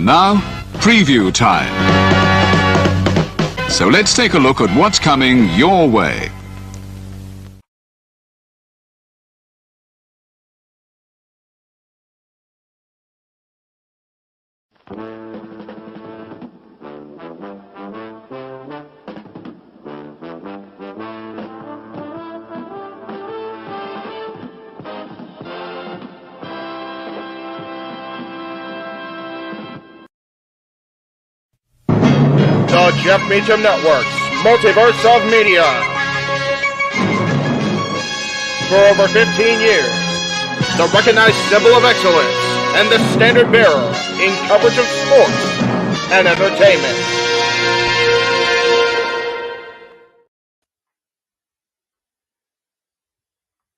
And now, preview time. So let's take a look at what's coming your way. The Jeff Meacham Network's Multiverse of Media. For over 15 years, the recognized symbol of excellence and the standard bearer in coverage of sports and entertainment.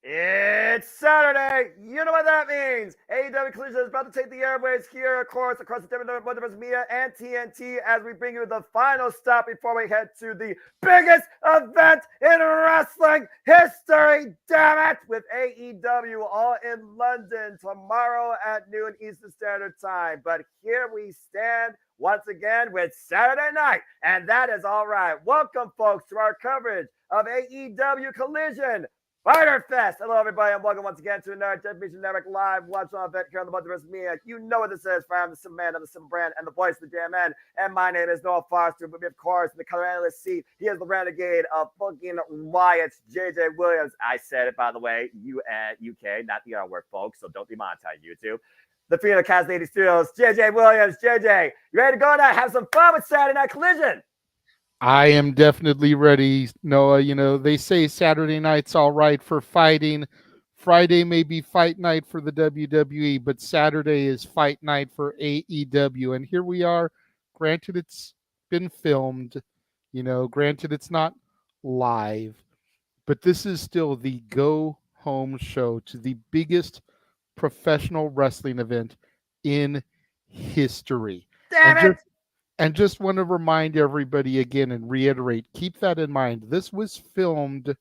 It's Saturday. You know what that means. AEW Collision is about to take the airwaves here, of course, across the JMN Multiverse Media and TNT as we bring you the final stop before we head to the biggest event in wrestling history, damn it, with AEW all in London tomorrow at noon Eastern Standard Time. But here we stand once again with Saturday night, and that is all right. Welcome, folks, to our coverage of AEW Collision FYTER Fest. Hello, everybody, and welcome once again to another Jeff Meacham Network live watch on event here on the Multiverse Media. You know what this is. I'm the Sim Man of the Sim Brand and the voice of the JMN. And my name is Noah Foster. But of course, in the color analyst seat, he is the renegade of fucking Wyatt's JJ Williams. I said it, by the way, UK, not the R word, folks, so don't demonetize YouTube. The Phoenix of Cast 80 Studios, JJ Williams. JJ, you ready to go now? Have some fun with Saturday Night Collision. I am definitely ready, Noah. You know, they say Saturday night's all right for fighting. Friday may be fight night for the WWE, but Saturday is fight night for AEW. And here we are. Granted, it's been filmed. You know, granted, it's not live. But this is still the go-home show to the biggest professional wrestling event in history. Damn it! And just want to remind everybody again and reiterate, keep that in mind. This was filmed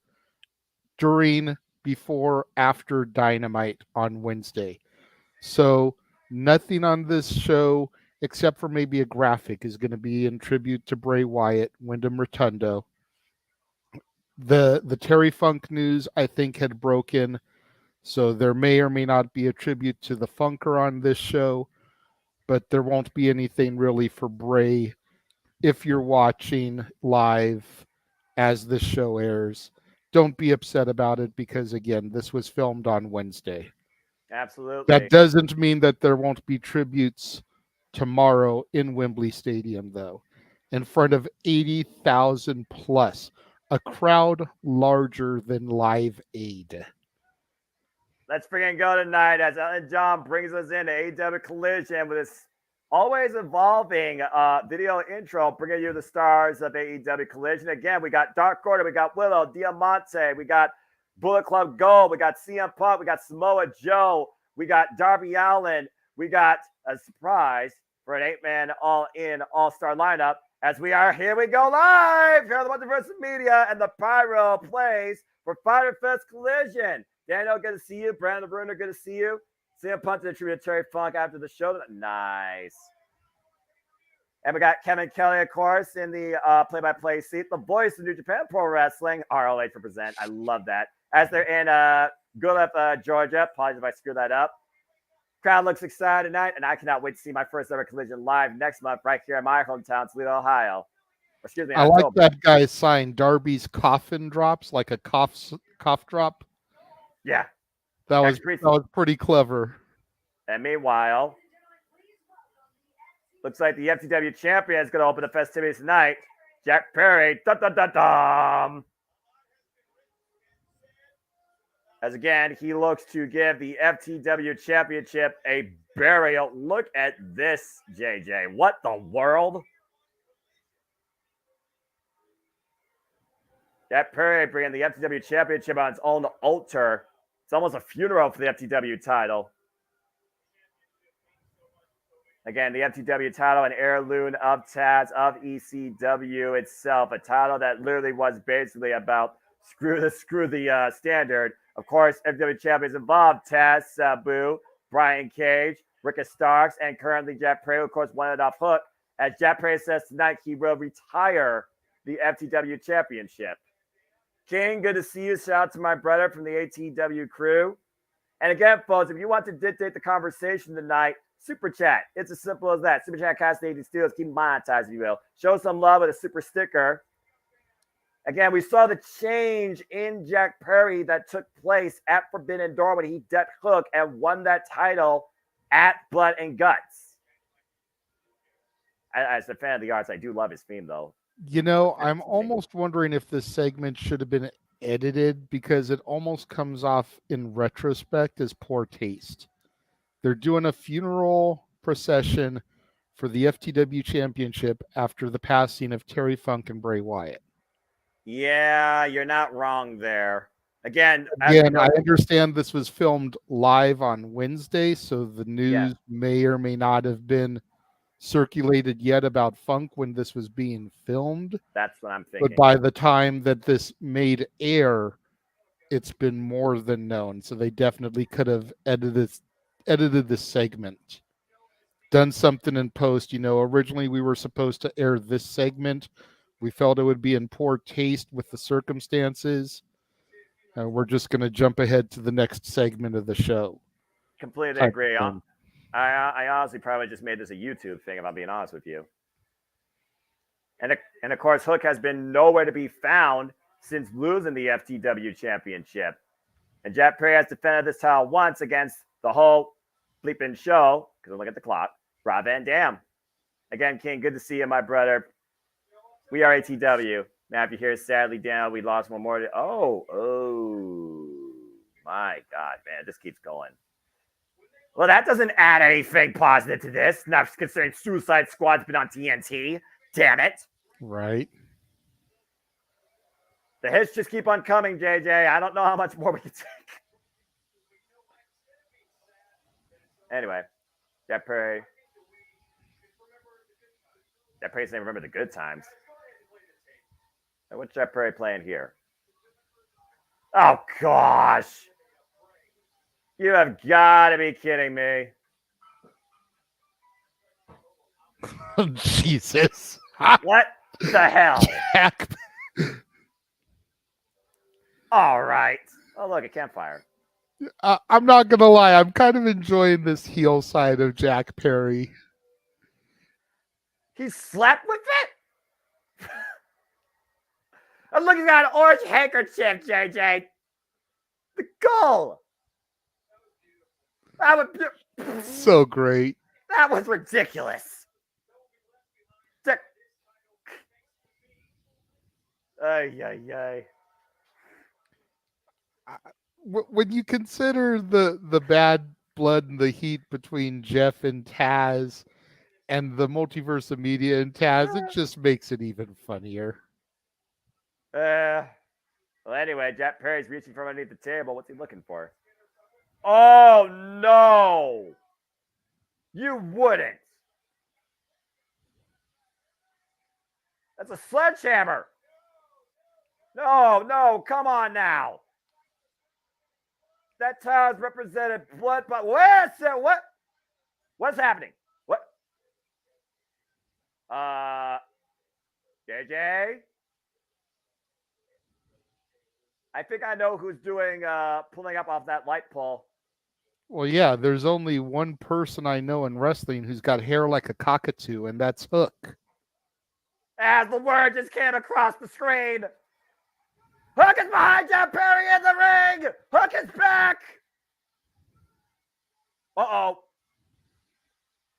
during, before, after Dynamite on Wednesday. So nothing on this show, except for maybe a graphic, is going to be in tribute to Bray Wyatt, Wyndham Rotundo. The Terry Funk news, I think, had broken. So there may or may not be a tribute to the Funker on this show. But there won't be anything really for Bray if you're watching live as this show airs. Don't be upset about it because, again, this was filmed on Wednesday. Absolutely. That doesn't mean that there won't be tributes tomorrow in Wembley Stadium, though, in front of 80,000 plus, a crowd larger than Live Aid. Let's freaking go tonight as Ellen John brings us into AEW Collision with this always evolving video intro, bringing you the stars of AEW Collision. Again, we got Dark Order, we got Willow, Diamante, we got Bullet Club Gold, we got CM Punk, we got Samoa Joe, we got Darby Allin, we got a surprise for an 8-man all-in all-star lineup as we are here we go live here on the Multiverse Media, and the pyro plays for FYTER Fest Collision. Daniel, good to see you. Brandon Bruner, good to see you. CM Punk to the tribute to Terry Funk after the show. Nice. And we got Kevin Kelly, of course, in the play-by-play seat. The voice of New Japan Pro Wrestling, ROH represent. I love that. As they're in Guelph, Georgia. Apologies if I screw that up. Crowd looks excited tonight, and I cannot wait to see my first ever Collision live next month right here in my hometown, Toledo, Ohio. Excuse me, I like that guy's sign, Darby's coffin drops, like a cough drop. Yeah. That was pretty clever. And meanwhile, looks like the FTW champion is going to open the festivities tonight. Jack Perry. Dum-dum-dum-dum. As again, he looks to give the FTW championship a burial. Look at this, JJ. What the world? Jack Perry bringing the FTW championship on its own altar. It's almost a funeral for the FTW title. Again, the FTW title, an heirloom of Taz, of ECW itself, a title that literally was basically about screw the standard. Of course, FTW champions involved Taz, Sabu, Brian Cage, Ricky Starks, and currently Jack Perry, of course, won it off Hook. As Jack Perry says tonight, he will retire the FTW Championship. King, good to see you. Shout out to my brother from the ATW crew. And again, folks, if you want to dictate the conversation tonight, super chat. It's as simple as that. Super chat costs 80 steals. Keep monetized, if you will. Show some love with a super sticker. Again, we saw the change in Jack Perry that took place at Forbidden Door when he decked Hook and won that title at Blood and Guts. As a fan of the arts, I do love his theme, though. You know, I'm almost wondering if this segment should have been edited because it almost comes off in retrospect as poor taste. They're doing a funeral procession for the FTW Championship after the passing of Terry Funk and Bray Wyatt. Yeah, you're not wrong there. Again, I understand this was filmed live on Wednesday, so the news may or may not have been circulated yet about Funk when this was being filmed. That's what I'm thinking. But by the time that this made air, it's been more than known. So they definitely could have edited this segment, done something in post. You know, originally we were supposed to air this segment. We felt it would be in poor taste with the circumstances. We're just going to jump ahead to the next segment of the show. Completely agree. I honestly probably just made this a YouTube thing, if I'm being honest with you. And of course, Hook has been nowhere to be found since losing the FTW Championship. And Jack Perry has defended this title once against the whole bleeping show, because I look at the clock, Rob Van Dam. Again, King, good to see you, my brother. We are ATW. Now, if you hear sadly down, we lost one more. Oh, my God, man, it just keeps going. Well, that doesn't add anything positive to this. Not considering Suicide Squad's been on TNT. Damn it. Right. The hits just keep on coming, JJ. I don't know how much more we can take. Anyway, Jack Perry. Jack Perry's name, remember the good times. What's Jack Perry playing here? Oh, gosh. You have got to be kidding me. Jesus. What the hell? Jack. All right. Oh, look, a campfire. I'm not going to lie. I'm kind of enjoying this heel side of Jack Perry. He slept with it? And look, he's got an orange handkerchief, JJ. The goal. That was so great. That was ridiculous. Ay. When you consider the bad blood and the heat between Jeff and Taz and the multiverse of media and Taz, it just makes it even funnier. Well, anyway, Jack Perry's reaching from underneath the table. What's he looking for? Oh, no. You wouldn't. That's a sledgehammer. No, come on now. That tile's represented blood, but what's happening? What? JJ? I think I know who's doing pulling up off that light pole. Well, yeah, there's only one person I know in wrestling who's got hair like a cockatoo, and that's Hook. As the word just came across the screen. Hook is behind Jack Perry in the ring. Hook is back. Uh-oh.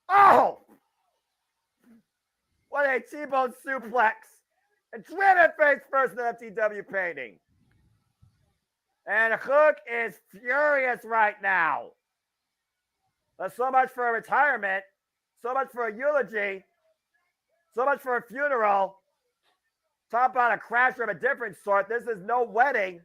Oh! What a T-bone suplex. And driven face first in the FTW painting. And Hook is furious right now. So much for a retirement. So much for a eulogy. So much for a funeral. Talk about a crasher of a different sort. This is no wedding.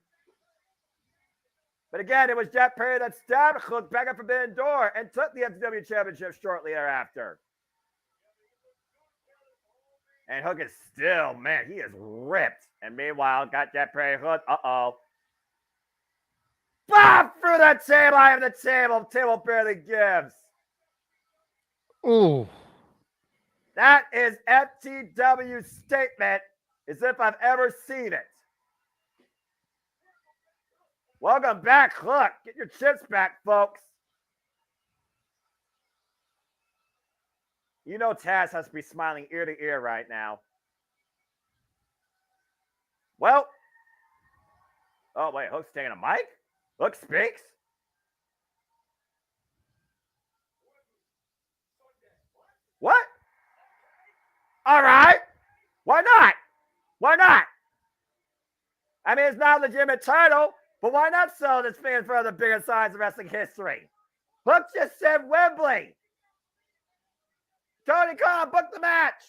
But again, it was Jack Perry that stabbed Hook back at Forbidden Door and took the FTW Championship shortly thereafter. And Hook is still, man, he is ripped. And meanwhile, got Jack Perry Hook. Uh-oh. Bob through the table. I have the table. Table barely gives. Oh, That is FTW's statement as if I've ever seen it. Welcome back. Look, get your chips back, folks. You know Taz has to be smiling ear to ear right now. Well, oh, wait, Hook's taking a mic? Hook speaks? What? All right. Why not? Why not? I mean, it's not a legitimate title, but why not sell this thing for the biggest signs of wrestling history? Hook just said Wembley. Tony Khan, book the match.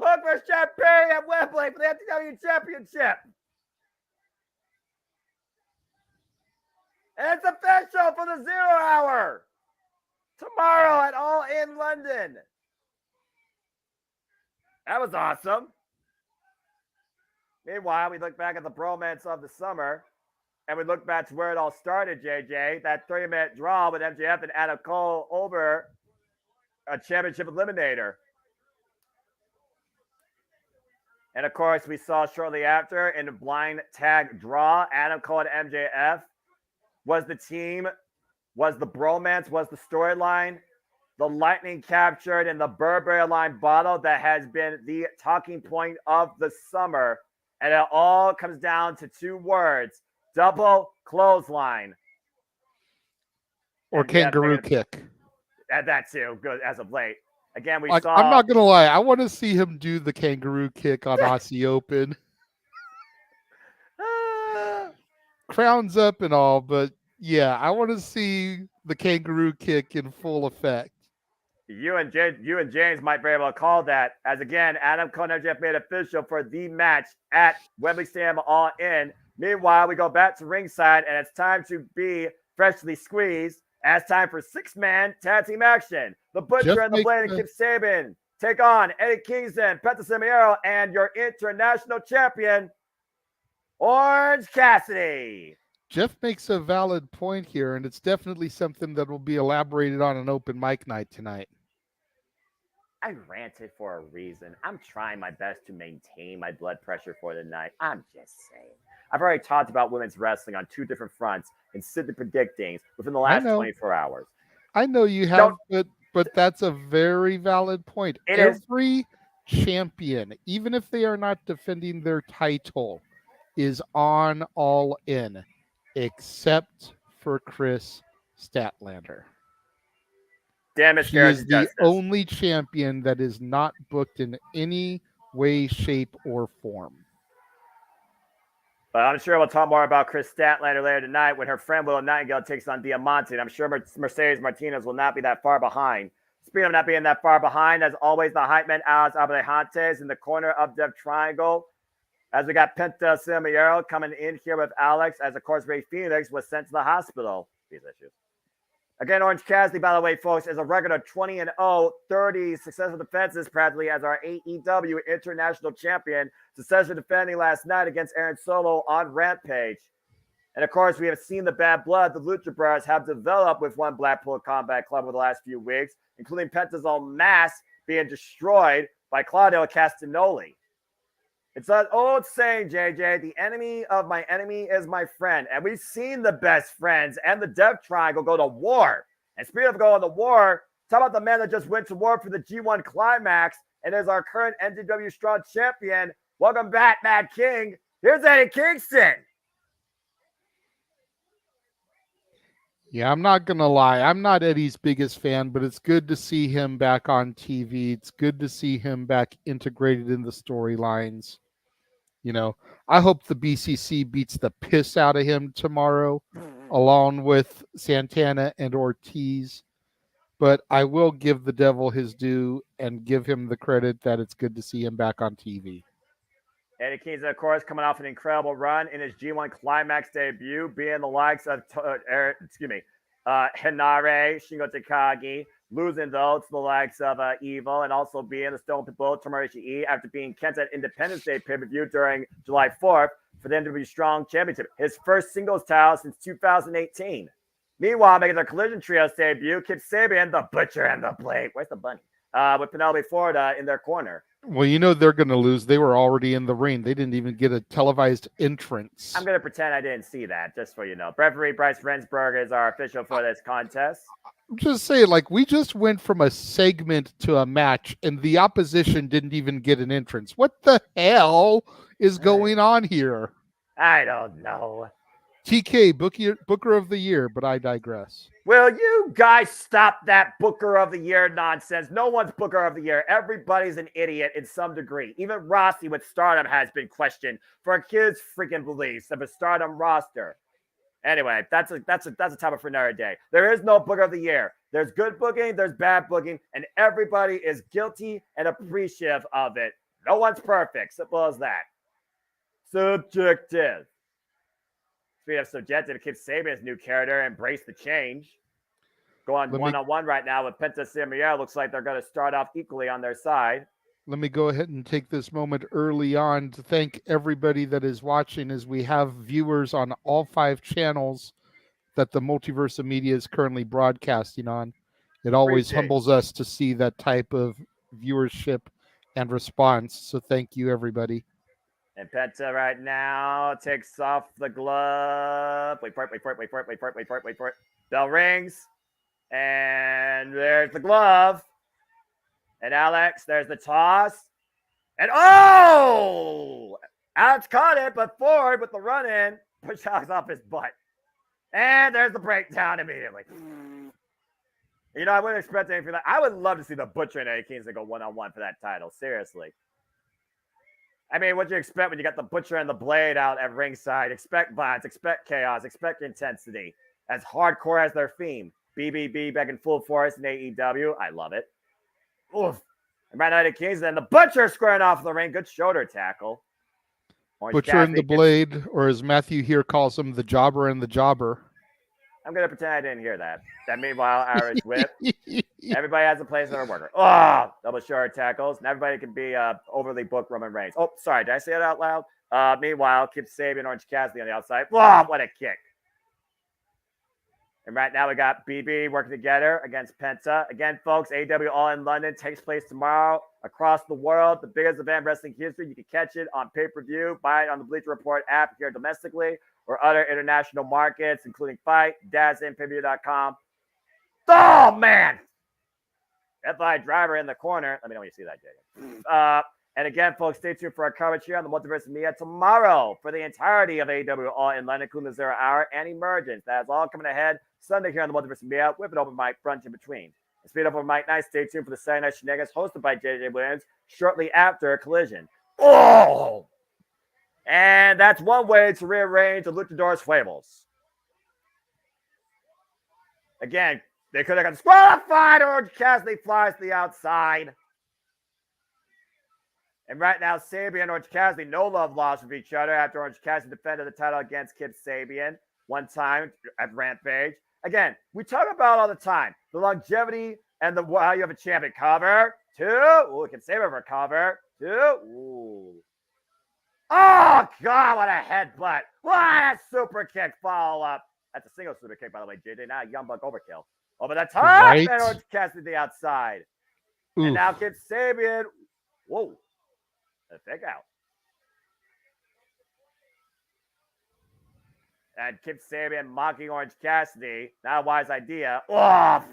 Hook versus Jeff Perry at Wembley for the FTW Championship. And it's official for the 0 Hour. Tomorrow at All In London. That was awesome. Meanwhile, we look back at the bromance of the summer, and we look back to where it all started, JJ. That 30-minute draw with MJF and Adam Cole over a championship eliminator. And of course, we saw shortly after in the blind tag draw, Adam Cole and MJF was the team, was the bromance, was the storyline, the lightning captured in the Burberry line bottle that has been the talking point of the summer. And it all comes down to 2 words: double clothesline. or kangaroo kick. That too, good as of late. Again, we Like, saw. I'm not gonna lie, I want to see him do the kangaroo kick on Aussie Open. Crowns up and all, but yeah, I want to see the kangaroo kick in full effect. You and James might be able to call that, as again, Adam Cole and MJF made official for the match at Wembley Stadium All In. Meanwhile, we go back to ringside, and it's time to be freshly squeezed. As time for 6-man tag team action. The Butcher and the Blade and Kip Sabian take on Eddie Kingston, Penta Ciamero, and your international champion, Orange Cassidy. Jeff makes a valid point here, and it's definitely something that will be elaborated on an open mic night tonight. I ranted for a reason. I'm trying my best to maintain my blood pressure for the night. I'm just saying. I've already talked about women's wrestling on 2 different fronts and said the predictings within the last 24 hours. I know you have, but that's a very valid point. Every champion, even if they are not defending their title, is on All In, except for Chris Statlander. Damn it, he is the only champion that is not booked in any way, shape, or form. But I'm sure we'll talk more about Chris Statlander later tonight when her friend Willow Nightingale takes on Diamante. And I'm sure Mercedes Martinez will not be that far behind. Speaking of not being that far behind, as always, the hype man Alex Abrejantes in the corner of the triangle. As we got Penta Ciamero coming in here with Alex, as of course Ray Phoenix was sent to the hospital. These issues. Again, Orange Cassidy, by the way, folks, is a record of 20-0, 30 successful defenses practically as our AEW International Champion, successfully defending last night against Aaron Solo on Rampage. And, of course, we have seen the bad blood the Lucha Brothers have developed with one Blackpool Combat Club over the last few weeks, including Penta's own mask being destroyed by Claudio Castagnoli. It's an old saying, JJ, the enemy of my enemy is my friend. And we've seen the best friends and the Death Triangle go to war. And speaking of going to war, talk about the man that just went to war for the G1 Climax and is our current NJW Strong Champion. Welcome back, Mad King. Here's Eddie Kingston. Yeah, I'm not going to lie. I'm not Eddie's biggest fan, but it's good to see him back on TV. It's good to see him back integrated in the storylines. You know, I hope the BCC beats the piss out of him tomorrow, along with Santana and Ortiz. But I will give the devil his due and give him the credit that it's good to see him back on TV. Eddie Kingston, of course, coming off an incredible run in his G1 Climax debut, being the likes of Hinare, Shingo Takagi, losing though to the likes of Evil, and also being the Stone Pitbull Tomohiro Ishii after being Kent at Independence Day pay-per-view during July 4th for the NW Strong Championship, his first singles title since 2018. Meanwhile, making their Collision Trios debut, Kip Sabian, the Butcher and the Blade. Where's the bunny? With Penelope Ford in their corner. Well, you know they're going to lose. They were already in the ring. They didn't even get a televised entrance. I'm going to pretend I didn't see that, just for you know. Referee Bryce Rensburg is our official for this contest. I'm just saying, like, we just went from a segment to a match, and the opposition didn't even get an entrance. What the hell is going on here? I don't know. TK, Booker of the Year, but I digress. Will you guys stop that Booker of the Year nonsense? No one's Booker of the Year. Everybody's an idiot in some degree. Even Rossi with Stardom has been questioned for his freaking beliefs of a Stardom roster. Anyway, that's a topic for another day. There is no Booker of the Year. There's good booking, there's bad booking, and everybody is guilty and appreciative of it. No one's perfect. Simple as that. Subjective. Speaking of subjective, Kip Sabian's new character, Embrace the Change. Going one-on-one right now with Penta Samuel. Looks like they're going to start off equally on their side. Let me go ahead and take this moment early on to thank everybody that is watching, as we have viewers on all 5 channels that the Multiverse of Media is currently broadcasting on. It always humbles us to see that type of viewership and response. So thank you, everybody. And Penta right now takes off the glove. Wait for it. Bell rings. And there's the glove. And Alex, there's the toss. And oh! Alex caught it, but Ford with the run-in pushed Alex off his butt. And there's the breakdown immediately. You know, I wouldn't expect anything like that. I would love to see the Butcher and Eddie Kingston go one-on-one for that title. Seriously. I mean, what do you expect when you got the Butcher and the Blade out at ringside? Expect violence, expect chaos, expect intensity. As hardcore as their theme. BBB back in full force in AEW. I love it. Oof. And right now, Eddie Kingston and the Butcher squaring off the ring. Good shoulder tackle. Butcher and the Blade, or as Matthew here calls him, the Jobber and the Jobber. I'm going to pretend I didn't hear that. That meanwhile, Irish whip. Everybody has a place in their worker. Oh, double shoulder tackles. And everybody can be overly booked Roman Reigns. Oh, sorry. Did I say it out loud? Meanwhile, Kip Sabian, Orange Cassidy on the outside. Oh, what a kick. And right now we got BB working together against Penta. Again, folks, AEW All in London takes place tomorrow across the world. The biggest event in wrestling history. You can catch it on pay-per-view, buy it on the Bleacher Report app here domestically or other international markets, including Fight, DAZN, payview.com. Oh, man! FI driver in the corner. Let me know when you see that, Jacob. And again, folks, stay tuned for our coverage here on the Multiverse of Media tomorrow for the entirety of AEW All in London, including the 0 Hour and Emergence. That is all coming ahead Sunday here on the Multiverse of Media with an open mic brunch in between. And speed up on Mike Night. Stay tuned for the Saturday Night Shenanigans hosted by JJ Williams shortly after Collision. Oh! And that's one way to rearrange the Luchador's fables. Again, they could have got disqualified. Orange Cassidy flies to the outside. And right now, Sabian and Orange Cassidy, no love lost with each other after Orange Cassidy defended the title against Kip Sabian one time at Rampage. Again, we talk about all the time the longevity and the how you have a champion. Cover, 2. Ooh, Kip Sabian for a cover, 2. Ooh. Oh, God, what a headbutt. What a super kick follow-up. That's a single super kick, by the way, JJ. Now, Young Buck overkill. Over the top, right. And Orange Cassidy the outside. Oof. And now Kip Sabian. Whoa. A fake out. And Kip Sabian mocking Orange Cassidy. Not a wise idea. Oh.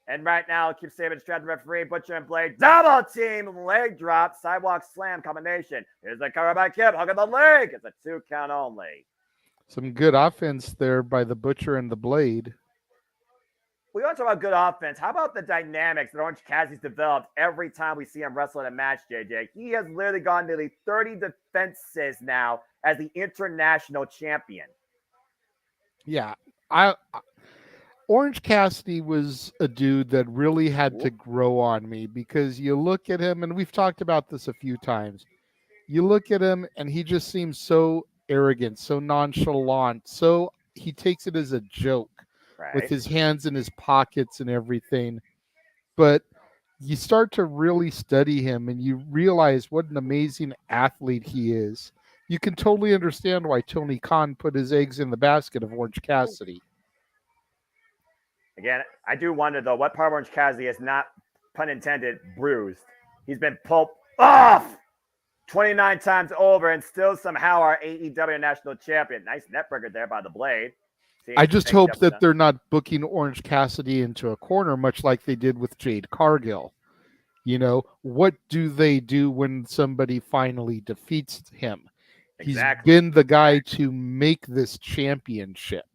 And right now, Kip Sabian trapped the referee. Butcher and Blade. Double team. Leg drop. Sidewalk slam combination. Here's the cover by Kip. Hook of the leg. It's a 2 count only. Some good offense there by the Butcher and the Blade. We want to talk about good offense. How about the dynamics that Orange Cassidy's developed every time we see him wrestle in a match, JJ? He has literally gone nearly 30 defenses now as the international champion. Yeah. Orange Cassidy was a dude that really had to grow on me, because you look at him, and we've talked about this a few times. You look at him, and he just seems so arrogant, so nonchalant, so he takes it as a joke. Right. With his hands in his pockets and everything. But you start to really study him and you realize what an amazing athlete he is. You can totally understand why Tony Khan put his eggs in the basket of Orange Cassidy. Again, I do wonder, though, what part of Orange Cassidy is not, pun intended, bruised. He's been pulped off 29 times over and still somehow our AEW national champion. Nice neckbreaker there by the Blade. I just hope that they're not booking Orange Cassidy into a corner, much like they did with Jade Cargill. You know, what do they do when somebody finally defeats him? Exactly. He's been the guy to make this championship.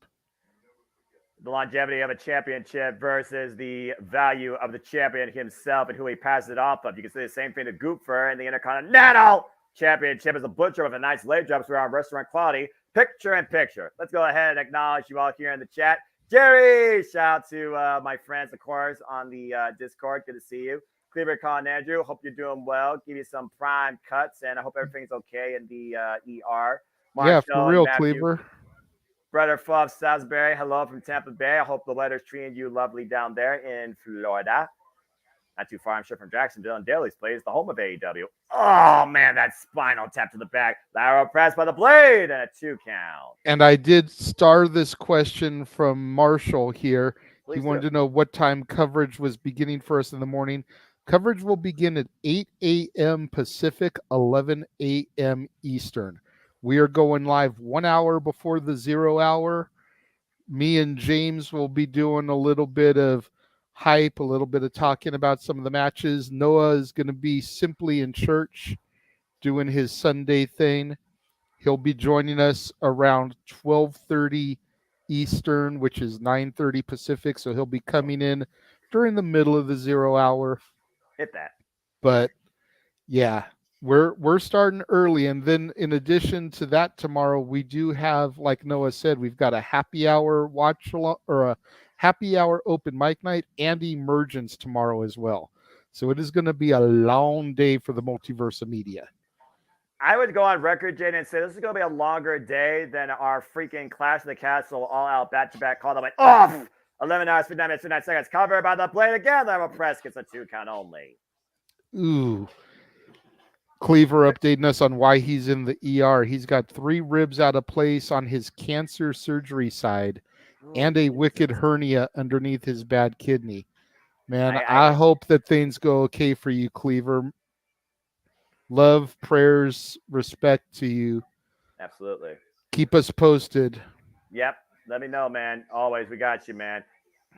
The longevity of a championship versus the value of the champion himself and who he passes it off of. You can say the same thing to Goopfer and the Intercontinental Championship as a butcher with a nice leg drops around restaurant quality. Picture in picture. Let's go ahead and acknowledge you all here in the chat. Jerry, shout out to my friends, of course, on the Discord. Good to see you. Cleaver Con Andrew, hope you're doing well. Give you some prime cuts, and I hope everything's okay in the ER. Marshall, yeah, for real, Cleaver. Brother Fuff Salisbury, hello from Tampa Bay. I hope the weather's treating you lovely down there in Florida. Not too far, I'm sure, from Jacksonville. And Daly's Place, the home of AEW. Oh, man, that spinal tap to the back. Lateral press by the Blade and a 2 count. And I did star this question from Marshall here. He wanted to know what time coverage was beginning for us in the morning. Coverage will begin at 8 a.m. Pacific, 11 a.m. Eastern. We are going live 1 hour before the 0 hour. Me and James will be doing a little bit of hype, a little bit of talking about some of the matches. Noah is going to be simply in church doing his Sunday thing. He'll be joining us around 12:30 Eastern, which is 9:30 Pacific. So he'll be coming in during the middle of the 0 hour. Hit that. But yeah, we're starting early. And then in addition to that, tomorrow we do have, like Noah said, we've got a happy hour watch or a happy hour open mic night and emergence tomorrow as well. So it is going to be a long day for the Multiverse Media. I would go on record, Jaden, and say this is going to be a longer day than our freaking Clash of the Castle all-out back-to-back call that went off. 11 hours, 59 minutes, 59 seconds. Covered by the Blade again. Level press gets a 2 count only. Ooh. Cleaver updating us on why he's in the ER. He's got 3 ribs out of place on his cancer surgery side and a wicked hernia underneath his bad kidney. Man, I hope that things go okay for you, Cleaver. Love, prayers, respect to you. Absolutely. Keep us posted. Yep. Let me know, man. Always. We got you, man.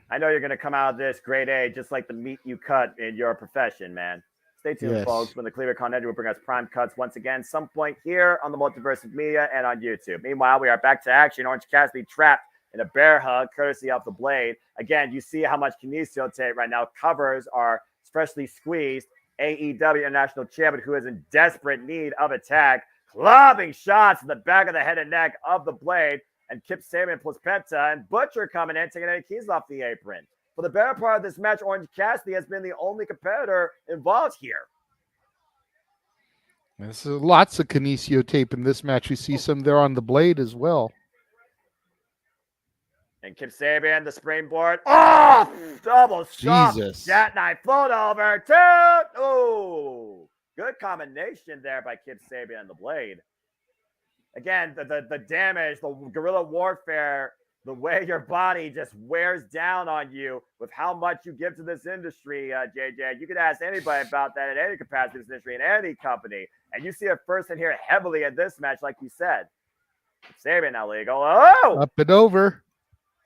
I know you're going to come out of this grade A just like the meat you cut in your profession, man. Stay tuned, folks, when the Cleaver Con Edge will bring us prime cuts once again, some point here on the Multiverse Media and on YouTube. Meanwhile, we are back to action. Orange Cassidy trapped in a bear hug, courtesy of the Blade. Again, you see how much kinesio tape right now covers are freshly squeezed. AEW International Champion, who is in desperate need of attack, clubbing shots in the back of the head and neck of the Blade, and Kip Sabian plus Penta, and Butcher coming in, taking any keys off the apron. For the better part of this match, Orange Cassidy has been the only competitor involved here. There's lots of kinesio tape in this match. You see some there on the Blade as well. And Kip Sabian, the springboard. Oh, double shot. Jackknife float over. 2. Oh, good combination there by Kip Sabian and the Blade. Again, the damage, the guerrilla warfare, the way your body just wears down on you with how much you give to this industry, JJ. You could ask anybody about that in any capacity in this industry, in any company. And you see it firsthand here heavily in this match, like you said. Sabian now legal. Oh! Up and over.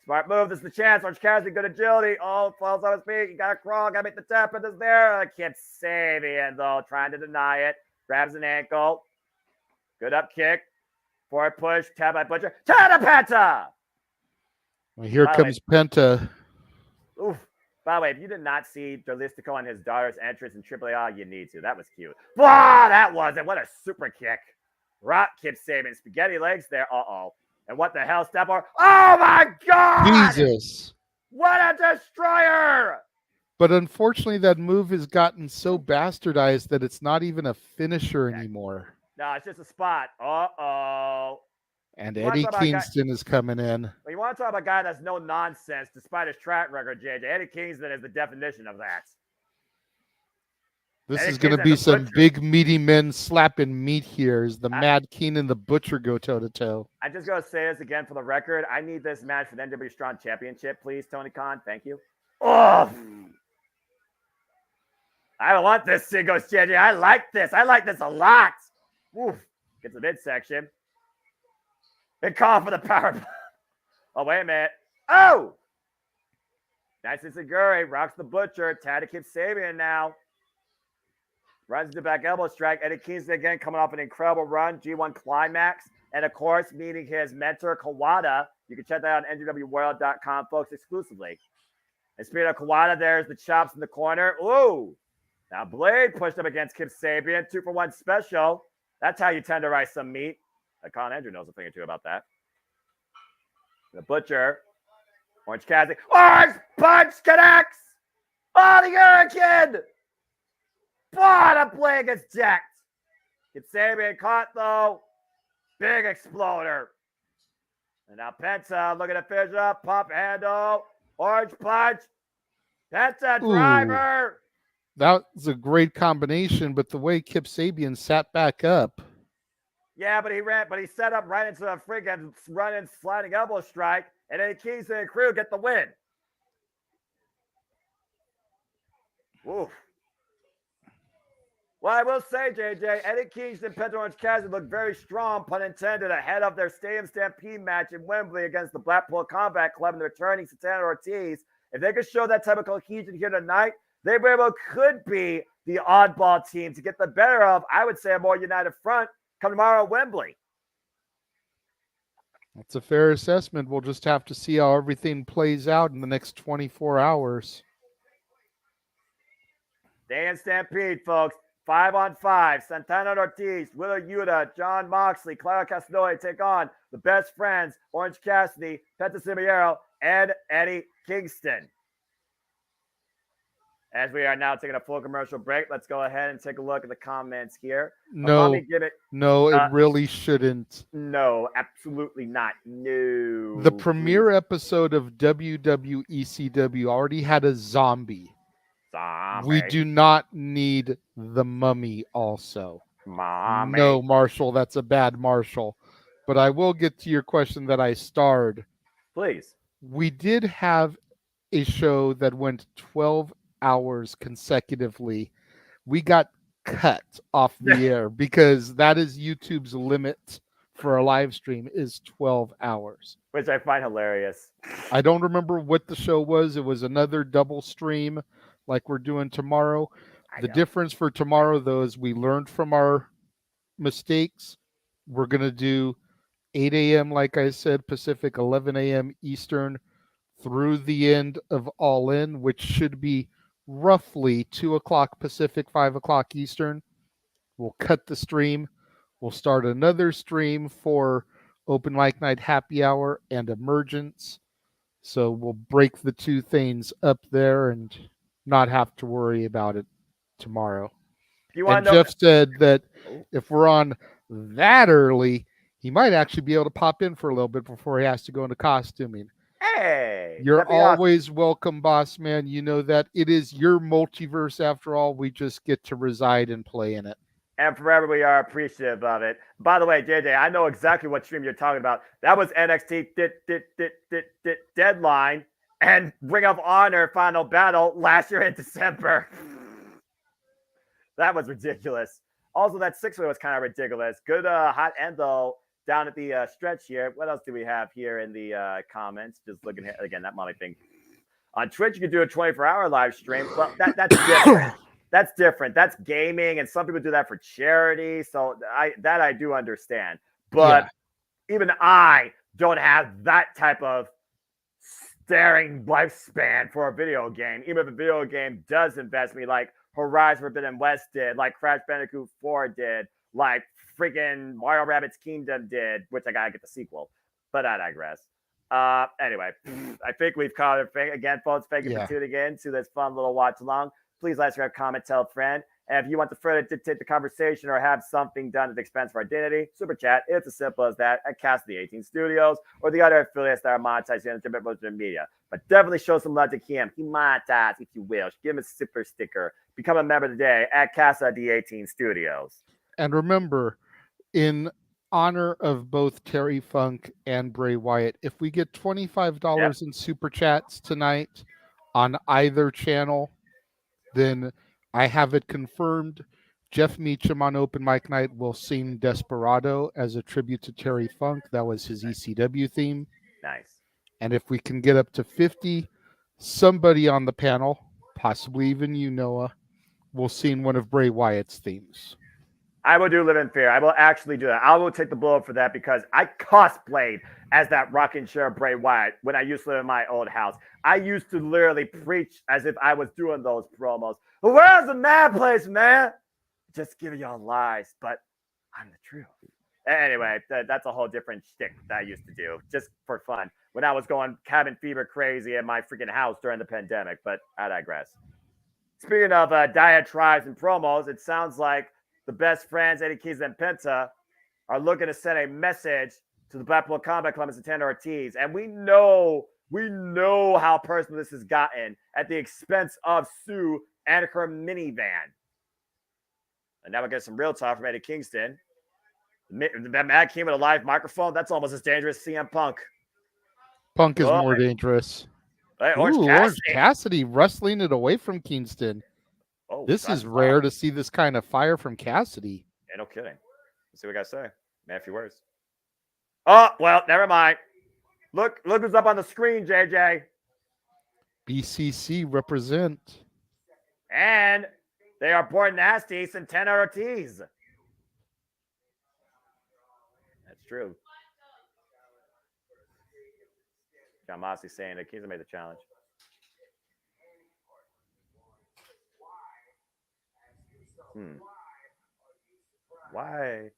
Smart move. This is the chance. Orange Cassidy, good agility. Oh, falls on his feet. You got to crawl. Got to make the tap. It is there. Kip Sabian, though, trying to deny it. Grabs an ankle. Good up kick. Forward push. Tab by Butcher. Tada Penta! Well, here comes Penta. Oof. By the way, if you did not see Jalistico and his daughter's entrance in AAA, you need to. That was cute. Wow, that was it. What a super kick. Rock Kip Sabian. Spaghetti legs there. Uh-oh. And what the hell, step over? Oh, my God! Jesus. What a destroyer! But unfortunately, that move has gotten so bastardized that it's not even a finisher anymore. No, it's just a spot. Uh-oh. And Eddie Kingston is coming in. Well, you want to talk about a guy that's no nonsense despite his track record, JJ. Eddie Kingston is the definition of that. This Eddie is going to Kingston be and the some Butcher. big meaty men slapping meat here as the Mad King and the Butcher go toe to toe. I just gotta say this again for the record. I need this match for the NW Strong Championship, please, Tony Khan. Thank you. Oh, I don't want this singles JJ. I like this. I like this a lot. Oof. Gets the midsection. Big call for the power. Oh, wait a minute. Oh! Nice and Seguri rocks the Butcher. Tag to Kip Sabian now. Runs into back elbow strike. Eddie Kingston again coming off an incredible run. G1 Climax. And of course, meeting his mentor, Kawada. You can check that out on NJWWorld.com, folks, exclusively. And speaking of Kawada, there's the chops in the corner. Ooh! Now Blade pushed up against Kip Sabian. 2-for-1 special. That's how you tenderize some meat. Colin Andrew knows a thing or two about that. The Butcher. Orange Cassidy. Orange Punch connects! Oh, the Hurricane! Oh, the Blade gets jacked. Kip Sabian caught, though. Big exploder. And now Penta looking to finish up. Pump handle. Orange Punch. Penta driver. That was a great combination, but the way Kip Sabian sat back up. Yeah, but he set up right into a freaking running sliding elbow strike, and then Kingston and crew get the win. Oof. Well, I will say, JJ, Eddie Kingston and Penta Orange Cassidy look very strong, pun intended, ahead of their Stadium Stampede match in Wembley against the Blackpool Combat Club and the returning Santana Ortiz. If they could show that type of cohesion here tonight, they could be the oddball team to get the better of, I would say, a more united front come tomorrow at Wembley. That's a fair assessment. We'll just have to see how everything plays out in the next 24 hours. Stadium Stampede, folks. 5-on-5. Santana Ortiz, Wheeler Yuta, John Moxley, Clara Castagnoli take on the Best Friends, Orange Cassidy, Penta Cibiero, and Eddie Kingston. As we are now taking a full commercial break, let's go ahead and take a look at the comments here. No, it really shouldn't. No, absolutely not. No. The premiere episode of WWECW already had a zombie. We do not need the mummy also. Mommy. No, Marshall, that's a bad Marshall. But I will get to your question that I starred. Please. We did have a show that went 12 hours consecutively. We got cut off the air because that is YouTube's limit for a live stream is 12 hours. Which I find hilarious. I don't remember what the show was. It was another double stream like we're doing tomorrow. The difference for tomorrow, though, is we learned from our mistakes. We're going to do 8 a.m., like I said, Pacific, 11 a.m. Eastern, through the end of All In, which should be roughly 2 o'clock Pacific, 5 o'clock Eastern. We'll cut the stream. We'll start another stream for Open Mic Night Happy Hour and Emergence. So we'll break the two things up there and not have to worry about it tomorrow. And Jeff said that if we're on that early, he might actually be able to pop in for a little bit before he has to go into costuming. Hey, you're always welcome, boss man. You know that it is your multiverse after all. We just get to reside and play in it. And forever we are appreciative of it. By the way, JJ, I know exactly what stream you're talking about. That was NXT Deadline and Ring of Honor Final Battle last year in December. That was ridiculous. Also, that 6-way was kind of ridiculous. Good hot end, though, down at the stretch here. What else do we have here in the comments? Just looking at, again, that money thing. On Twitch, you can do a 24-hour live stream. Well, that's different. That's different. That's gaming, and some people do that for charity. So I do understand. But even I don't have that type of staring lifespan for a video game. Even if a video game does invest me, like Horizon Forbidden West did, like Crash Bandicoot 4 did, like freaking Mario Rabbids Kingdom did, which I gotta get the sequel. But I digress. Anyway, I think we've covered it again, folks. Thank you for tuning in to this fun little watch along. Please like, subscribe, comment, tell a friend. And if you want to further dictate the conversation or have something done at the expense of our dignity, super chat. It's as simple as that at Cassidy 18 Studios or the other affiliates that are monetized in the media. But definitely show some love to him. He monetized, if you will. Give him a super sticker. Become a member today at Casa D18 Studios. And remember, in honor of both Terry Funk and Bray Wyatt, if we get $25 in super chats tonight on either channel, then I have it confirmed. Jeff Meacham on Open Mic Night will sing Desperado as a tribute to Terry Funk. That was his ECW theme. Nice. And if we can get up to 50, somebody on the panel, possibly even you, Noah, will sing one of Bray Wyatt's themes. I will do Live in Fear. I will actually do that. I will take the blow for that because I cosplayed as that rocking chair Bray Wyatt when I used to live in my old house. I used to literally preach as if I was doing those promos. But where's the mad place, man? Just giving y'all lies, but I'm the truth. Anyway, that's a whole different shtick that I used to do just for fun when I was going cabin fever crazy at my freaking house during the pandemic, but I digress. Speaking of diatribes and promos, it sounds like the best friends, Eddie Keys and Penta, are looking to send a message to the Blackpool Combat Club and Santana Ortiz. And we know how personal this has gotten at the expense of Sue and her minivan. And now we get some real talk from Eddie Kingston. That Mad King with a live microphone, that's almost as dangerous as CM Punk. Punk is more dangerous. Hey, Orange Cassidy wrestling it away from Kingston. Oh, this is rare to see this kind of fire from Cassidy. Yeah, no kidding. Let's see what I gotta say. Man, a few words. Oh, well, never mind. Look who's up on the screen, JJ. BCC represent. And they are born nasty, Santana Ortiz. That's true. John Moxley saying that Kingston made the challenge. Why?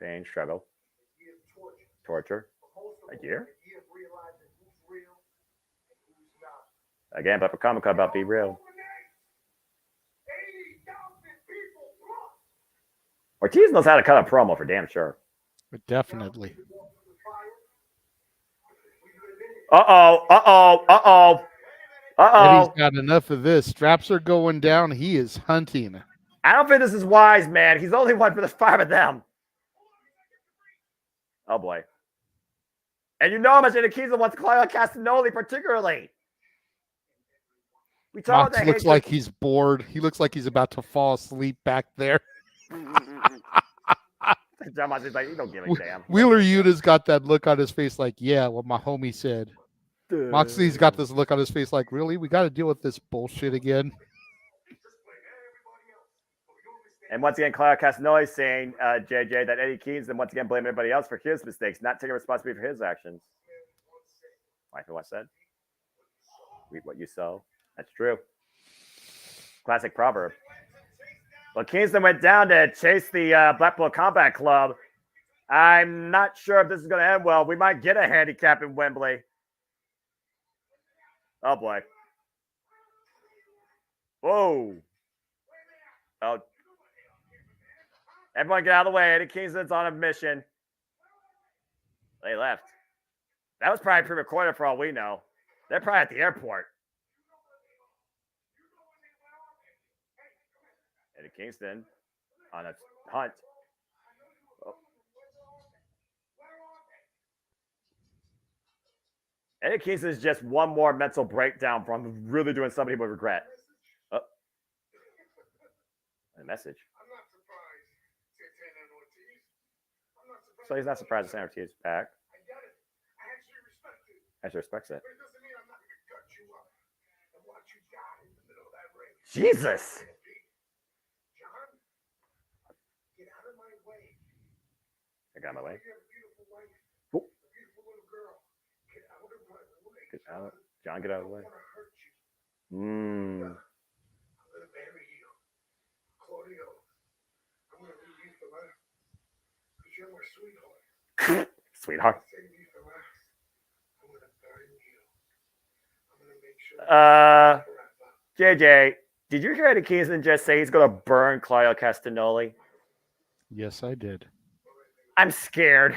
Pain, struggle, torture. A year? Again, but for Comic Con about Be Real. Ortiz knows how to cut a promo for damn sure. Definitely. Uh-oh. Eddie's got enough of this. Straps are going down. He is hunting. I don't think this is wise, man. He's only one for the 5 of them. Oh, boy. And you know how much Anakiza wants Claudio Castagnoli, particularly. We talk Mox looks like he's bored. He looks like he's about to fall asleep back there. John Moxley's like, you don't give a damn. Wheeler Yuta's got that look on his face like, yeah, what my homie said. Moxley's got this look on his face like, really? We got to deal with this bullshit again. And once again, Claudio Castagnoli saying, JJ, that Eddie Kingston once again blaming everybody else for his mistakes, not taking responsibility for his actions. Like what I said. Reap what you sow. That's true. Classic proverb. Well, Kingston went down to chase the Blackpool Combat Club. I'm not sure if this is going to end well. We might get a handicap in Wembley. Oh, boy. Whoa. Oh. Everyone get out of the way. Eddie Kingston's on a mission. They left. That was probably pre-recorded for all we know. They're probably at the airport. Eddie Kingston on a hunt. Oh. Eddie Kingston is just one more mental breakdown from really doing something he would regret. Oh. A message. So he's not surprised that Santana Ortiz is back. Actually respects it. Jesus. I got my way. Oh. Get out. John, get out of the way. Sweetheart. JJ, did you hear Eddie Kingston just say he's going to burn Claudio Castagnoli? Yes, I did. I'm scared.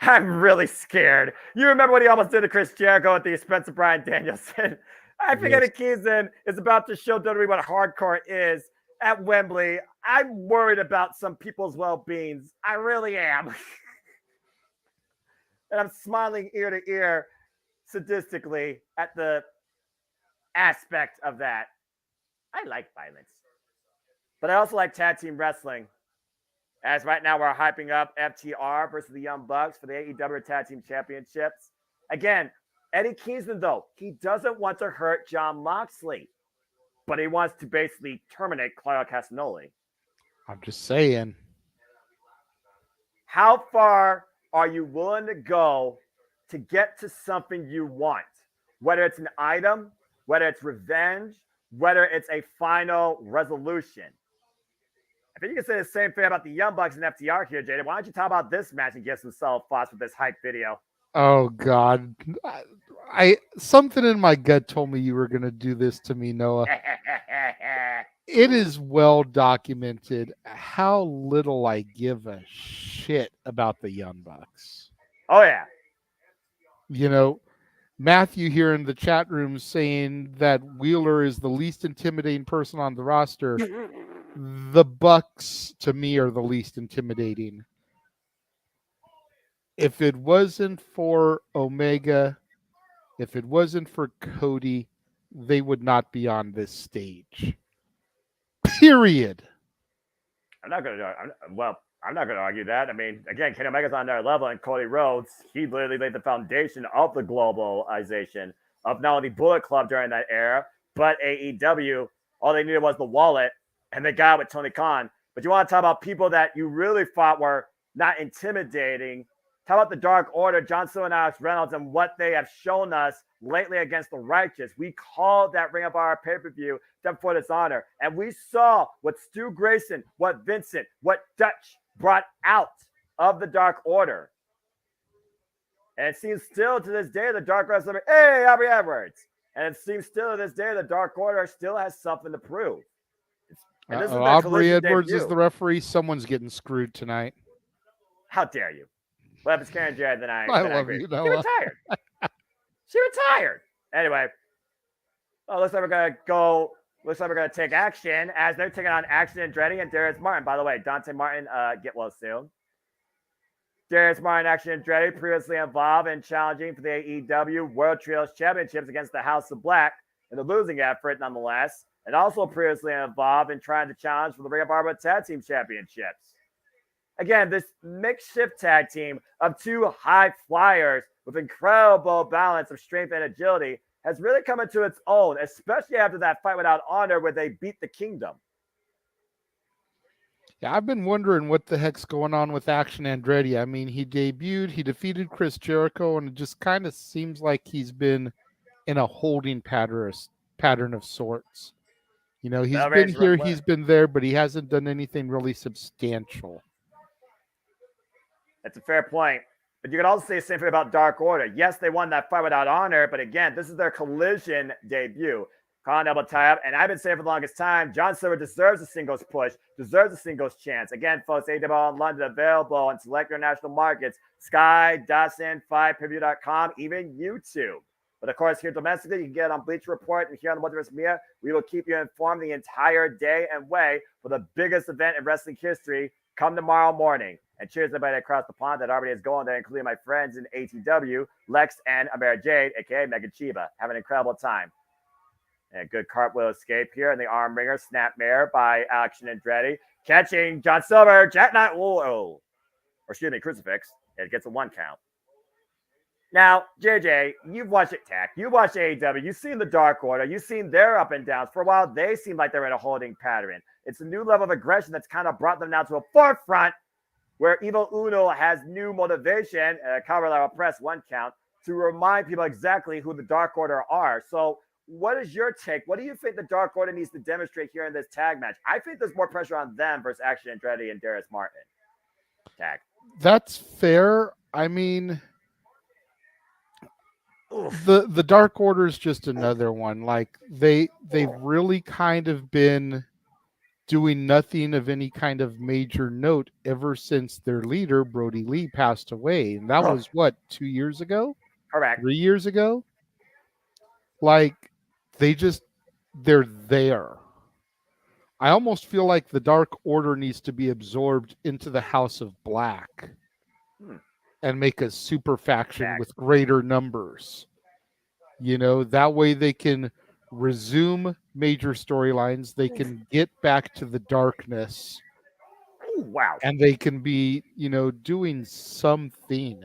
I'm really scared. You remember what he almost did to Chris Jericho at the expense of Bryan Danielson? I think Eddie Kingston is about to show WWE what hardcore is at Wembley. I'm worried about some people's well-beings. I really am. And I'm smiling ear to ear sadistically at the aspect of that. I like violence. But I also like tag team wrestling. As right now we're hyping up FTR versus the Young Bucks for the AEW Tag Team Championships. Again, Eddie Kingston, though, he doesn't want to hurt Jon Moxley, but he wants to basically terminate Claudio Castagnoli. I'm just saying. How far are you willing to go to get to something you want? Whether it's an item, whether it's revenge, whether it's a final resolution. I think you can say the same thing about the Young Bucks and FTR here, Jada. Why don't you talk about this match and get some solid thoughts with this hype video? Oh God, I something in my gut told me you were going to do this to me, Noah. It is well documented how little I give a shit about the Young Bucks. Oh yeah. You know, Matthew here in the chat room saying that Wheeler is the least intimidating person on the roster. The Bucks, to me, are the least intimidating. If it wasn't for Omega, if it wasn't for Cody, they would not be on this stage. Period. I'm not going to argue that. I mean, again, Kenny Omega's on their level, and Cody Rhodes, he literally laid the foundation of the globalization of not only Bullet Club during that era, but AEW. All they needed was the wallet, and they got it with Tony Khan. But you want to talk about people that you really thought were not intimidating. Talk about the Dark Order, John Cena and Alex Reynolds, and what they have shown us lately against the Righteous. We called that Ring of Honor pay-per-view Done for Dishonor, and we saw what Stu Grayson, what Vincent, what Dutch brought out of the Dark Order. And it seems still to this day the Dark Order, hey, Aubrey Edwards. And it seems still to this day the Dark Order still has something to prove. Aubrey Edwards debut. Is the referee. Someone's getting screwed tonight. How dare you? Well, if it's Karen Jarrett, then I love you, Noah. She retired. She retired. Anyway, looks like we're going to go. Looks like we're going to take action as they're taking on Action Andretti and Darius Martin. By the way, Dante Martin, get well soon. Darius Martin, Action Andretti, previously involved in challenging for the AEW World Trios Championships against the House of Black in a losing effort, nonetheless, and also previously involved in trying to challenge for the Ring of Honor Tag Team Championships. Again, this makeshift tag team of two high flyers with incredible balance of strength and agility has really come into its own, especially after that fight without honor where they beat the Kingdom. Yeah, I've been wondering what the heck's going on with Action Andretti. I mean, he debuted, he defeated Chris Jericho, and it just kind of seems like he's been in a holding pattern of sorts. You know, he's been here, he's been there, but he hasn't done anything really substantial. That's a fair point. But you could also say the same thing about Dark Order. Yes, they won that fight without honor, but again, this is their Collision debut. Colin double tie up, and I've been saying for the longest time, John Silver deserves a singles push, deserves a singles chance. Again, folks, AEW in London available in select international markets, Sky, Dawson, FightPreview.com, even YouTube. But of course, here domestically, you can get it on Bleacher Report and here on the Multiverse Media. We will keep you informed the entire day and way for the biggest event in wrestling history come tomorrow morning. And cheers to everybody across the pond that already is going there, including my friends in ATW, Lex and Amara Jade, a.k.a. Megan Chiba. Have an incredible time. And a good cartwheel escape here in the arm wringer, snap mare by Action Andretti. Catching John Silver, Jackknife, Crucifix. It gets a 1 count. Now, JJ, you've watched it, Tech. You watched AEW. You've seen the Dark Order. You've seen their up and downs. For a while, they seem like they're in a holding pattern. It's a new level of aggression that's kind of brought them now to a forefront where Evil Uno has new motivation, Cavalera Press 1 count, to remind people exactly who the Dark Order are. So what is your take? What do you think the Dark Order needs to demonstrate here in this tag match? I think there's more pressure on them versus Action Andretti and Darius Martin. Tag. That's fair. I mean, The Dark Order is just another one. Like they've really kind of been doing nothing of any kind of major note ever since their leader Brody Lee passed away, and that was what 2 years ago, Correct. 3 years ago. Like they're there. I almost feel like the Dark Order needs to be absorbed into the House of Black and make a super faction with greater numbers. That way they can resume major storylines. They can get back to the darkness. Wow. And they can be, doing something.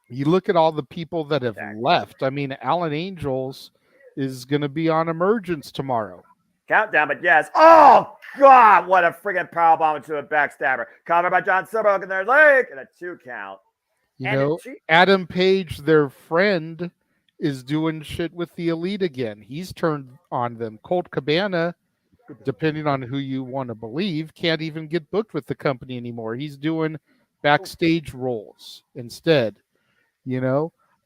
You look at all the people that have left. I mean, Alan Angels is going to be on Emergence tomorrow. Countdown, but yes. Oh, God, what a friggin' powerbomb into a backstabber. Covered by John Silver, hooking their leg, and a 2 count. Adam Page, their friend, is doing shit with the Elite again. He's turned on them. Colt Cabana, depending on who you want to believe, can't even get booked with the company anymore. He's doing backstage roles instead.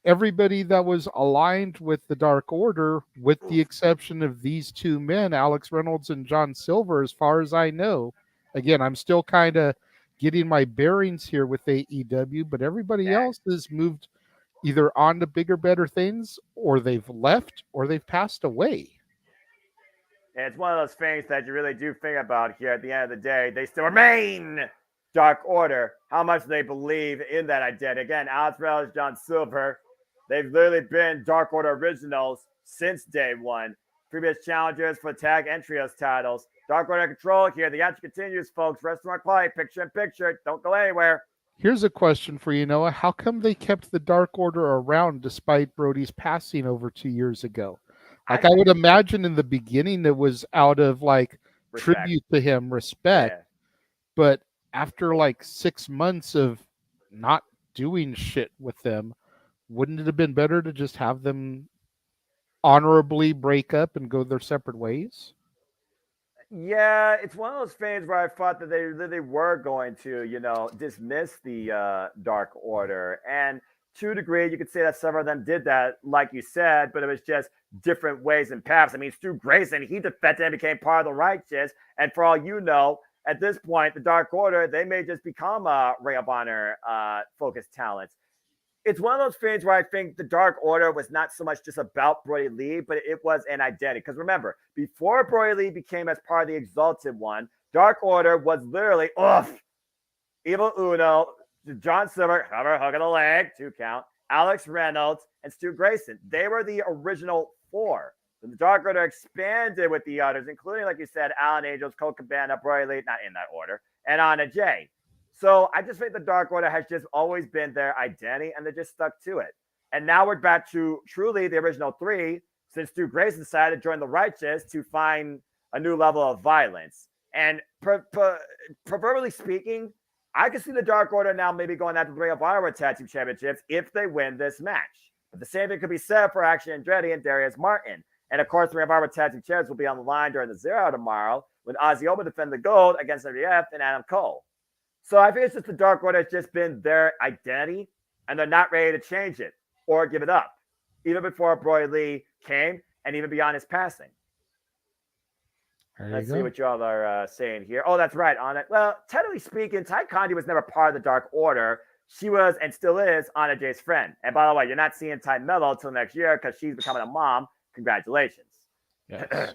Everybody that was aligned with the Dark Order, with the exception of these 2 men, Alex Reynolds and John Silver, as far as I know. Again, I'm still kind of getting my bearings here with AEW, but everybody else has moved either on to bigger, better things, or they've left, or they've passed away. And it's one of those things that you really do think about here at the end of the day. They still remain Dark Order. How much they believe in that identity. Again, Alex Reynolds, John Silver, they've literally been Dark Order originals since day one. Previous challengers for tag and trios titles. Dark Order control here. The action continues, folks. Restaurant Quiet, picture in picture. Don't go anywhere. Here's a question for you, Noah. How come they kept the Dark Order around despite Brody's passing over 2 years ago? Like, I would imagine in the beginning it was out of, like, tribute to him, respect. Yeah. But after, like, 6 months of not doing shit with them, wouldn't it have been better to just have them honorably break up and go their separate ways? Yeah, it's one of those things where I thought that they were going to, dismiss the Dark Order. And to a degree, you could say that several of them did that, like you said, but it was just different ways and paths. I mean, Stu Grayson, he defected and became part of the Righteous. And for all you know, at this point, the Dark Order, they may just become Ring of Honor focused talents. It's one of those things where I think the Dark Order was not so much just about Brody Lee, but it was an identity. Because remember, before Brody Lee became as part of the Exalted One, Dark Order was literally, Evil Uno, John Silver, hook of the leg, 2 count, Alex Reynolds, and Stu Grayson. They were the original 4. The Dark Order expanded with the others, including, like you said, Alan Angels, Colt Cabana, Brody Lee, not in that order, and Anna Jay. So I just think the Dark Order has just always been their identity, and they just stuck to it. And now we're back to truly the original 3, since Stu Grayson decided to join the Righteous to find a new level of violence. And proverbially speaking, I can see the Dark Order now maybe going after the Ring of Honor Tag Team Championships if they win this match. But the same thing could be said for Action Andretti and Darius Martin. And of course, the Ring of Honor Tag Team Champions will be on the line during the 0 tomorrow when Ozzy Open defend the gold against MJF and Adam Cole. So I think it's just the Dark Order has just been their identity, and they're not ready to change it or give it up, even before Brody Lee came and even beyond his passing. Let's see what y'all are saying here. Oh, that's right. On it. Well, technically speaking, Ty Conti was never part of the Dark Order. She was and still is Anna Jay's friend. And by the way, you're not seeing Ty Mello till next year because she's becoming a mom. Congratulations. Yes.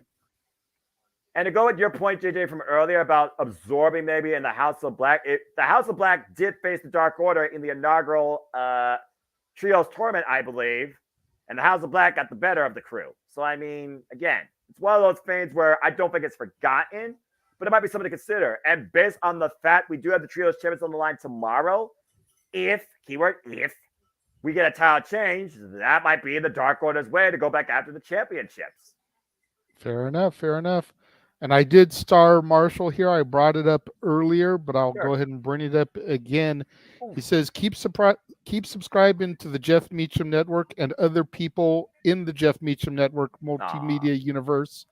And to go with your point, JJ, from earlier about absorbing maybe in the House of Black, the House of Black did face the Dark Order in the inaugural Trios tournament, I believe, and the House of Black got the better of the crew. So, I mean, again, it's one of those things where I don't think it's forgotten, but it might be something to consider. And based on the fact we do have the Trios champions on the line tomorrow, if we get a title change, that might be the Dark Order's way to go back after the championships. Fair enough. And I did star Marshall here. I brought it up earlier, but I'll go ahead and bring it up again. He says, keep subscribing to the Jeff Meacham Network and other people in the Jeff Meacham Network multimedia universe.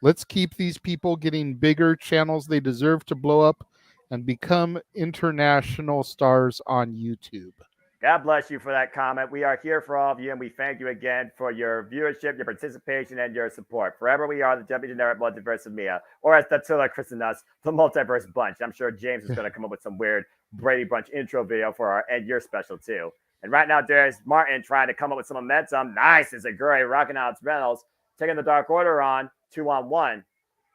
Let's keep these people getting bigger channels they deserve to blow up and become international stars on YouTube. God bless you for that comment. We are here for all of you, and we thank you again for your viewership, your participation, and your support. Forever we are the JMN Multiverse of Mia, or as Dattula christened us, the Multiverse Bunch. I'm sure James is going to come up with some weird Brady Bunch intro video for our End Year special, too. And right now, Darius Martin trying to come up with some momentum. Nice. It's a great rocking out Reynolds, taking the Dark Order on 2-on-1.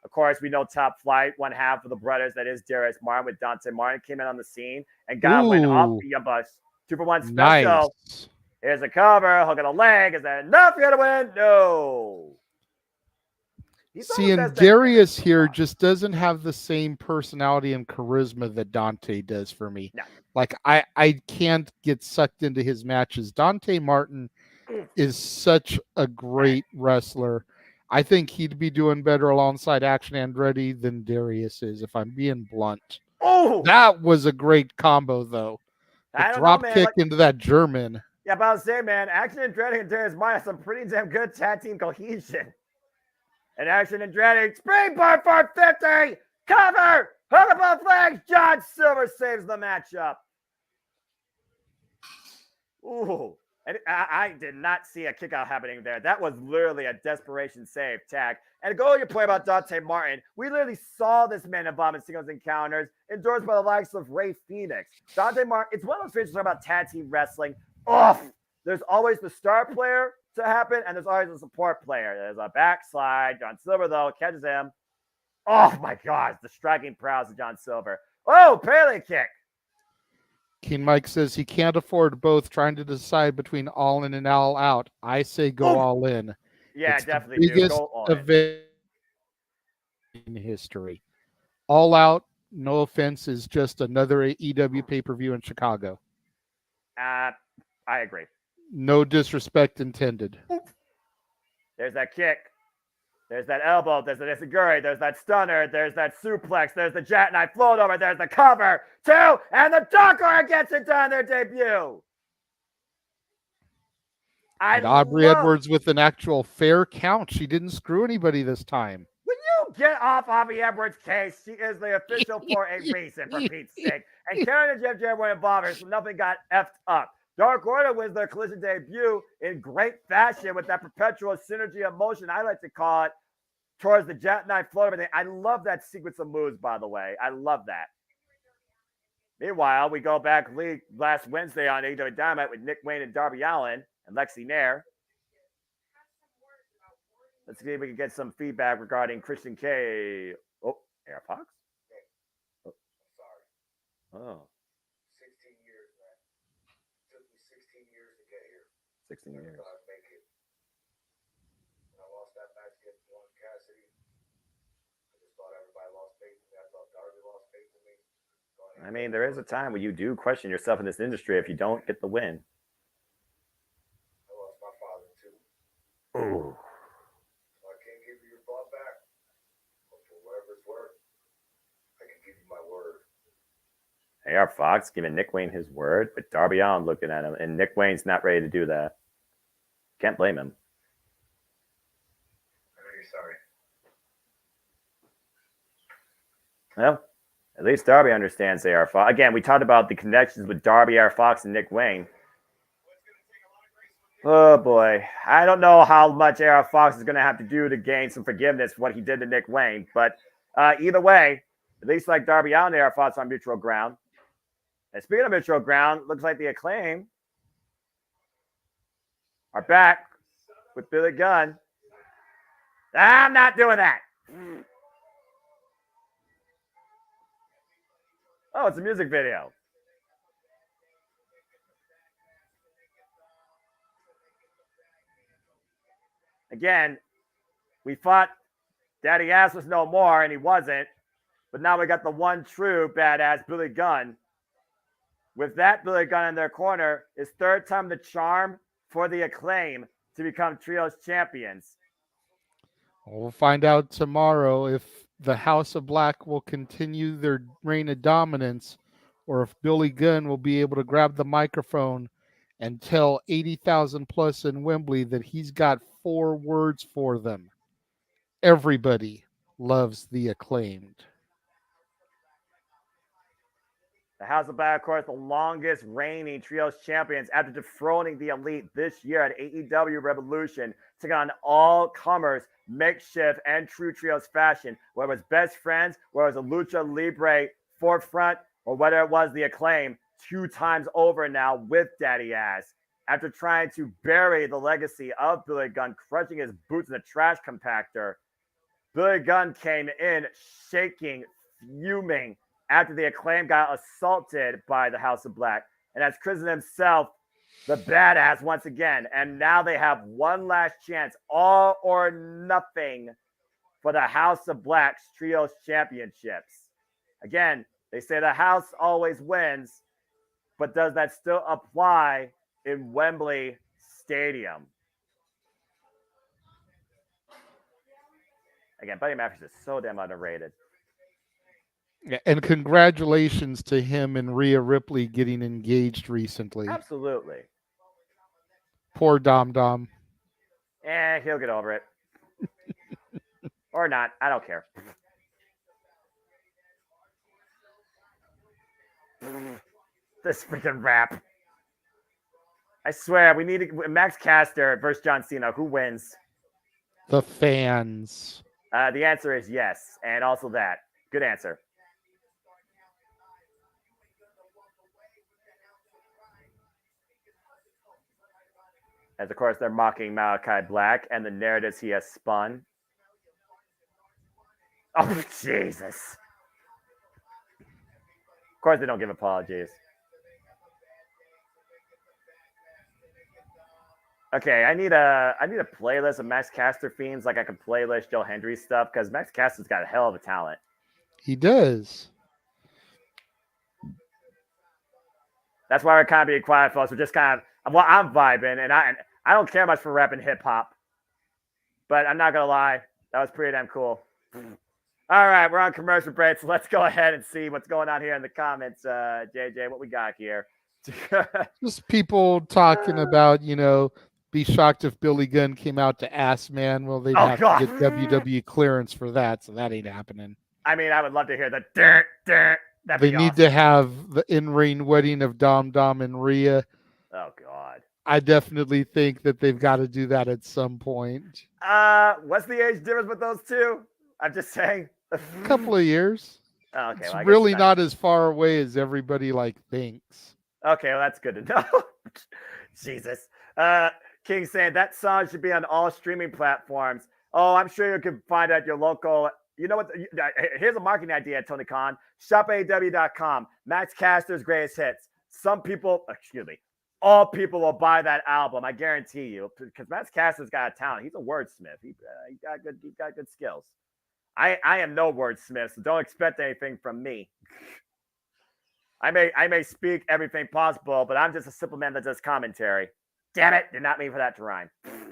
Of course, we know Top Flight, one half of the brothers, that is Darius Martin with Dante Martin, came in on the scene and got went off the bus. 2-for-1 special. Nice. Here's a cover, hook of the leg. Is that enough for you to win? No. And Darius here just doesn't have the same personality and charisma that Dante does for me. No. Like, I can't get sucked into his matches. Dante Martin is such a great wrestler. I think he'd be doing better alongside Action Andretti than Darius is, if I'm being blunt. Oh, that was a great combo, though. The drop kick into that German. Yeah, but I was saying, man, Action Andretti and Darius Martin have some pretty damn good tag team cohesion. And Action Andretti, springboard for 50, cover, hook up both legs. John Silver saves the matchup. Ooh. And I did not see a kick out happening there. That was literally a desperation save tag. And to go to your point about Dante Martin, we literally saw this man involved in singles encounters endorsed by the likes of Ray Phoenix. Dante Martin, it's one of those things talking about tag team wrestling. There's always the star player to happen, and there's always a support player. There's a backslide. John Silver, though, catches him. Oh, my God. The striking prowess of John Silver. Oh, Pele kick. King Mike says he can't afford both, trying to decide between all in and all out. I say go all in. Yeah, it's definitely. The biggest event in history. All Out, no offense, is just another AEW pay-per-view in Chicago. I agree. No disrespect intended. There's that kick. There's that elbow. There's the Nishiguri. There's that stunner. There's that suplex. There's the jackknife float over. There's the cover. 2. And the Dark Order gets it done their debut. And Aubrey Edwards with an actual fair count. She didn't screw anybody this time. Will you get off Aubrey Edwards' case? She is the official for a reason, for Pete's sake. And Karen and Jeff Jarrett were involved, so nothing got effed up. Dark Order wins their Collision debut in great fashion with that perpetual synergy of motion, I like to call it, towards the jackknife float everything. I love that sequence of moves, by the way. I love that. Meanwhile, we go back last Wednesday on AEW Dynamite with Nick Wayne and Darby Allin and Lexi Nair. Let's see if we can get some feedback regarding Christian K. Oh, Air Fox? Oh. Oh. 16 years, man. It took me 16 years to get here. 16 years. I make it. When I lost that match against Orange Cassidy, I just thought everybody lost faith in me. I thought Darby lost faith in me. I mean, there is a time where you do question yourself in this industry if you don't get the win. I lost my father, too. Ooh. So I can't give you your thought back. But for whatever it's worth, I can give you my word. AR Fox giving Nick Wayne his word, but Darby Allin looking at him, and Nick Wayne's not ready to do that. Can't blame him. I know you're sorry. Well, at least Darby understands AR Fox. Again, we talked about the connections with Darby, AR Fox, and Nick Wayne. Oh, boy. I don't know how much AR Fox is going to have to do to gain some forgiveness for what he did to Nick Wayne, but either way, at least like Darby Allin and AR Fox on mutual ground. And speaking of mutual ground, looks like the Acclaim are back with Billy Gunn. I'm not doing that. Oh, it's a music video. Again, we thought Daddy Ass was no more, and he wasn't. But now we got the one true badass Billy Gunn. With that Billy Gunn in their corner, is third time the charm for the Acclaim to become Trios champions. We'll find out tomorrow if the House of Black will continue their reign of dominance or if Billy Gunn will be able to grab the microphone and tell 80,000 plus in Wembley that he's got 4 words for them. Everybody loves the Acclaimed. The House of Black, of course, the longest reigning trios champions after dethroning the Elite this year at AEW Revolution, taking on all comers, makeshift and true trios fashion, whether it was best friends, whether it was a Lucha Libre forefront, or whether it was the Acclaim 2 times over now with Daddy Ass. After trying to bury the legacy of Billy Gunn, crushing his boots in a trash compactor, Billy Gunn came in shaking, fuming, after the Acclaim got assaulted by the House of Black, and has christened himself the Badass once again. And now they have one last chance, all or nothing, for the House of Black's Trios Championships. Again, they say the House always wins, but does that still apply in Wembley Stadium? Again, Buddy Matthews is so damn underrated. Yeah, and congratulations to him and Rhea Ripley getting engaged recently. Absolutely. Poor Dom Dom. He'll get over it. Or not. I don't care. This freaking rap. I swear, we need to, Max Caster versus John Cena. Who wins? The fans. The answer is yes. And also that. Good answer. As, of course, they're mocking Malachi Black and the narratives he has spun. Oh, Jesus. Of course, they don't give apologies. Okay, I need a playlist of Max Caster themes, like I can playlist Joe Hendry stuff, because Max Caster's got a hell of a talent. He does. That's why we're kind of being quiet, folks. We're just kind of, well, I'm vibing, and I don't care much for rap and hip hop, but I'm not gonna lie, that was pretty damn cool. All right, we're on commercial break, so let's go ahead and see what's going on here in the comments. JJ, what we got here? Just people talking about, be shocked if Billy Gunn came out to ass man. Well, they'd have to get WWE clearance for that, so that ain't happening. I mean, I would love to hear the dirt. They need to have the in-ring wedding of Dom Dom and Rhea. Oh, God. I definitely think that they've got to do that at some point. What's the age difference with those two? I'm just saying. A couple of years. Oh, okay. It's really not as far away as everybody thinks. Okay, well, that's good to know. Jesus. King saying that song should be on all streaming platforms. Oh, I'm sure you can find it at your local. You know what? Here's a marketing idea, Tony Khan. ShopAEW.com. Max Caster's greatest hits. All people will buy that album. I guarantee you, because Max Caster's got a talent. He's a wordsmith. He got good skills. I am no wordsmith, so don't expect anything from me. I may speak everything possible, but I'm just a simple man that does commentary. Damn it, did not mean for that to rhyme.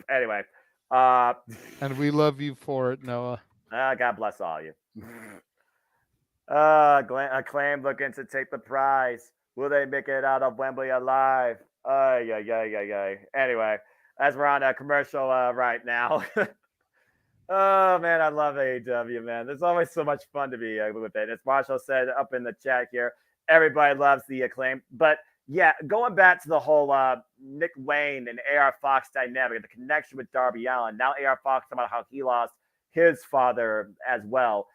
Anyway. And we love you for it, Noah. God bless all of you. Acclaim looking to take the prize. Will they make it out of Wembley alive? Anyway, as we're on a commercial right now. Oh, man, I love AEW, man. There's always so much fun to be with it. As Marshall said up in the chat here, everybody loves the Acclaim. But, yeah, going back to the whole Nick Wayne and AR Fox dynamic, the connection with Darby Allin. Now AR Fox talking about how he lost his father as well.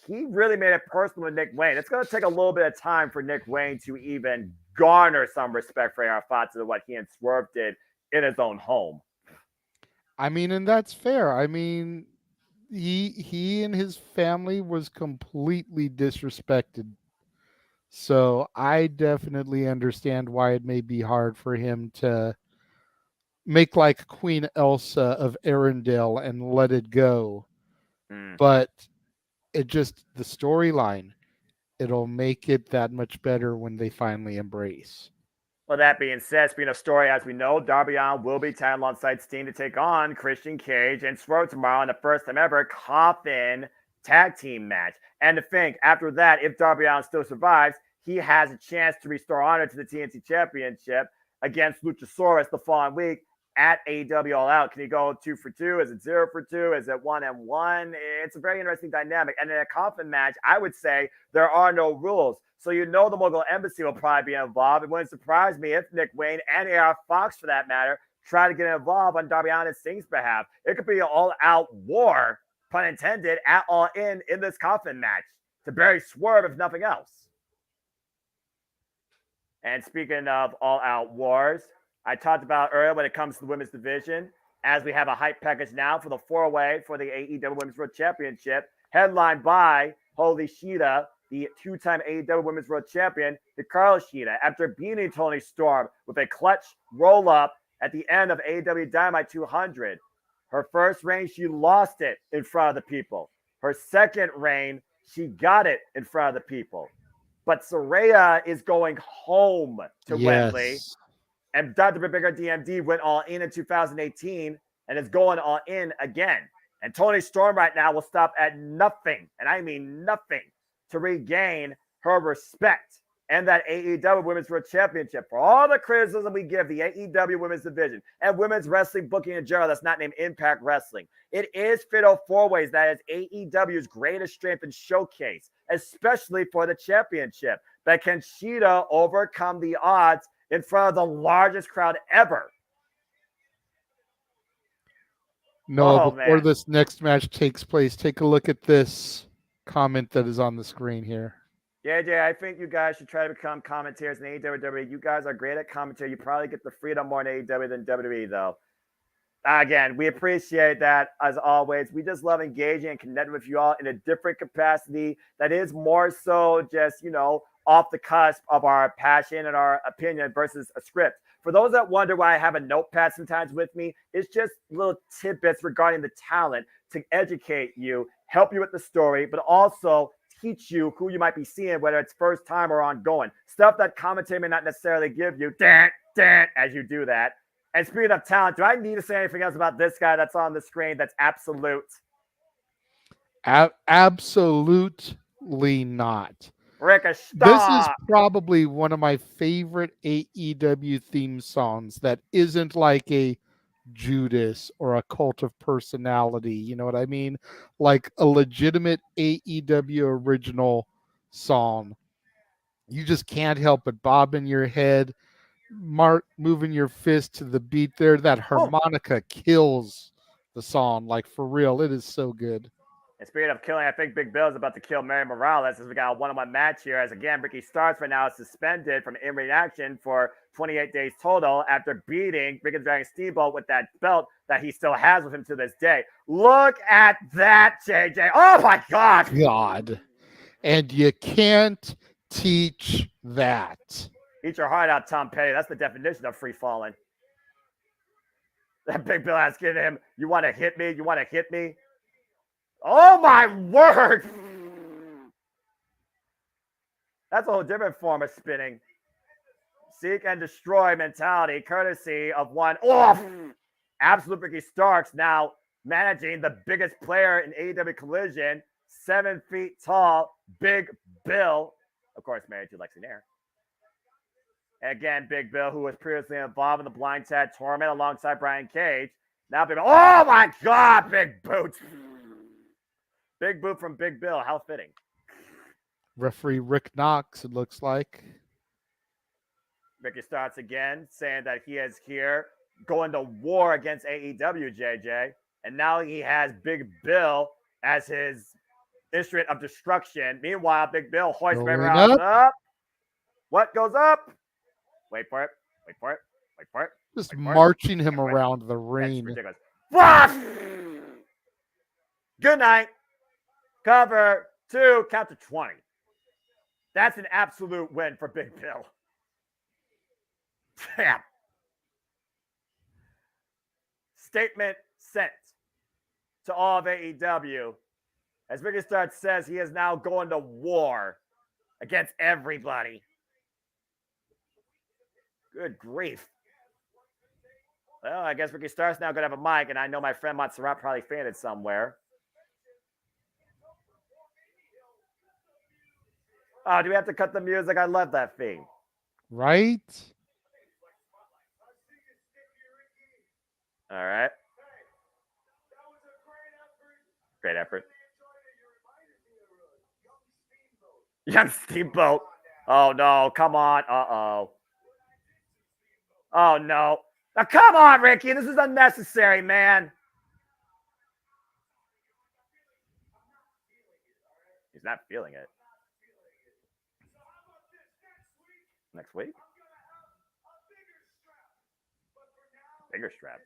He really made it personal with Nick Wayne. It's going to take a little bit of time for Nick Wayne to even garner some respect for AR Fox to what he and Swerve did in his own home. I mean, and that's fair. I mean, he and his family was completely disrespected. So I definitely understand why it may be hard for him to make like Queen Elsa of Arendelle and let it go. But it just, the storyline, it'll make it that much better when they finally embrace. Well, that being said, speaking of story, as we know, Darby Allin will be tied alongside Steen to take on Christian Cage and Swerve tomorrow in the first time ever Coffin tag team match. And to think, after that, if Darby Allin still survives, he has a chance to restore honor to the TNT Championship against Luchasaurus the following week at AEW All Out. Can he go 2 for 2? Is it 0 for 2? Is it 1-1? It's a very interesting dynamic. And in a Coffin match, I would say there are no rules. So you know the Mogul Embassy will probably be involved. It wouldn't surprise me if Nick Wayne and AR Fox, for that matter, try to get involved on Darby Allin and Sting's behalf. It could be an all-out war, pun intended, at All In this coffin match to bury Swerve, if nothing else. And speaking of all-out wars, I talked about earlier when it comes to the women's division, as we have a hype package now for the four-way for the AEW Women's World Championship, headlined by Holy Shida, the two-time AEW Women's World Champion, Hikaru Shida, after beating Toni Storm with a clutch roll-up at the end of AEW Dynamite 200. Her first reign, she lost it in front of the people. Her second reign, she got it in front of the people. But Saraya is going home to Wembley. And Dr. Bigger DMD went all in 2018 and is going all in again. And Toni Storm right now will stop at nothing, and I mean nothing, to regain her respect and that AEW Women's World Championship. For all the criticism we give the AEW Women's Division and women's wrestling booking in general that's not named Impact Wrestling, it is Fatal 4-Ways that is AEW's greatest strength and showcase, especially for the championship. But can Shida overcome the odds in front of the largest crowd ever? No, before this next match takes place, take a look at this comment that is on the screen here. Yeah, Jay, I think you guys should try to become commentators in AEW. You guys are great at commentary. You probably get the freedom more in AEW than WWE, though. Again, we appreciate that, as always. We just love engaging and connecting with you all in a different capacity that is more so just, off the cusp of our passion and our opinion versus a script. For those that wonder why I have a notepad sometimes with me, it's just little tidbits regarding the talent to educate you, help you with the story, but also teach you who you might be seeing, whether it's first time or ongoing. Stuff that commentary may not necessarily give you, as you do that. And speaking of talent, do I need to say anything else about this guy that's on the screen that's absolute? Absolutely not. Ricochet. This is probably one of my favorite AEW theme songs that isn't like a Judas or a Cult of Personality. You know what I mean? Like a legitimate AEW original song. You just can't help but bob in your head, moving your fist to the beat there. That harmonica kills the song. Like, for real, it is so good. And speaking of killing, I think Big Bill is about to kill Mary Morales as we got a one-on-one match here. As again, Ricky Starks right now is suspended from in-ring action for 28 days total after beating Ricky the Dragon Steamboat with that belt that he still has with him to this day. Look at that, JJ. Oh my God. God. And you can't teach that. Eat your heart out, Tom Petty. That's the definition of free falling. That Big Bill asking him, you want to hit me? You want to hit me? Oh my word! That's a whole different form of spinning. Seek and destroy mentality, courtesy of one. Absolute Ricky Starks now managing the biggest player in AEW Collision, 7 feet tall, Big Bill. Of course, married to Lexi Nair. Again, Big Bill, who was previously involved in the Blind Tag Tournament alongside Brian Cage. Now, Big Bill. Oh my God, Big Boots. Big boot from Big Bill. How fitting. Referee Rick Knox, it looks like. Ricky starts again, saying that he is here going to war against AEW, JJ. And now he has Big Bill as his instrument of destruction. Meanwhile, Big Bill hoists Red up. What goes up? Wait for it. Wait for it. Wait for it. Just marching him around the ring. That's ridiculous. Good night. Cover 2, count to 20. That's an absolute win for Big Bill. Damn. Statement sent to all of AEW. As Ricky Starks says, he is now going to war against everybody. Good grief. Well, I guess Ricky Starks now going to have a mic, and I know my friend Montserrat probably fainted somewhere. Oh, do we have to cut the music? I love that theme. Right? All right. Great effort. Young Steamboat. Oh, no. Come on. Uh-oh. Oh, no. Now, come on, Ricky. This is unnecessary, man. He's not feeling it. Next week? Bigger strap.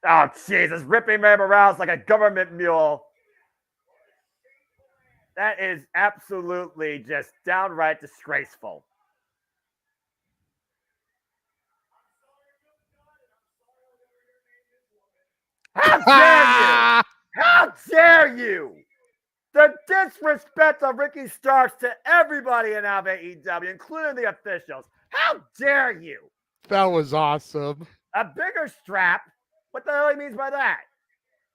Oh, Jesus. Ripping Ray Morales like a government mule. That is absolutely just downright disgraceful. How dare you? How dare you? The disrespect of Ricky Starks to everybody in AEW, including the officials. How dare you? That was awesome. A bigger strap? What the hell he means by that?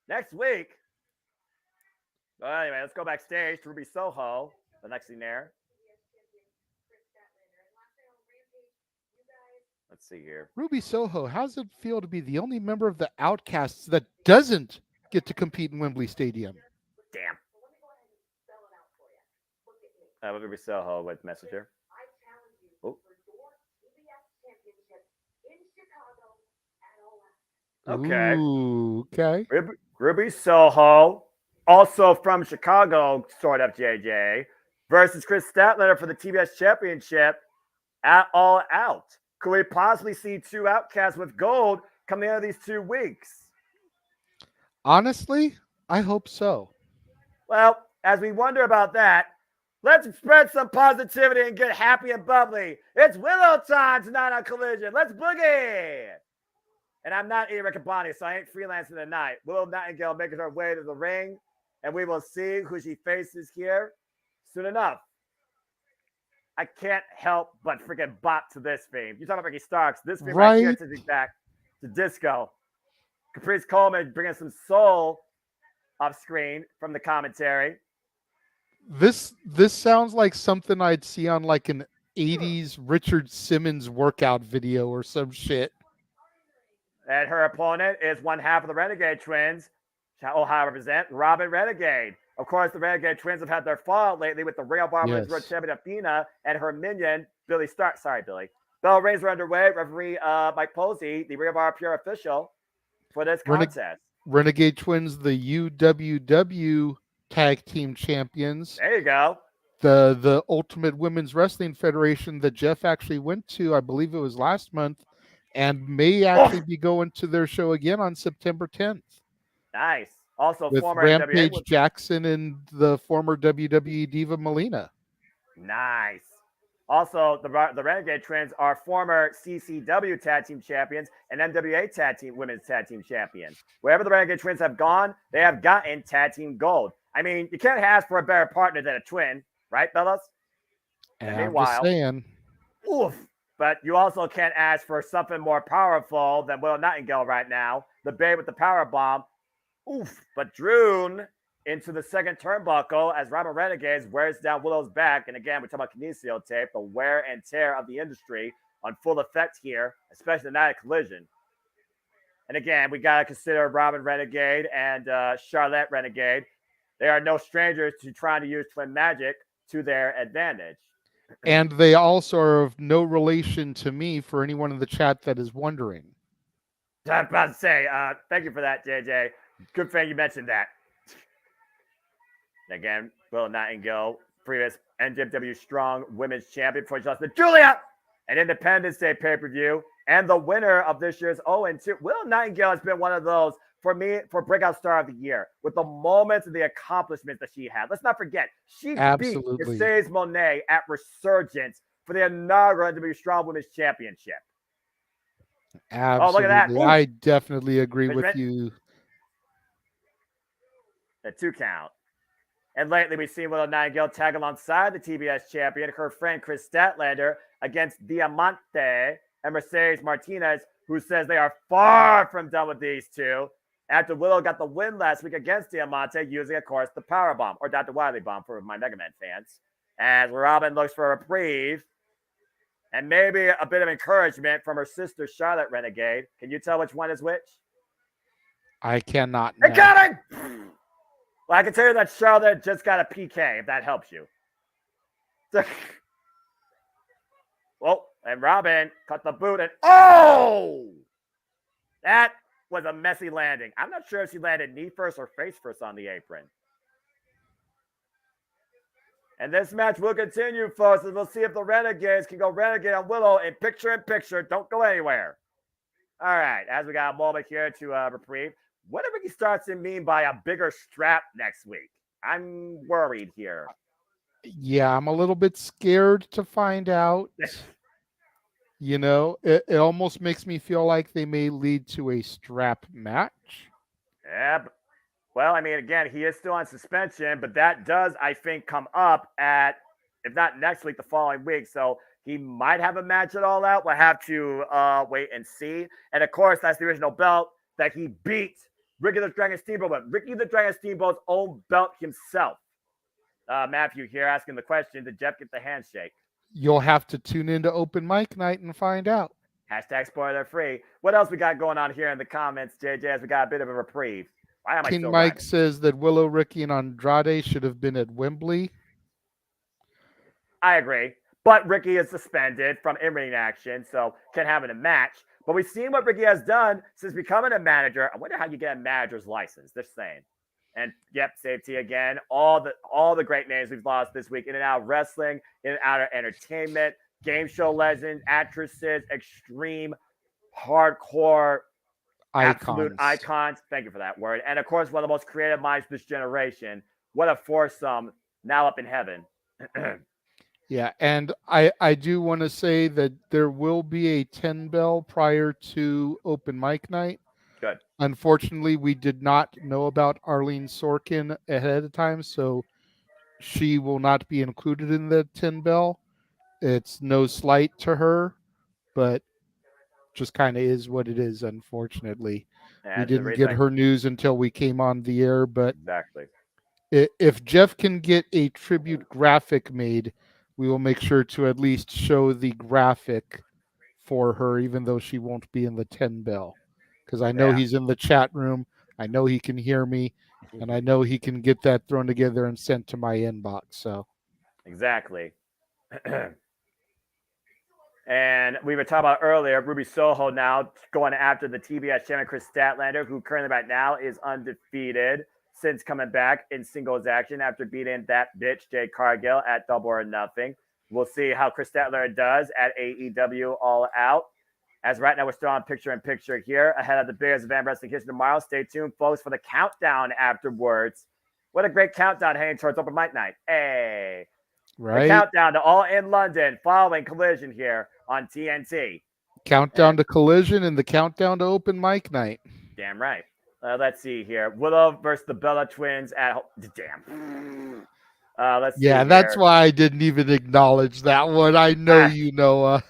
Next week. Well, anyway, let's go backstage to Ruby Soho. The next thing there. Let's see here. Ruby Soho, how does it feel to be the only member of the Outcasts that doesn't get to compete in Wembley Stadium? Damn. Ruby Soho with Messenger. Oh. Okay. Ooh, okay. Ruby Soho, also from Chicago, sort of, JJ, versus Chris Statlander for the TBS Championship at All Out. Could we possibly see two Outcasts with gold coming out of these 2 weeks? Honestly, I hope so. Well, as we wonder about that, let's spread some positivity and get happy and bubbly. It's Willow time tonight on Collision. Let's boogie! And I'm not Eric Bonnie, so I ain't freelancing tonight. Willow Nightingale making her way to the ring, and we will see who she faces here soon enough. I can't help but freaking bop to this theme. You're talking about Ricky Starks. This theme right here takes me back to disco. Caprice Coleman bringing some soul off screen from the commentary. This sounds like something I'd see on like an 80s Richard Simmons workout video or some shit. And her opponent is one half of the Renegade Twins. Ohio represent Robin Renegade. Of course, the Renegade Twins have had their fall lately with the Rail Bar Women's World Champion Athena and her minion, Billy Stark. Sorry, Billy. Bell rings are underway. Referee Mike Posey, the Rail Bar Pure official for this contest. Renegade Twins, the UWW Tag Team Champions. There you go. The Ultimate Women's Wrestling Federation that Jeff actually went to, I believe it was last month, and may actually be going to their show again on September 10th. Nice. Also, with former Rampage Jackson and the former WWE Diva Melina. Nice. Also, the Renegade Twins are former CCW Tag Team Champions and NWA Women's Tag Team Champions. Wherever the Renegade Twins have gone, they have gotten Tag Team Gold. I mean, you can't ask for a better partner than a twin, right, fellas? And I'm just saying. Oof. But you also can't ask for something more powerful than Willow Nightingale right now. The Babe with the power bomb. Oof. But Droon into the second turnbuckle as Robin Renegades wears down Willow's back. And again, we're talking about kinesio tape, the wear and tear of the industry on full effect here, especially the night of Collision. And again, we got to consider Robin Renegade and Charlotte Renegade. They are no strangers to trying to use twin magic to their advantage. And they also are of no relation to me, for anyone in the chat that is wondering. I'm about to say, thank you for that, JJ. Good thing you mentioned that. Again, Willow Nightingale, previous NJPW Strong Women's Champion before she lost to Julia at Independence Day pay-per-view, and the winner of this year's 0-2. Willow Nightingale has been one of those, for me, for Breakout Star of the Year, with the moments and the accomplishments that she had. Let's not forget, she beat Mercedes Monet at Resurgence for the inaugural NJPW Strong Women's Championship. Absolutely. Oh, look at that. Ooh. I definitely agree with you. The 2 count. And lately, we've seen Willow Nightingale tag alongside the TBS champion, her friend Chris Statlander, against Diamante and Mercedes Martinez, who says they are far from done with these two. After Willow got the win last week against Diamante, using, of course, the Power Bomb, or Dr. Wiley Bomb for my Mega Man fans. As Robin looks for a reprieve and maybe a bit of encouragement from her sister, Charlotte Renegade. Can you tell which one is which? I cannot. They got it! Well, I can tell you that Charlotte just got a PK, if that helps you. Well, and Robin cut the boot and that was a messy landing. I'm not sure if she landed knee first or face first on the apron. And this match will continue, folks, and we'll see if the Renegades can go Renegade on Willow in picture. Don't go anywhere. All right, as we got a moment here to reprieve, what did Ricky Starkson mean by a bigger strap next week? I'm worried here. Yeah, I'm a little bit scared to find out. It almost makes me feel like they may lead to a strap match. Yeah. Well, I mean, again, he is still on suspension, but that does, I think, come up at, if not next week, the following week. So he might have a match at All Out. We'll have to wait and see. And of course, that's the original belt that he beat Ricky the Dragon Steamboat, but Ricky the Dragon Steamboat's own belt himself. Matthew here asking the question, did Jeff get the handshake? You'll have to tune into Open Mic Night and find out. Hashtag spoiler free. What else we got going on here in the comments, JJ, as we got a bit of a reprieve? Why am I King still Mike rhyming? says that Willow, Ricky, and Andrade should have been at Wembley. I agree. But Ricky is suspended from in-ring action, so can't have it in a match. But we've seen what Ricky has done since becoming a manager. I wonder how you get a manager's license. Just saying. And yep, safety again. All the great names we've lost this week in and out of wrestling, in and out of entertainment, game show legends, actresses, extreme, hardcore, absolute icons. Thank you for that word. And of course, one of the most creative minds of this generation. What a foursome now up in heaven. Yeah, and I do want to say that there will be a 10 bell prior to Open Mic Night. Good. Unfortunately, we did not know about Arlene Sorkin ahead of time, so she will not be included in the 10 bell. It's no slight to her, but just kind of is what it is, unfortunately. We didn't get her news until we came on the air, but exactly. If Jeff can get a tribute graphic made, we will make sure to at least show the graphic for her, even though she won't be in the 10 bell. Because I know he's in the chat room. I know he can hear me. And I know he can get that thrown together and sent to my inbox. So exactly. And we were talking about earlier, Ruby Soho now going after the TBS champion Chris Statlander, who currently right now is undefeated since coming back in singles action after beating that bitch Jade Cargill at Double or Nothing. We'll see how Chris Statlander does at AEW All Out. As right now we're still on picture-in-picture here ahead of the biggest event wrestling history tomorrow. Stay tuned, folks, for the countdown afterwards. What a great countdown heading towards Open Mic Night. Hey. Right. The countdown to All in London following Collision here on TNT. Countdown to Collision and the countdown to Open Mic Night. Damn right. Let's see here. Willow versus the Bella Twins at damn. Let's see. Yeah, that's why I didn't even acknowledge that one. I know you know.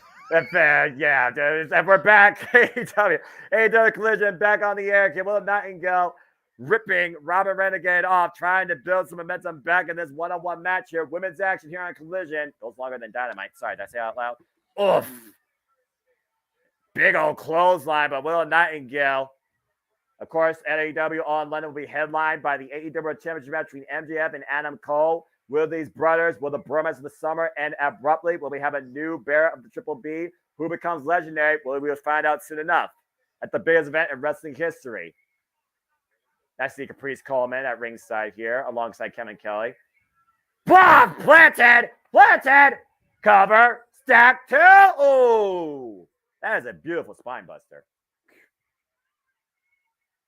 Yeah, dude. And we're back. AEW Collision back on the air. Willow Nightingale ripping Robin Renegade off, trying to build some momentum back in this one-on-one match here. Women's action here on Collision. Goes longer than Dynamite. Sorry, did I say out loud? Oof. Big old clothesline by Willow Nightingale. Of course, at AEW All in London will be headlined by the AEW Championship match between MJF and Adam Cole. Will these brothers, will the bromance of the summer end abruptly? Will we have a new bearer of the Triple B? Who becomes legendary? Well, we will find out soon enough at the biggest event in wrestling history. That's the Caprice Coleman at ringside here alongside Kevin Kelly. Bomb! Planted! Cover! Stack 2! Oh! That is a beautiful spine buster.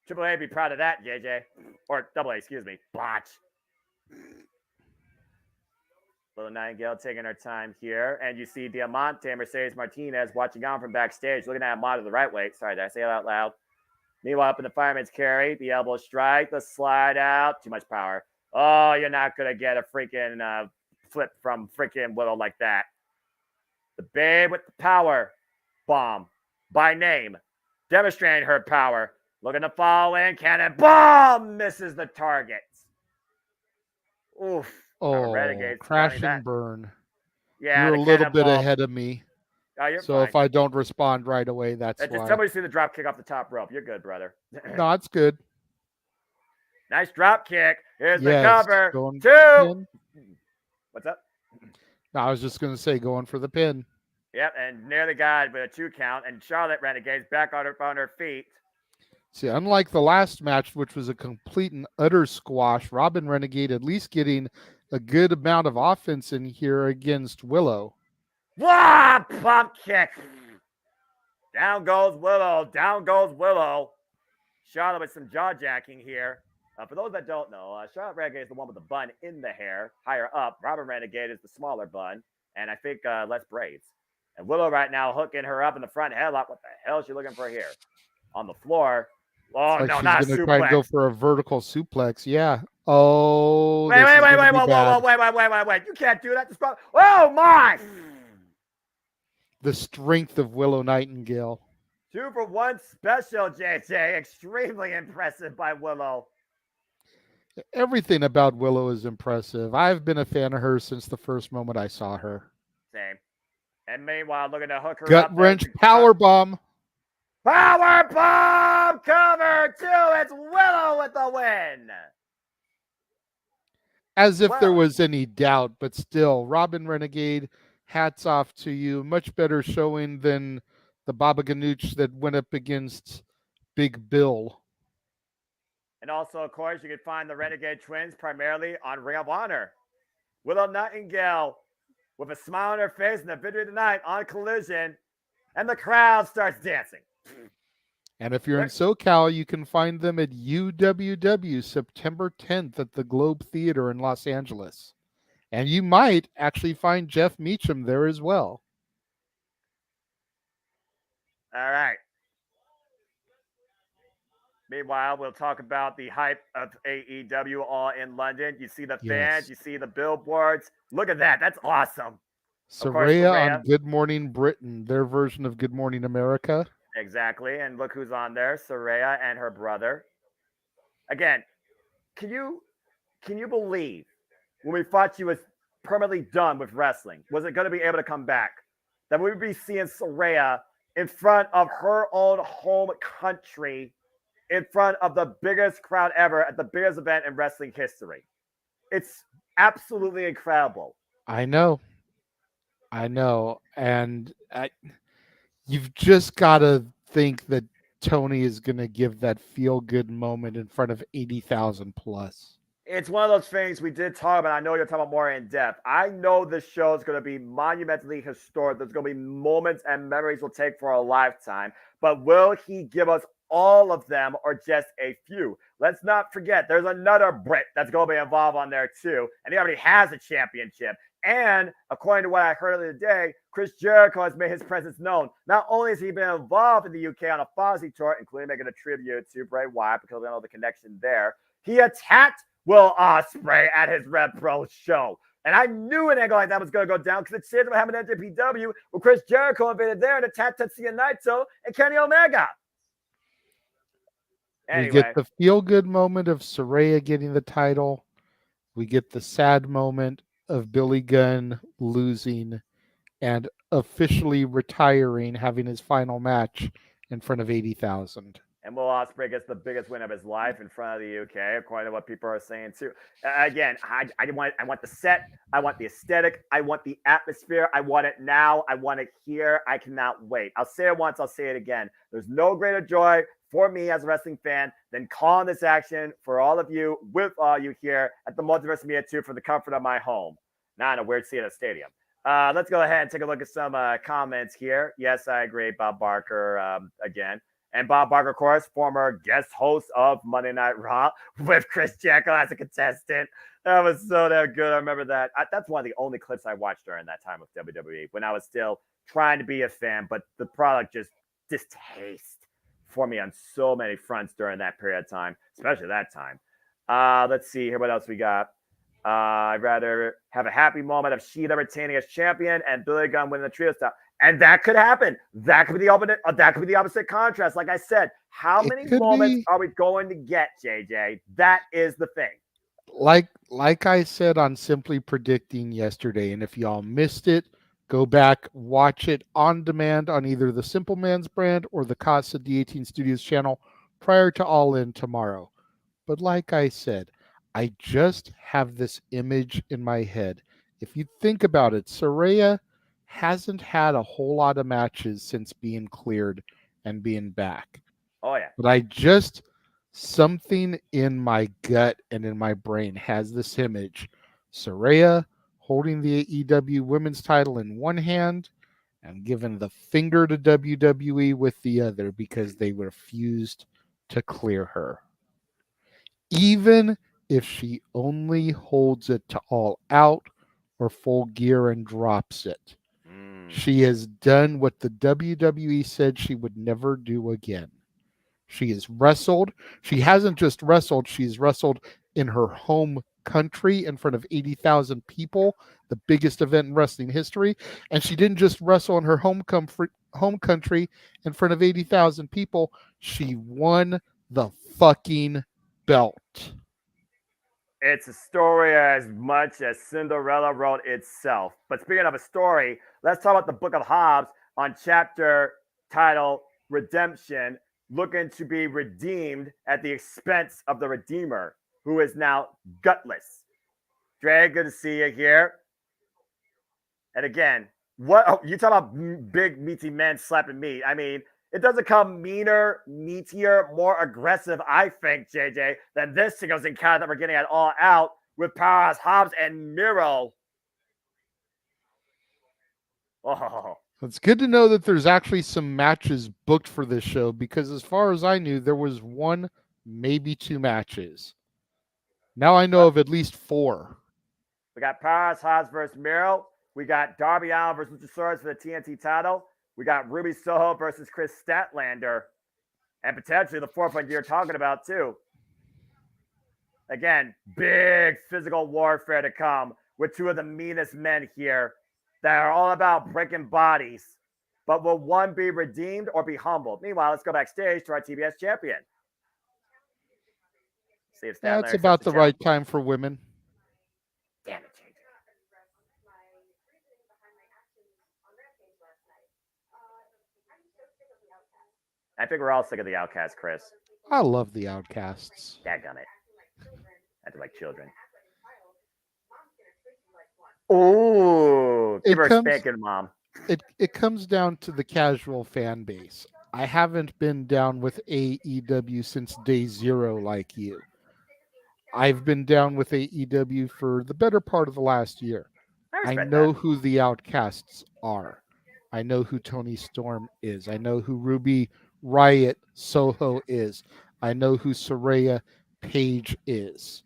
Triple A be proud of that, JJ. Or Double A, excuse me. Botch. Little Nightingale taking her time here. And you see Diamante and Mercedes Martinez watching on from backstage, looking at Amado the right way. Sorry, did I say that out loud? Meanwhile, up in the fireman's carry, the elbow strike, the slide out. Too much power. Oh, you're not going to get a freaking flip from freaking Willow like that. The babe with the power bomb by name, demonstrating her power. Looking to fall in. Cannon bomb misses the target. Oof. Oh, crash and burn. Yeah, you're a little bit ahead of me. Oh, you're so fine. If I don't respond right away, that's why. Just tell me you see the drop kick off the top rope. You're good, brother. No, it's good. Nice drop kick. Here's the cover. 2. What's up? I was just going to say going for the pin. Yep, and nearly got it with a 2 count. And Charlotte Renegades back on her feet. See, unlike the last match, which was a complete and utter squash, Robin Renegade at least getting a good amount of offense in here against Willow. Wah! Pump kick. Down goes Willow. Down goes Willow. Charlotte with some jaw jacking here. For those that don't know, Charlotte Renegade is the one with the bun in the hair, higher up. Robin Renegade is the smaller bun, and I think less braids. And Willow right now hooking her up in the front headlock. What the hell is she looking for here? On the floor. Oh, Like no, she's not a going to try and suplex. go for a vertical suplex. Yeah. Oh, Wait. You can't do that. Oh, my. The strength of Willow Nightingale. 2 for 1 special, JJ. Extremely impressive by Willow. Everything about Willow is impressive. I've been a fan of her since the first moment I saw her. Same. And meanwhile, looking to hook her Gut up. wrench power bomb. Power bomb cover 2. It's Willow with the win. As if there was any doubt, but still, Robin Renegade, hats off to you. Much better showing than the Baba Ganoush that went up against Big Bill. And also, of course, you can find the Renegade Twins primarily on Ring of Honor. Willow Nightingale with a smile on her face and the victory tonight on Collision. And the crowd starts dancing. And if you're in SoCal, you can find them at UWW September 10th at the Globe Theater in Los Angeles. And you might actually find Jeff Meacham there as well. All right. Meanwhile, we'll talk about the hype of AEW all in London. You see the fans, you see the billboards. Look at that. That's awesome. Saraya on Good Morning Britain, their version of Good Morning America. Exactly. And look who's on there, Saraya and her brother. Again, can you believe when we thought she was permanently done with wrestling, was it going to be able to come back? That we'd be seeing Saraya in front of her own home country, in front of the biggest crowd ever at the biggest event in wrestling history. It's absolutely incredible. I know. And you've just got to think that Tony is going to give that feel-good moment in front of 80,000 plus. It's one of those things we did talk about. I know you're talking about more in depth. I know this show is going to be monumentally historic. There's going to be moments and memories we'll take for a lifetime. But will he give us all of them or just a few? Let's not forget, there's another Brit that's going to be involved on there too. And he already has a championship. And according to what I heard earlier today, Chris Jericho has made his presence known. Not only has he been involved in the UK on a Fozzy tour, including making a tribute to Bray Wyatt because I know the connection there, he attacked Will Ospreay at his Red Pro show. And I knew an angle like that was going to go down because it said what happened at NJPW where Chris Jericho invaded there and attacked Tetsuya Naito and Kenny Omega. Anyway. We get the feel-good moment of Saraya getting the title. We get the sad moment of Billy Gunn losing and officially retiring, having his final match in front of 80,000. And Will Ospreay gets the biggest win of his life in front of the UK, according to what people are saying too. Again, I want the set, I want the aesthetic, I want the atmosphere, I want it now, I want it here. I cannot wait. I'll say it once, I'll say it again. There's no greater joy for me as a wrestling fan than calling this action for all of you, with all you here at the Multiverse Media 2 from the comfort of my home. Not in a weird seat at a stadium. Let's go ahead and take a look at some comments here. Yes, I agree. Bob Barker again. And Bob Barker, of course, former guest host of Monday Night Raw with Chris Jericho as a contestant. That was so damn good. I remember that. That's one of the only clips I watched during that time with WWE when I was still trying to be a fan, but the product just distasteful for me on so many fronts during that period of time, especially that time. Let's see here. What else we got? I'd rather have a happy moment of Sheeta retaining as champion and Billy Gunn winning the trio style. And that could happen. That could be the opposite. That could be the opposite contrast. Like I said, how many moments are we going to get, JJ? That is the thing. Like I said on Simply Predicting yesterday, and if y'all missed it, go back, watch it on demand on either the Simple Man's brand or the Casa D18 Studios channel prior to All In tomorrow. But like I said, I just have this image in my head. If you think about it, Saraya hasn't had a whole lot of matches since being cleared and being back. Oh, yeah. But something in my gut and in my brain has this image. Saraya holding the AEW women's title in one hand and giving the finger to WWE with the other because they refused to clear her. Even if she only holds it to All Out or Full Gear and drops it. She has done what the WWE said she would never do again. She has wrestled. She hasn't just wrestled, she's wrestled in her home country in front of 80,000 people, the biggest event in wrestling history. And she didn't just wrestle in her home country in front of 80,000 people. She won the fucking belt. It's a story as much as Cinderella wrote itself. But speaking of a story, let's talk about the Book of Hobbs on chapter title Redemption, looking to be redeemed at the expense of the Redeemer, who is now gutless. Dre, good to see you here. And again, you talk about big meaty men slapping meat. I mean, it doesn't come meaner, meatier, more aggressive, I think, JJ, than this singles encounter that we're getting at All Out with Powerhouse Hobbs and Miro. Oh. It's good to know that there's actually some matches booked for this show because as far as I knew, there was one, maybe two matches. Now I know of at least 4. We got Powerhouse Hobbs versus Miro. We got Darby Allin versus Luchasaurus for the TNT title. We got Ruby Soho versus Chris Statlander. And potentially the 4th one you're talking about, too. Again, big physical warfare to come with 2 of the meanest men here that are all about breaking bodies. But will one be redeemed or be humbled? Meanwhile, let's go backstage to our TBS champion. See if That's about the right time for women. Damn it, JJ. I think we're all sick of the Outcasts, Chris. I love the Outcasts. Dadgummit. Acting like children. Ooh, give her a spanking, Mom. It comes down to the casual fan base. I haven't been down with AEW since day 0 like you. I've been down with AEW for the better part of the last year. I know who the Outcasts are. I know who Tony Storm is. I know who Ruby Riot Soho is. I know who Saraya Page is.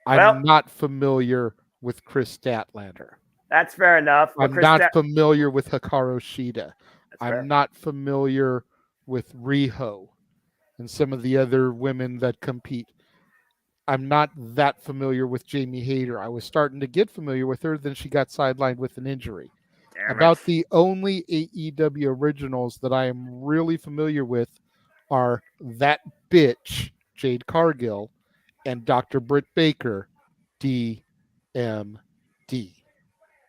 I'm not familiar with Chris Statlander. That's fair enough. I'm not familiar with Hikaru Shida. I'm not familiar with Riho and some of the other women that compete. I'm not that familiar with Jamie Hayter. I was starting to get familiar with her, then she got sidelined with an injury. About the only AEW originals that I am really familiar with are that bitch, Jade Cargill, and Dr. Britt Baker, DMD.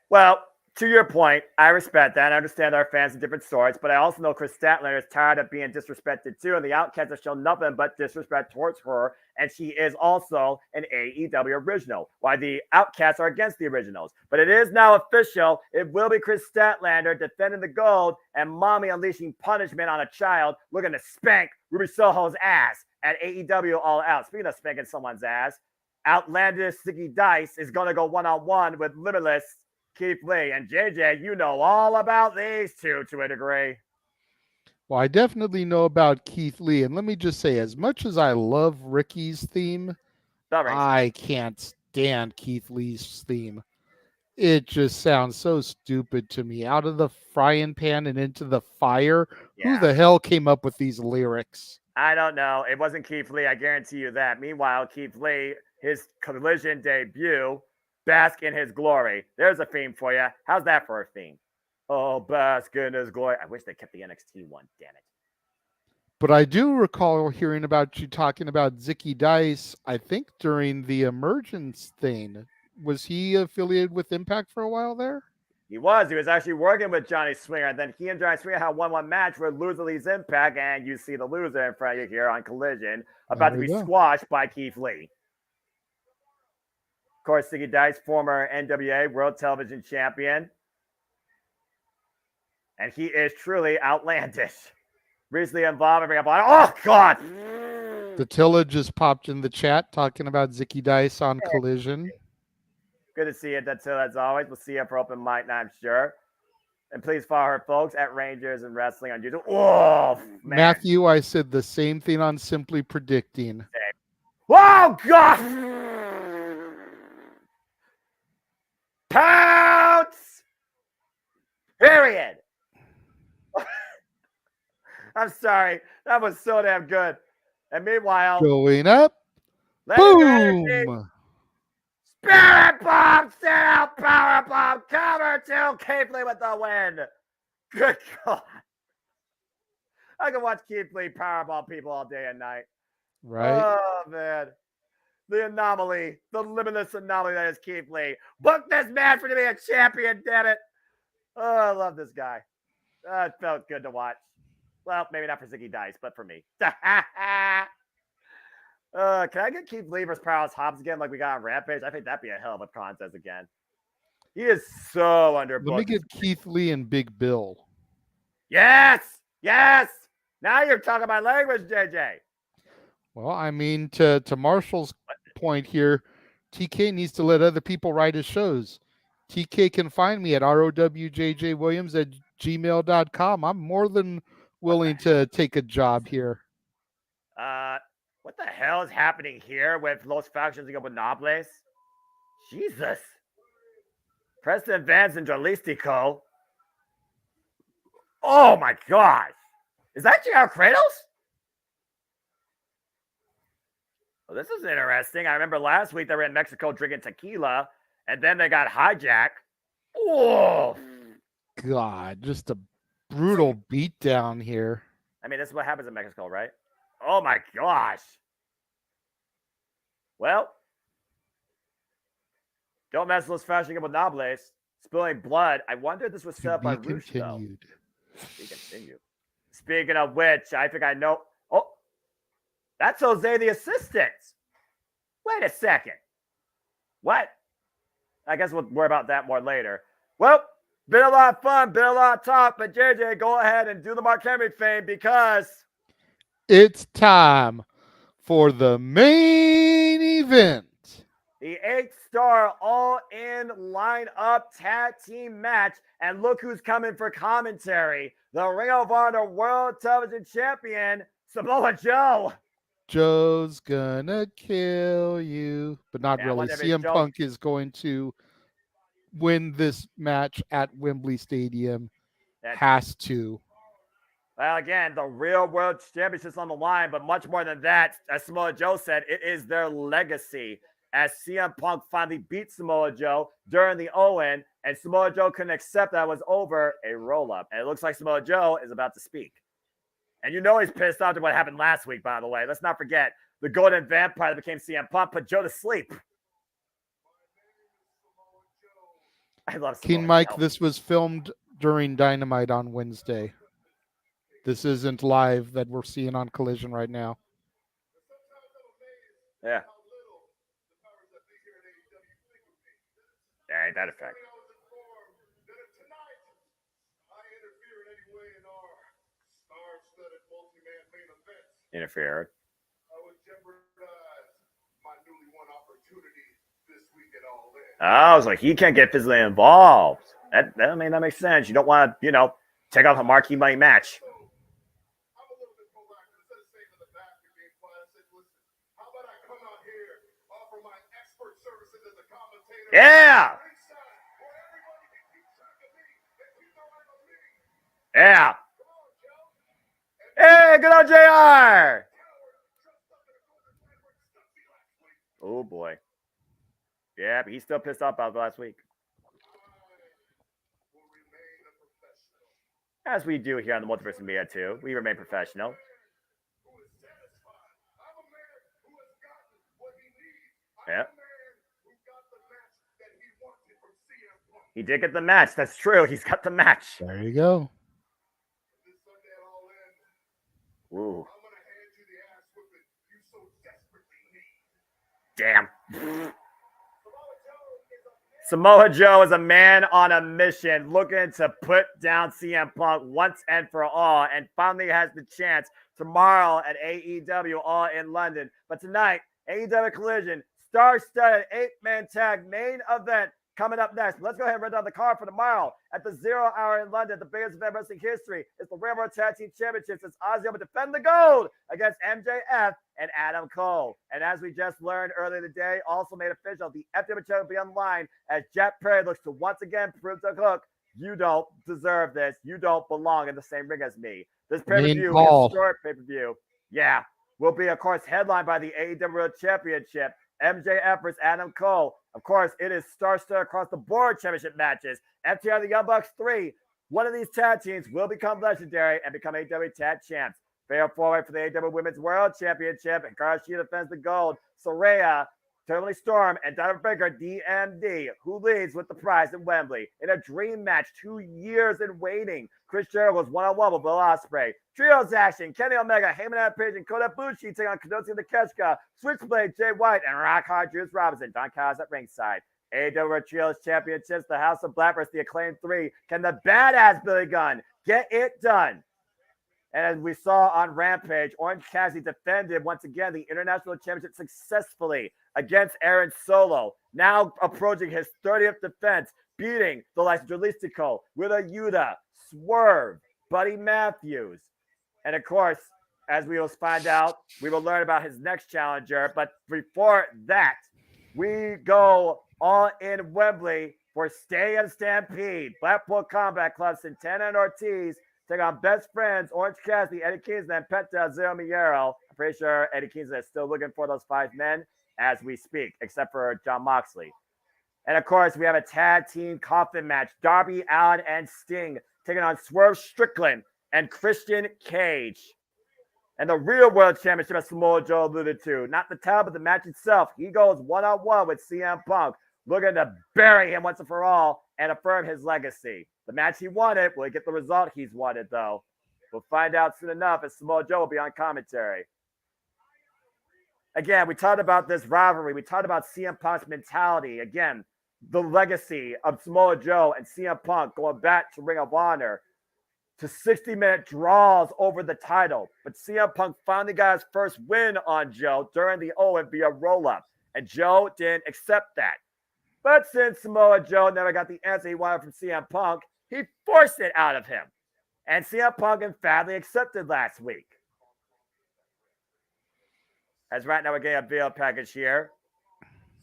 Well, to your point, I respect that. I understand our fans of different sorts, but I also know Chris Statlander is tired of being disrespected too, and the Outcasts have shown nothing but disrespect towards her, and she is also an AEW original. Why the Outcasts are against the originals. But it is now official. It will be Chris Statlander defending the gold and Mommy unleashing punishment on a child looking to spank Ruby Soho's ass at AEW All Out. Speaking of spanking someone's ass, Outlandish Sticky Dice is going to go one-on-one with Limitless Keith Lee. And JJ, you know all about these two to a degree. Well, I definitely know about Keith Lee. And let me just say, as much as I love Ricky's theme, I can't stand Keith Lee's theme. It just sounds so stupid to me. Out of the frying pan and into the fire. Yeah. Who the hell came up with these lyrics? I don't know. It wasn't Keith Lee. I guarantee you that. Meanwhile, Keith Lee, his Collision debut, bask in his glory. There's a theme for you. How's that for a theme? Oh, bask in his glory. I wish they kept the NXT one. Damn it. But I do recall hearing about you talking about Zicky Dice, I think during the Emergence thing. Was he affiliated with Impact for a while there? He was. He was actually working with Johnny Swinger. And then he and Johnny Swinger had a 1-1 match where loser leaves Impact. And you see the loser in front of you here on Collision about to be squashed by Keith Lee. Of course, Zicky Dice, former NWA World Television Champion. And he is truly outlandish. Recently involved in oh, God! The Tilla just popped in the chat talking about Zicky Dice on Collision. Good to see you, Dattila, as always. We'll see you for open mic night, I'm sure. And please follow her, folks, at Rangers and Wrestling on YouTube. Oh, man. Matthew, I said the same thing on Simply Predicting. Oh, God! Pounce! Period. I'm sorry. That was so damn good. And meanwhile, going up. Boom! Spirit Bomb, sit out, Power Bomb, cover to Keith Lee with the win. Good God. I can watch Keith Lee powerbomb people all day and night. Right. Oh, man. The anomaly, the limitless anomaly that is Keith Lee. Book this man for to be a champion, damn it. Oh, I love this guy. It felt good to watch. Well, maybe not for Zicky Dice, but for me. Can I get Keith Lee versus Powerhouse Hobbs again like we got on Rampage? I think that'd be a hell of a contest again. He is so underbooked. Let me get Keith Lee and Big Bill. Yes! Yes! Now you're talking my language, JJ. Well, I mean, to Marshall's point here, TK needs to let other people write his shows. TK can find me at rowjjwilliams@gmail.com. I'm more than willing to take a job here. What the hell is happening here with Los Factions and Nobles? Jesus. Preston Vance and Jalistico. Oh my gosh. Is that JR Kratos? Well, this is interesting. I remember last week they were in Mexico drinking tequila, and then they got hijacked. Oh, God, just a brutal beatdown here. I mean, this is what happens in Mexico, right? Oh my gosh. Well, don't mess with Fashion Nobles. Spilling blood. I wonder if this was set up by Roosh, though. Be continued. Speaking of which, I think I know. Oh, that's Jose the assistant. Wait a second. What? I guess we'll worry about that more later. Well, been a lot of fun, been a lot of talk, but JJ, go ahead and do the Mark Henry thing because it's time for the main event. The 8-star all-in lineup tag team match. And look who's coming for commentary. The Ring of Honor World Television Champion, Samoa Joe. Joe's gonna kill you. But not really. CM Punk is going to win this match at Wembley Stadium. Has to. Well, again, the real world championship's on the line. But much more than that, as Samoa Joe said, it is their legacy. As CM Punk finally beat Samoa Joe during the Owen, and Samoa Joe couldn't accept that it was over a roll-up. And it looks like Samoa Joe is about to speak. And you know he's pissed off to what happened last week, by the way. Let's not forget, the Golden Vampire that became CM Punk put Joe to sleep. I love Samoa King Mike, Joe. this was filmed during Dynamite on Wednesday. This isn't live that we're seeing on Collision right now. Yeah. Yeah, ain't that a fact? Interfere. Oh, it's like he can't get physically involved. That makes sense. You don't want to, take off a marquee money match. Yeah. Yeah. Hey, good on JR. Oh, boy. Yeah, but he's still pissed off about last week. As we do here on the Multiverse Media, too. We remain professional. Yeah. He did get the match. That's true. He's got the match. There you go. Ooh. Damn. Samoa Joe is a man on a mission looking to put down CM Punk once and for all, and finally has the chance tomorrow at AEW All in London. But tonight, AEW Collision, star-studded 8-man tag main event coming up next. Let's go ahead and run down the card for tomorrow at the 0 hour in London. The biggest event in wrestling history. It's the Railroad Tag Team Championships. It's Ozzy will defend the gold against MJF and Adam Cole. And as we just learned earlier today, also made official, the FW will be online as Jack Perry looks to once again prove to Hook, you don't deserve this. You don't belong in the same ring as me. This pay-per-view, historic pay-per-view, will be, of course, headlined by the AEW World Championship. MJF versus Adam Cole. Of course, it is star-studded across the board championship matches. FTR the Young Bucks 3. One of these tag teams will become legendary and become AEW tag champs. Fatal four-way for the AEW Women's World Championship. And Garcia defends the gold. Saraya, Totally Storm, and Diamond Breaker DMD, who leads with the prize in Wembley. In a dream match, 2 years in waiting. Chris Jericho's one-on-one with Will Ospreay. Trios action, Kenny Omega, Heyman Adam Page, and Kota Ibushi take on Kadoshi Takeshita, Switchblade, Jay White, and Rock Hard Juice Robinson. Don Callis at ringside. AEW Trios Championships, the House of Black versus the Acclaimed 3. Can the badass Billy Gunn get it done? And as we saw on Rampage, Orange Cassidy defended once again the International Championship successfully against Aaron Solo, now approaching his 30th defense, beating the likes of Jalistico, Willa Yuta, Swerve, Buddy Matthews. And of course, as we will find out, we will learn about his next challenger. But before that, we go all in Wembley for Stay and Stampede. Blackpool Combat Club, Santana and Ortiz take on best friends, Orange Cassidy, Eddie Kingston, and Penta Zero Mieiro. I'm pretty sure Eddie Kingston is still looking for those 5 men as we speak, except for Jon Moxley. And of course, we have a tag team coffin match. Darby Allin and Sting taking on Swerve Strickland and Christian Cage. And the real world championship, as Samoa Joe alluded to. Not the title, but the match itself. He goes one-on-one with CM Punk, looking to bury him once and for all and affirm his legacy. The match he wanted, will he get the result he's wanted, though? We'll find out soon enough as Samoa Joe will be on commentary. Again, we talked about this rivalry. We talked about CM Punk's mentality. Again, the legacy of Samoa Joe and CM Punk going back to Ring of Honor to 60-minute draws over the title. But CM Punk finally got his first win on Joe during the Owen via roll-up. And Joe didn't accept that. But since Samoa Joe never got the answer he wanted from CM Punk, he forced it out of him. And CM Punk emphatically accepted last week. As right now we're getting a video package here.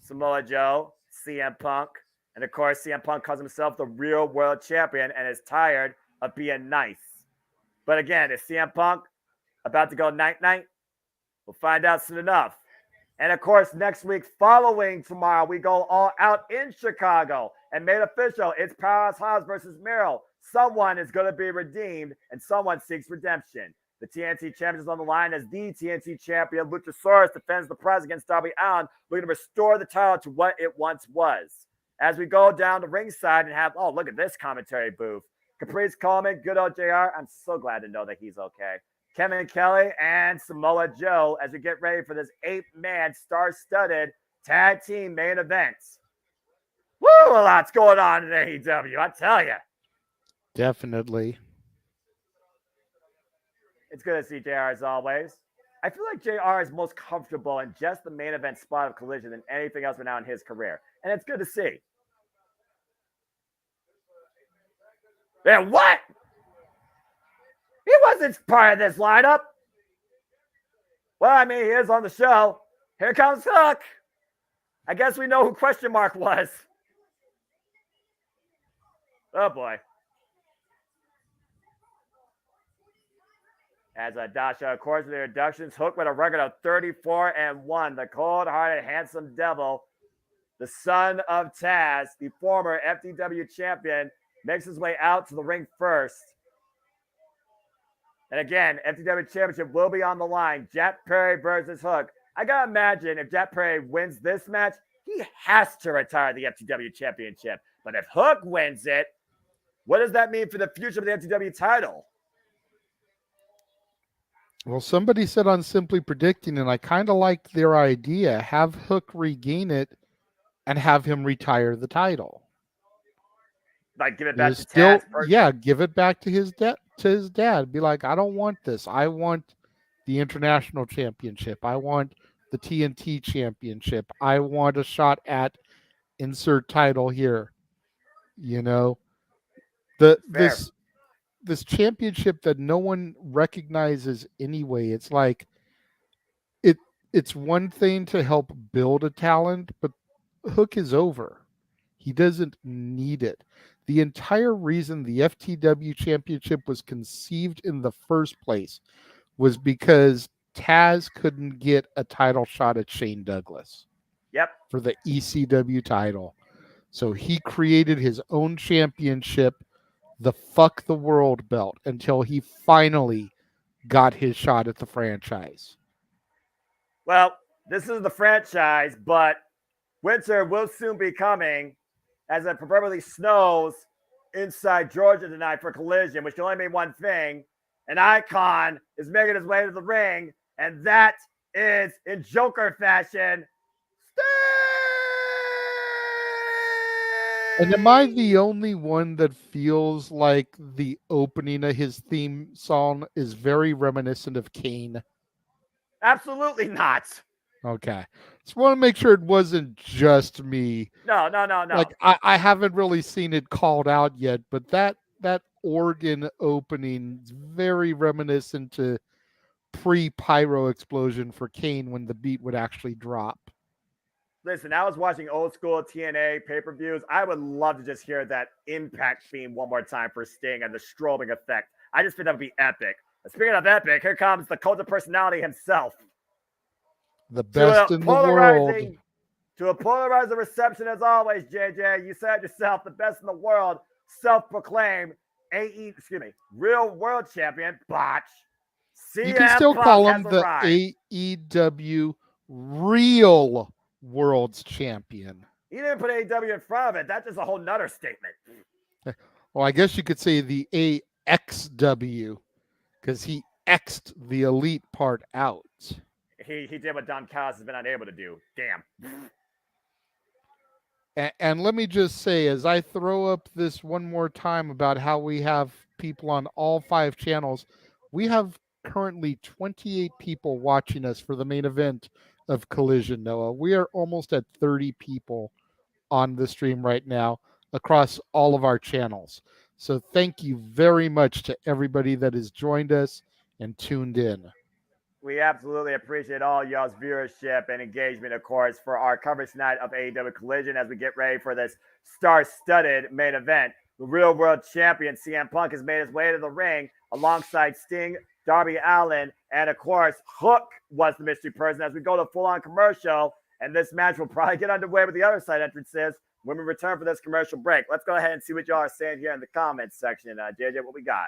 Samoa Joe, CM Punk. And of course, CM Punk calls himself the real world champion and is tired of being nice. But again, is CM Punk about to go night-night? We'll find out soon enough. And of course, next week, following tomorrow, we go all out in Chicago and made official. It's Powerhouse Hobbs versus Miro. Someone is going to be redeemed and someone seeks redemption. The TNT champion is on the line as the TNT champion. Luchasaurus defends the prize against Darby Allin, looking to restore the title to what it once was. As we go down the ringside and have, oh, look at this commentary booth. Caprice Coleman, good old JR. I'm so glad to know that he's okay. Kevin Kelly and Samoa Joe as we get ready for this 8-man star-studded tag team main event. Woo, a lot's going on in AEW, I tell you. Definitely. It's good to see JR as always. I feel like JR is most comfortable in just the main event spot of Collision than anything else right now in his career. And it's good to see. And what? He wasn't part of this lineup. Well, I mean, he is on the show. Here comes Hook. I guess we know who question mark was. Oh, boy. As Dasha, of course, with the introductions, Hook with a record of 34-1. The cold-hearted, handsome devil, the son of Taz, the former FTW champion, makes his way out to the ring first. And again, FTW Championship will be on the line. Jack Perry versus Hook. I got to imagine if Jack Perry wins this match, he has to retire the FTW Championship. But if Hook wins it, what does that mean for the future of the FTW title? Well, somebody said on Simply Predicting, and I kind of liked their idea, have Hook regain it and have him retire the title. Like, give it back to Taz first. Yeah, give it back to his dad. Be like, I don't want this. I want the international championship. I want the TNT championship. I want a shot at insert title here. You know, this championship that no one recognizes anyway. It's like it's one thing to help build a talent, but Hook is over. He doesn't need it. The entire reason the FTW championship was conceived in the first place was because Taz couldn't get a title shot at Shane Douglas. Yep. For the ECW title. So he created his own championship, the Fuck the World belt, until he finally got his shot at the franchise. Well, this is the franchise, but winter will soon be coming as it proverbially snows inside Georgia tonight for Collision, which can only mean one thing. An icon is making his way to the ring, and that is, in Joker fashion, Sting! And am I the only one that feels like the opening of his theme song is very reminiscent of Kane? Absolutely not. Okay. Just want to make sure it wasn't just me. No. Like, I haven't really seen it called out yet, but that organ opening is very reminiscent to pre-pyro explosion for Kane when the beat would actually drop. Listen, I was watching old school TNA pay-per-views. I would love to just hear that Impact theme one more time for Sting and the strobing effect. I just think that would be epic. Speaking of epic, here comes the cult of personality himself. The best in the world. To a polarizing reception as always, JJ. You said yourself, the best in the world, self-proclaimed real world champion, Botch. You can still call him the AEW real world's champion. He didn't put AEW in front of it. That's just a whole nother statement. Well, I guess you could say the AXW because he X'd the elite part out. He did what Don Callis has been unable to do. Damn. And let me just say, as I throw up this one more time about how we have people on all 5 channels, we have currently 28 people watching us for the main event of Collision, Noah. We are almost at 30 people on the stream right now across all of our channels. So thank you very much to everybody that has joined us and tuned in. We absolutely appreciate all y'all's viewership and engagement, of course, for our coverage tonight of AEW Collision as we get ready for this star-studded main event. The real world champion, CM Punk, has made his way to the ring alongside Sting, Darby Allin, and, of course, Hook was the mystery person as we go to full-on commercial. And this match will probably get underway with the other side entrances when we return for this commercial break. Let's go ahead and see what y'all are saying here in the comments section. JJ, what we got?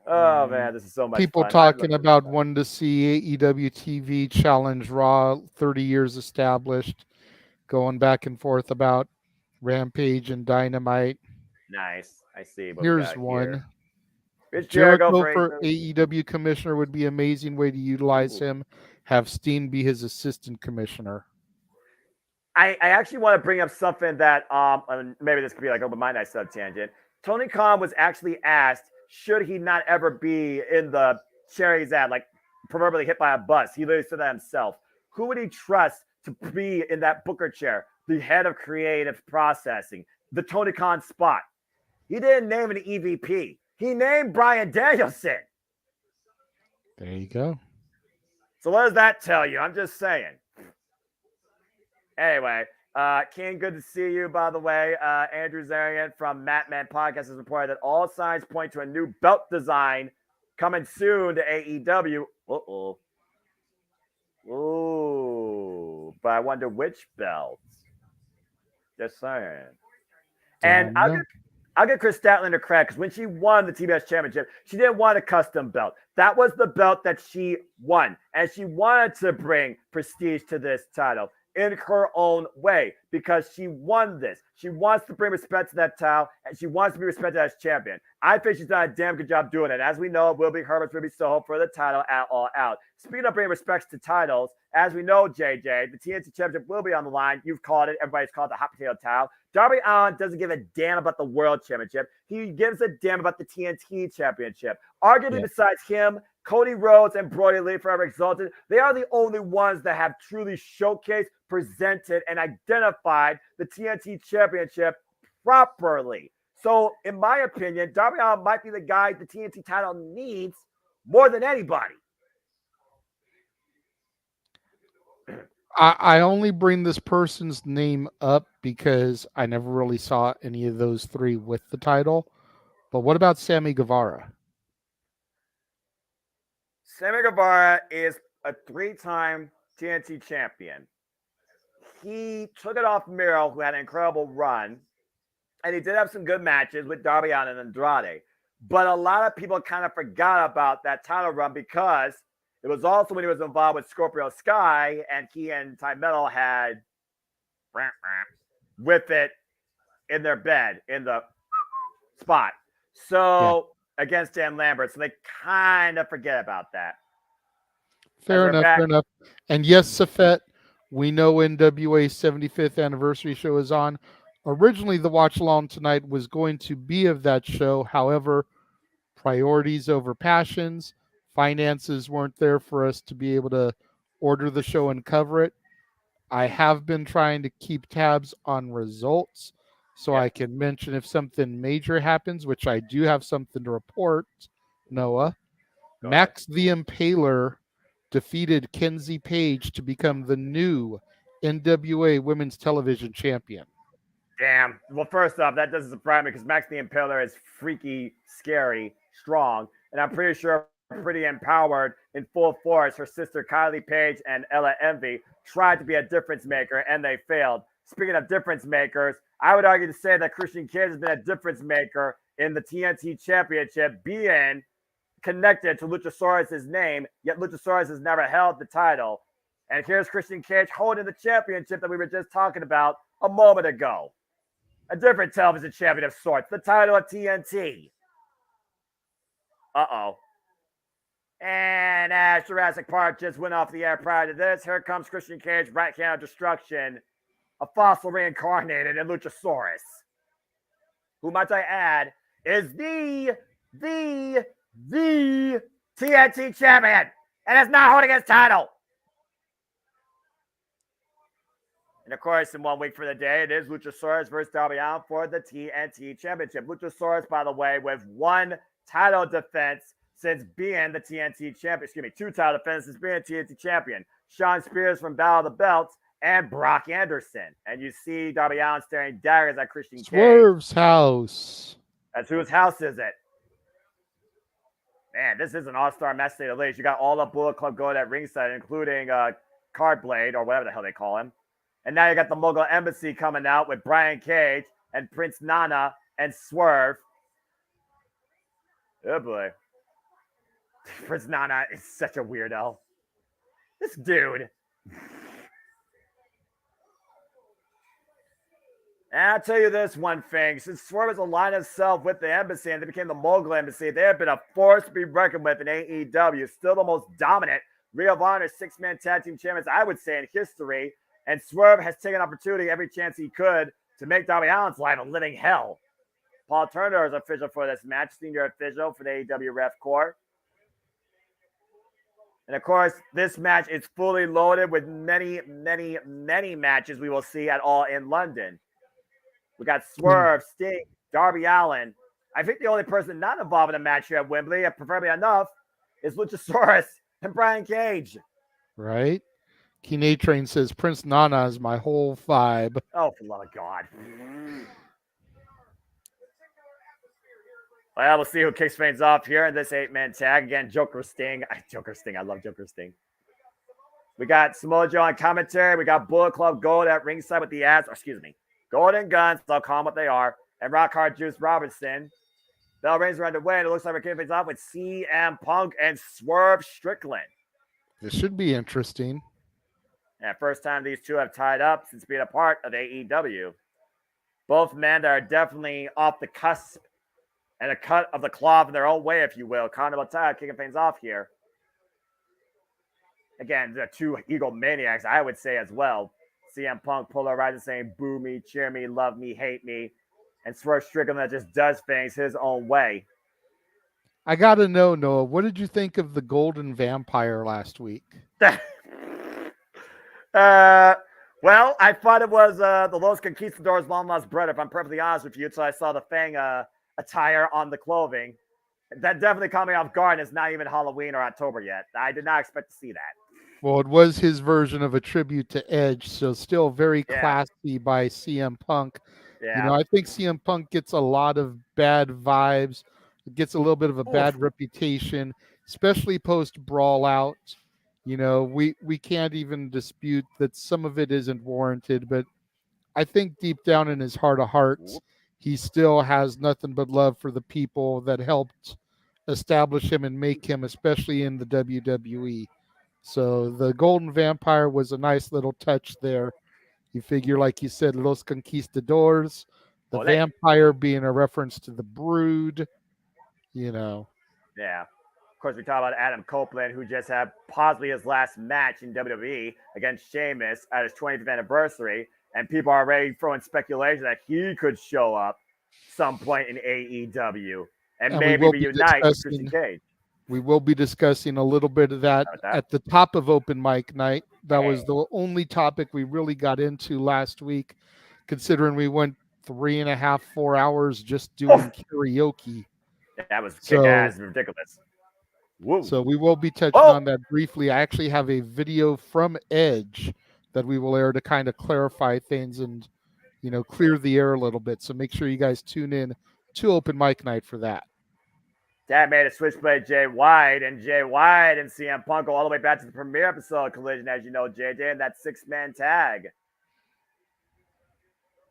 Oh, man, this is so much people fun. Talking about wanting to see AEW TV challenge Raw, 30 years established, going back and forth about Rampage and Dynamite. Nice. I see. Here's one. Here. Jericho for AEW commissioner would be an amazing way to utilize him. Have Steen be his assistant commissioner. I actually want to bring up something that maybe this could be like open my nice tangent. Tony Khan was actually asked, should he not ever be in the chair he's at, like proverbially hit by a bus? He literally said that himself. Who would he trust to be in that Booker chair, the head of creative processing, the Tony Khan spot? He didn't name an EVP. He named Bryan Danielson. There you go. So what does that tell you? I'm just saying. Anyway, King, good to see you, by the way. Andrew Zarian from Matman Podcast has reported that all signs point to a new belt design coming soon to AEW. Ooh, but I wonder which belts. Just saying. And I'll get Chris Statlander credit because when she won the TBS Championship, she didn't want a custom belt. That was the belt that she won, and she wanted to bring prestige to this title. in her own way because she won this. She wants to bring respect to that title, and she wants to be respected as champion. I think she's done a damn good job doing it. As we know, it will be Herbert's Ruby Soho for the title at All Out. Speaking of bringing respects to titles, as we know, JJ, the TNT Championship will be on the line. You've called it. Everybody's called it the hot potato title. Darby Allin doesn't give a damn about the World Championship. He gives a damn about the TNT Championship. Arguably, besides him, Cody Rhodes and Brody Lee, forever exalted, they are the only ones that have truly showcased, presented, and identified the TNT Championship properly. So, in my opinion, Darby Allin might be the guy the TNT title needs more than anybody. I only bring this person's name up because I never really saw any of those three with the title. But what about Sammy Guevara? Sammy Guevara is a 3-time TNT champion. He took it off Miro, who had an incredible run, and he did have some good matches with Darby Allin and Andrade. But a lot of people kind of forgot about that title run because it was also when he was involved with Scorpio Sky, and he and Ty Metal had with it in their bed in the spot. So against Dan Lambert, so they kind of forget about that. Fair enough. And yes, Safet, we know NWA's 75th anniversary show is on. Originally, the watch along tonight was going to be of that show. However, priorities over passions. Finances weren't there for us to be able to order the show and cover it. I have been trying to keep tabs on results so I can mention if something major happens, which I do have something to report, Noah. Max the Impaler defeated Kenzie Page to become the new NWA Women's Television Champion. Damn. Well, first off, that doesn't surprise me because Max the Impaler is freaky, scary, strong, and I'm pretty sure pretty empowered in full force. Her sister Kylie Page and Ella Envy tried to be a difference maker, and they failed. Speaking of difference makers, I would argue to say that Christian Cage has been a difference maker in the TNT Championship, being connected to Luchasaurus' name, yet Luchasaurus has never held the title. And here's Christian Cage holding the championship that we were just talking about a moment ago. A different television champion of sorts, the title of TNT. Uh-oh. And as Jurassic Park just went off the air prior to this, here comes Christian Cage, right hand of destruction, a fossil reincarnated in Luchasaurus, who, might I add, is the TNT champion, and is not holding his title. And of course, in 1 week for the day, it is Luchasaurus versus Darby Allin for the TNT championship. Luchasaurus, by the way, with one title defense since being the TNT champion, 2 title defenses being TNT champion. Shawn Spears from Battle of the Belts and Brock Anderson. And you see Darby Allin staring daggers at Christian Cage. Swerve's house. That's whose house is it? Man, this is an all-star match, to say the least. You got all the Bullet Club going at ringside, including Cardblade, or whatever the hell they call him. And now you got the Mogul Embassy coming out with Brian Cage and Prince Nana and Swerve. Oh, boy. Prince Nana is such a weirdo. This dude. And I'll tell you this one thing. Since Swerve has aligned himself with the Embassy and they became the Mogul Embassy, they have been a force to be reckoned with in AEW. Still the most dominant Ring of Honor 6-man tag team champions, I would say, in history. And Swerve has taken opportunity every chance he could to make Darby Allin's life a living hell. Paul Turner is official for this match, senior official for the AEW Ref Corps. And of course, this match is fully loaded with many matches we will see at All in London. We got Swerve, Sting, Darby Allin. I think the only person not involved in a match here at Wembley, preferably enough, is Luchasaurus and Brian Cage. Right? Keen A Train says Prince Nana is my whole vibe. Oh, for the love of God. Well, we'll see who kicks things off here in this 8-man tag. Again, Joker Sting. I love Joker Sting. We got Samoa Joe on commentary. We got Bullet Club Gold at ringside with the ads. Golden Guns. I'll call them what they are. And Rock Hard Juice Robertson. Bell rings are underway, and it looks like we're kicking things off with CM Punk and Swerve Strickland. This should be interesting. And first time these two have tied up since being a part of AEW. Both men are definitely off the cusp and a cut of the cloth in their own way, if you will. Continental title kicking things off here. Again, the two egomaniacs, I would say as well. CM Punk polarizing, saying boo me, cheer me, love me, hate me. And Swerve Strickland that just does things his own way. I got to know, Noah, what did you think of the Golden Vampire last week? Well, I thought it was the Los Conquistadors' long lost brother, if I'm perfectly honest with you. So I saw the Fang attire on the clothing. That definitely caught me off guard. And it's not even Halloween or October yet. I did not expect to see that. Well, it was his version of a tribute to Edge, so still very classy by CM Punk. Yeah. You know, I think CM Punk gets a lot of bad vibes. It gets a little bit of a bad reputation, especially post Brawl Out. You know, we can't even dispute that some of it isn't warranted, but I think deep down in his heart of hearts, he still has nothing but love for the people that helped establish him and make him, especially in the WWE. So the Golden Vampire was a nice little touch there. You figure, like you said, Los Conquistadors, the vampire being a reference to the Brood, you know. Yeah. Of course, we talk about Adam Copeland, who just had possibly his last match in WWE against Sheamus at his 25th anniversary. And people are already throwing speculation that he could show up some point in AEW and maybe reunite with Christian Cage. We will be discussing a little bit of that at the top of open mic night. That was the only topic we really got into last week, considering we went 3.5, 4 hours just doing karaoke. That was kick-ass ridiculous. Whoa. So we will be touching on that briefly. I actually have a video from Edge that we will air to kind of clarify things and, you know, clear the air a little bit. So make sure you guys tune in to open mic night for that. That made a Switchblade Jay White, and Jay White and CM Punk go all the way back to the premiere episode of Collision, as you know, JJ, and that 6-man tag.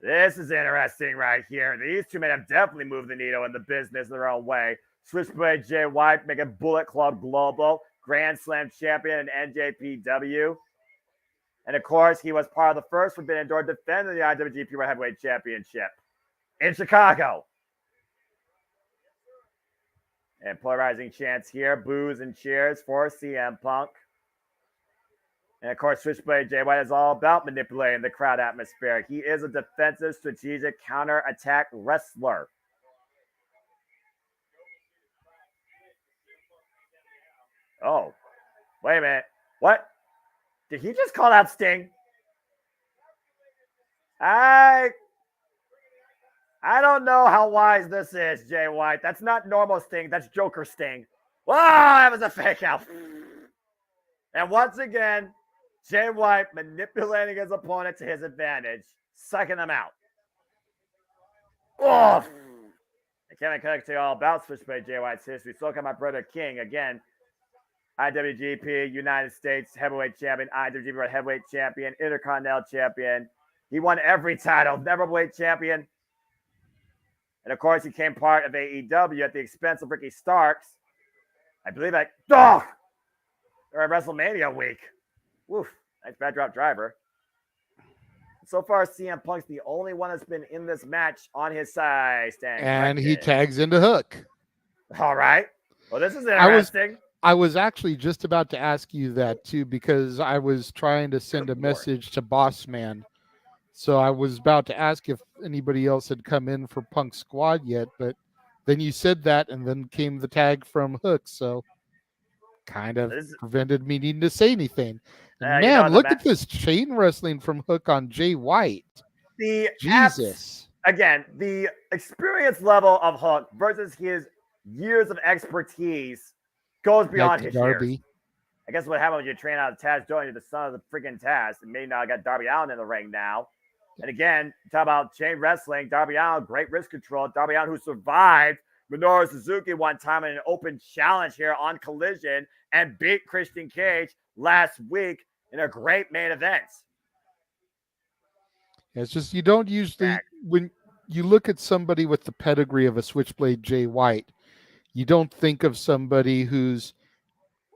This is interesting right here. These two men have definitely moved the needle in the business in their own way. Switchblade Jay White making Bullet Club Global, Grand Slam champion in NJPW. And of course, he was part of the first Forbidden Door defending the IWGP World Heavyweight Championship in Chicago. And polarizing chants here, boos and cheers for CM Punk. And of course, Switchblade Jay White is all about manipulating the crowd atmosphere. He is a defensive, strategic counter-attack wrestler. Oh, wait a minute. What? Did he just call out Sting? I don't know how wise this is, Jay White. That's not normal Sting. That's Joker Sting. Whoa, that was a fake out. And once again, Jay White manipulating his opponent to his advantage, sucking them out. Oh, I can't tell you all about Switchblade Jay White's history. So can my brother King. Again, IWGP United States Heavyweight Champion, IWGP World Heavyweight Champion, Intercontinental Champion. He won every title, never weight champion. And of course, he became part of AEW at the expense of Ricky Starks. I believe at WrestleMania week. Woof, nice backdrop driver. So far, CM Punk's the only one that's been in this match on his side. And he tags into Hook. All right. Well, this is interesting. I was actually just about to ask you that, too, because I was trying to send a message to Boss Man. So I was about to ask if anybody else had come in for Punk Squad yet, but then you said that, and then came the tag from Hook, so kind of prevented me needing to say anything. And man, look at this chain wrestling from Hook on Jay White. Jesus. Again, the experience level of Hook versus his years of expertise goes beyond his years. I guess what happened when you train out of Taz Jones, you're the son of the freaking Taz, and maybe now I got Darby Allin in the ring now. And again, talk about chain wrestling. Darby Allin, great wrist control. Darby Allin, who survived Minoru Suzuki one time in an open challenge here on Collision and beat Christian Cage last week in a great main event. It's just you don't usually, when you look at somebody with the pedigree of a Switchblade Jay White, you don't think of somebody who's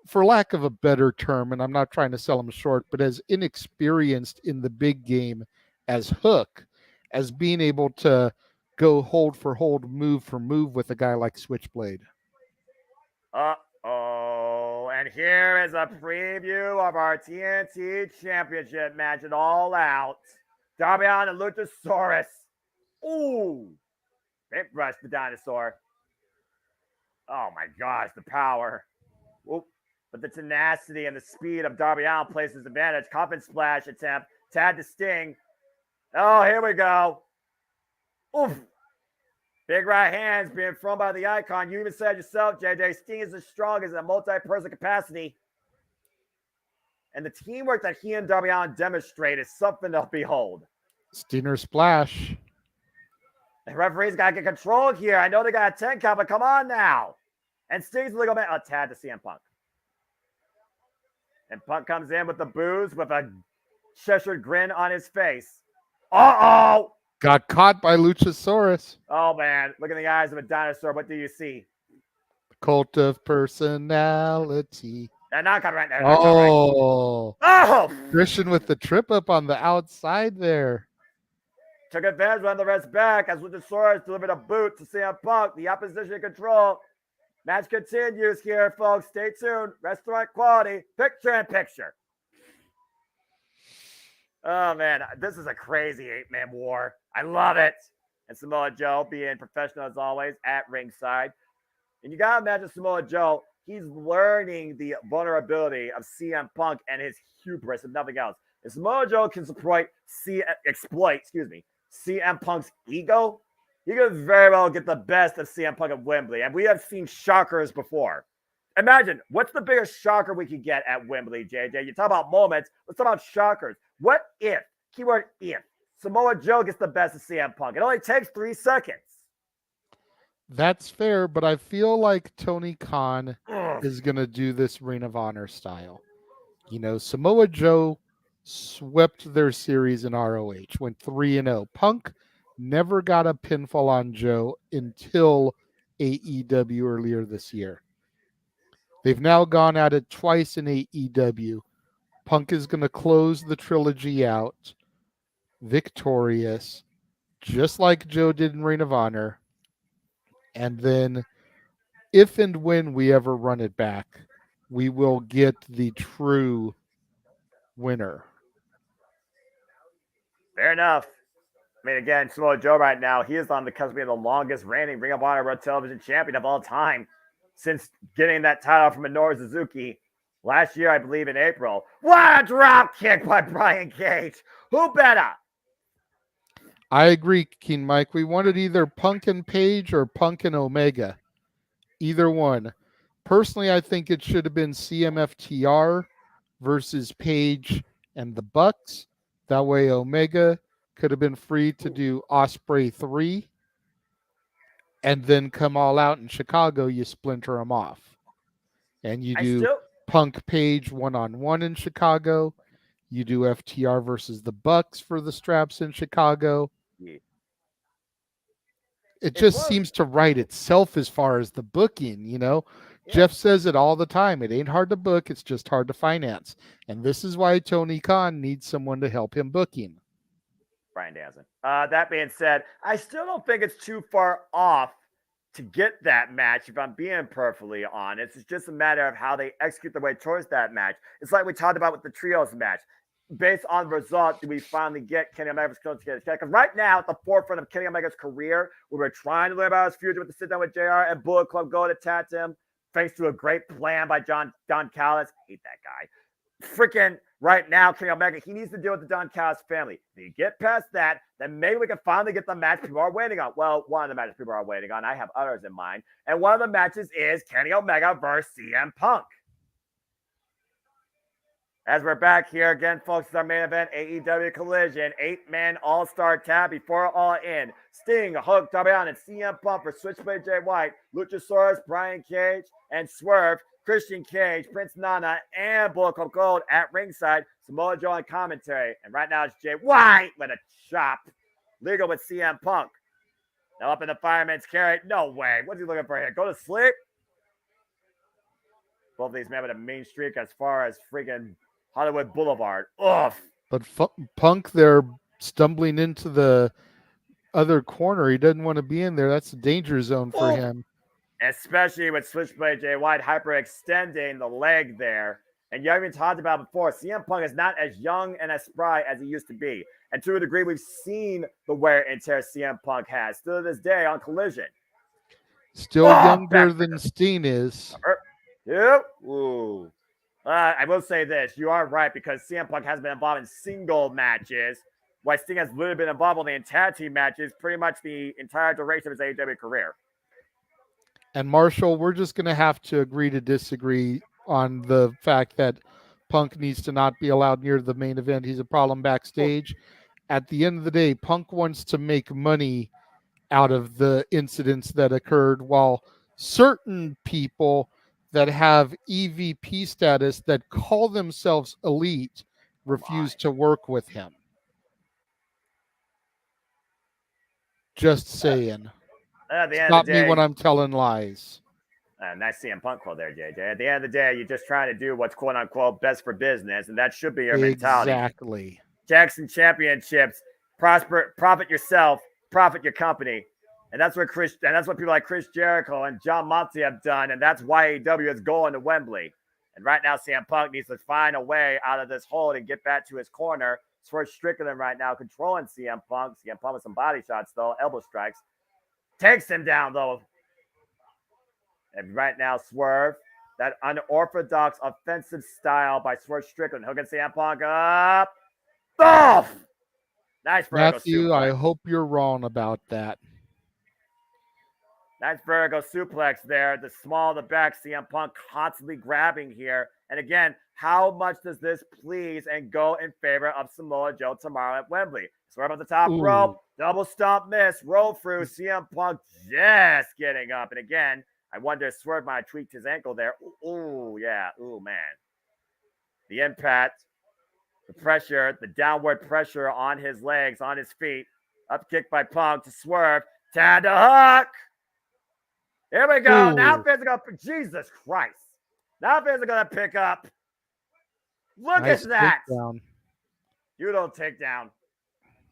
for lack of a better term, and I'm not trying to sell him short, but as inexperienced in the big game as Hook, as being able to go hold for hold, move for move with a guy like Switchblade. Uh-oh. And here is a preview of our TNT Championship match at All Out. Darby Allin and Luchasaurus. Ooh. Big brush the dinosaur. Oh my gosh, the power. Ooh. But the tenacity and the speed of Darby Allin places advantage. Coffin splash attempt. Tad to Sting. Oh, here we go. Oof. Big right hands being thrown by the Icon. You even said yourself, JJ, Sting is as strong as a multi-person capacity. And the teamwork that he and Darby Allin demonstrate is something to behold. Stinger splash. The referee's got to get control here. I know they got a 10 count, but come on now. And Sting's the legal man. Oh, Tad to CM Punk. And Punk comes in with the booze with a Cheshire grin on his face. Uh-oh! Got caught by Luchasaurus. Oh, man. Look in the eyes of a dinosaur. What do you see? Cult of personality. And now come right there. Oh. Oh! Christian with the trip up on the outside there. Took advantage of the rest back as Luchasaurus delivered a boot to CM Punk. The opposition in control. Match continues here, folks. Stay tuned. Restaurant quality. Picture in picture. Oh, man. This is a crazy 8-man war. I love it. And Samoa Joe being professional as always at ringside. And you got to imagine Samoa Joe, he's learning the vulnerability of CM Punk and his hubris, if nothing else. If Samoa Joe can exploit CM Punk's ego, he could very well get the best of CM Punk at Wembley. And we have seen shockers before. Imagine, what's the biggest shocker we could get at Wembley, JJ? You talk about moments, let's talk about shockers. What if, keyword if, Samoa Joe gets the best of CM Punk? It only takes 3 seconds. That's fair, but I feel like Tony Khan is going to do this Ring of Honor style. You know, Samoa Joe swept their series in ROH, went 3-0. Punk never got a pinfall on Joe until AEW earlier this year. They've now gone at it twice in AEW. Punk is going to close the trilogy out victorious, just like Joe did in Ring of Honor. And then if and when we ever run it back, we will get the true winner. Fair enough. I mean, again, Samoa Joe right now, he is on the cusp of being the longest reigning Ring of Honor World Television Champion of all time since getting that title from Minoru Suzuki last year, I believe, in April. What a drop kick by Brian Cage. Who better? I agree, King Mike. We wanted either Punk and Page or Punk and Omega. Either one. Personally, I think it should have been CMFTR versus Page and the Bucks. That way Omega could have been free to do Osprey 3. And then come all out in Chicago, you splinter them off. And you do Punk Page 1-on-1 in Chicago. You do FTR versus the Bucks for the straps in Chicago. Yeah. It just seems to write itself as far as the booking, you know. Yeah. Jeff says it all the time. It ain't hard to book. It's just hard to finance. And this is why Tony Khan needs someone to help him booking. Brian Danzig. That being said, I still don't think it's too far off to get that match, if I'm being perfectly honest. It's just a matter of how they execute their way towards that match. It's like we talked about with the trios match. Based on the result, do we finally get Kenny Omega's coach to get his check? Because right now, at the forefront of Kenny Omega's career, we were trying to learn about his future with the sit-down with JR and Bullet Club Gold attacked him, thanks to a great plan by Don Callis. Hate that guy. Freaking right now, Kenny Omega, he needs to deal with the Don Callis family. If you get past that, then maybe we can finally get the match people are waiting on. Well, one of the matches people are waiting on. I have others in mind. And one of the matches is Kenny Omega versus CM Punk. As we're back here again, folks, it's our main event, AEW Collision, 8-man all-star tab before All In. Sting, Hook, Darby Allin, and CM Punk for Switchblade Jay White, Luchasaurus, Brian Cage, and Swerve, Christian Cage, Prince Nana, and Bullet Club Gold at ringside. Samoa Joe on commentary. And right now it's Jay White with a chop. Legal with CM Punk. Now up in the fireman's carry. No way. What's he looking for here? Go to sleep? Both of these men with a mean streak as far as freaking Hollywood Boulevard. Ugh. But Punk, they're stumbling into the other corner. He doesn't want to be in there. That's a danger zone for him. Especially with Switchblade Jay White hyperextending the leg there. And you haven't even talked about it before. CM Punk is not as young and as spry as he used to be. And to a degree, we've seen the wear and tear CM Punk has still to this day on Collision. Still younger than Steen is. Yep. Ooh. I will say this. You are right, because CM Punk has been involved in single matches, while Sting has literally been involved in tag team matches pretty much the entire duration of his AEW career. And Marshall, we're just going to have to agree to disagree on the fact that Punk needs to not be allowed near the main event. He's a problem backstage. At the end of the day, Punk wants to make money out of the incidents that occurred, while certain people that have EVP status that call themselves elite refuse to work with him. Just saying. Stop me when I'm telling lies. Nice CM Punk quote there, JJ. At the end of the day, you're just trying to do what's quote unquote best for business, and that should be your mentality. Exactly. Jackson Championships, profit yourself, profit your company. And that's what people like Chris Jericho and John Moxley have done, and that's why AEW is going to Wembley. And right now, CM Punk needs to find a way out of this hold and get back to his corner. Swerve Strickland right now controlling CM Punk. CM Punk with some body shots, though, elbow strikes. Takes him down, though. And right now, Swerve, that unorthodox offensive style by Swerve Strickland, hooking CM Punk up. Off! Nice vertical Matthew, suplex. I hope you're wrong about that. Nice vertical suplex there. The small of the back, CM Punk constantly grabbing here. And again, how much does this please and go in favor of Samoa Joe tomorrow at Wembley? Swerve at the top rope, double stomp miss, roll through. CM Punk just getting up. And again, I wonder if Swerve might have tweaked his ankle there. Ooh, yeah. Ooh, man. The impact, the pressure, the downward pressure on his legs, on his feet. Up kick by Punk to Swerve. Tad to hook. Here we go. Ooh. Now Fizz are going to, Jesus Christ. Now Fizz are going to pick up. Look Nice at that. takedown. You don't take down.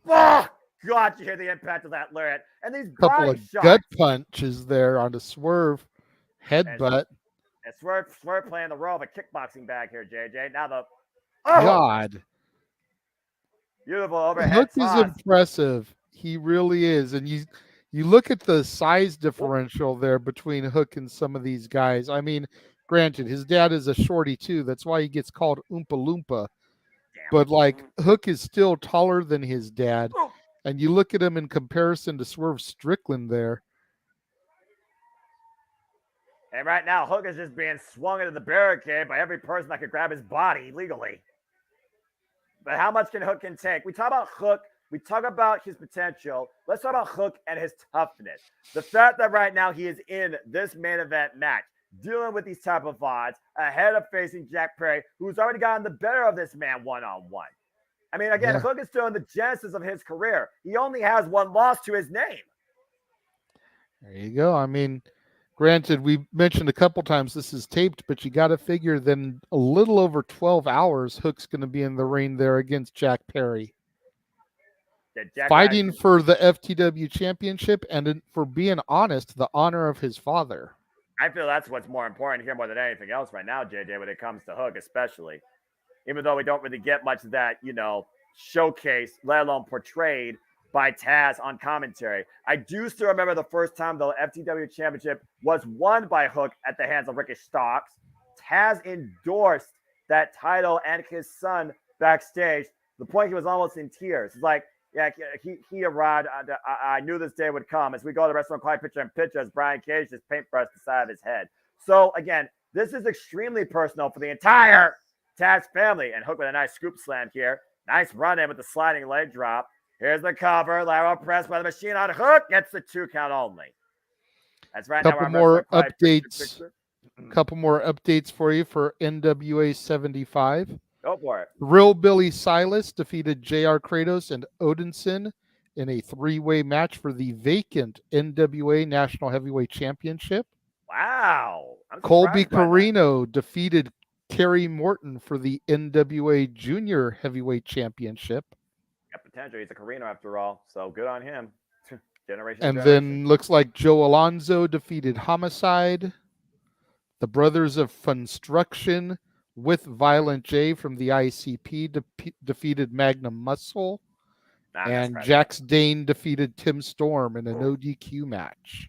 Oh, God, you hear the impact of that lariat. And these Couple body of shots. gut punches there on the Swerve headbutt. And Swerve playing the role of a kickboxing bag here, JJ. Now the God. Beautiful overhead Hook toss. is impressive. He really is. And you look at the size differential there between Hook and some of these guys. I mean, granted, his dad is a shorty too. That's why he gets called Oompa Loompa. But like Hook is still taller than his dad. And you look at him in comparison to Swerve Strickland there. And right now, Hook is just being swung into the barricade by every person that could grab his body legally. But how much can Hook can take? We talk about Hook. We talk about his potential. Let's talk about Hook and his toughness. The fact that right now he is in this main event match, dealing with these type of odds, ahead of facing Jack Perry, who's already gotten the better of this man one-on-one. I mean, again, Hook is still in the genesis of his career. He only has one loss to his name. There you go. I mean, granted, we mentioned a couple times this is taped, but you got to figure then a little over 12 hours, Hook's going to be in the ring there against Jack Perry. Fighting for the FTW championship and, for being honest, the honor of his father. I feel that's what's more important here more than anything else right now, JJ, when it comes to Hook especially. Even though we don't really get much of that, showcase, let alone portrayed by Taz on commentary. I do still remember the first time the FTW championship was won by Hook at the hands of Ricky Starks. Taz endorsed that title and his son backstage. The point he was almost in tears. It's like, yeah, he arrived. I knew this day would come. As we go to the restaurant, quiet picture in picture as Brian Cage just paintbrushed the side of his head. So, again, this is extremely personal for the entire Taz family. And Hook with a nice scoop slam here. Nice run in with the sliding leg drop. Here's the cover. Lateral press by the machine on Hook. Gets the 2 count only. That's right. Couple more updates. Couple more updates for you for NWA 75. Go for it. Real Billy Silas defeated JR Kratos and Odinson in a 3-way match for the vacant NWA National Heavyweight Championship. Wow. I'm Colby surprised by that. Carino defeated Kerry Morton for the NWA Junior Heavyweight Championship. Got potential. He's a Carino after all, so good on him. Generation. And then looks like Joe Alonzo defeated Homicide. The Brothers of Funstruction with Violent J from the ICP defeated Magnum Muscle. And Jax Dane defeated Tim Storm in an ODQ match.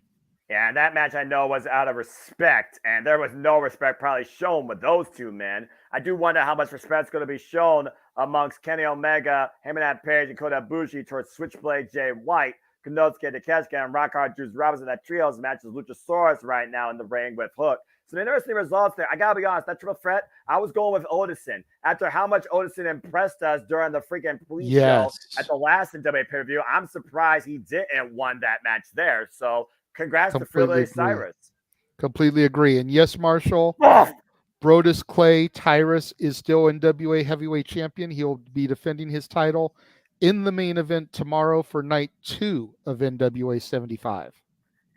Yeah, and that match I know was out of respect, and there was no respect probably shown with those two men. I do wonder how much respect's going to be shown amongst Kenny Omega, Hangman Page, and Kota Ibushi towards Switchblade Jay White, Konosuke Takeshita, and Rock Hard Juice Robinson. That trios matches Luchasaurus right now in the ring with Hook. Some interesting results there. I gotta be honest, that triple threat, I was going with Odinson. After how much Odinson impressed us during the freaking pre-show at the last NWA pay-per-view, I'm surprised he didn't won that match there. So congrats to Philly Cyrus. Completely agree. And yes, Marshall, Brodus Clay Tyrus is still NWA heavyweight champion. He'll be defending his title in the main event tomorrow for night 2 of NWA 75.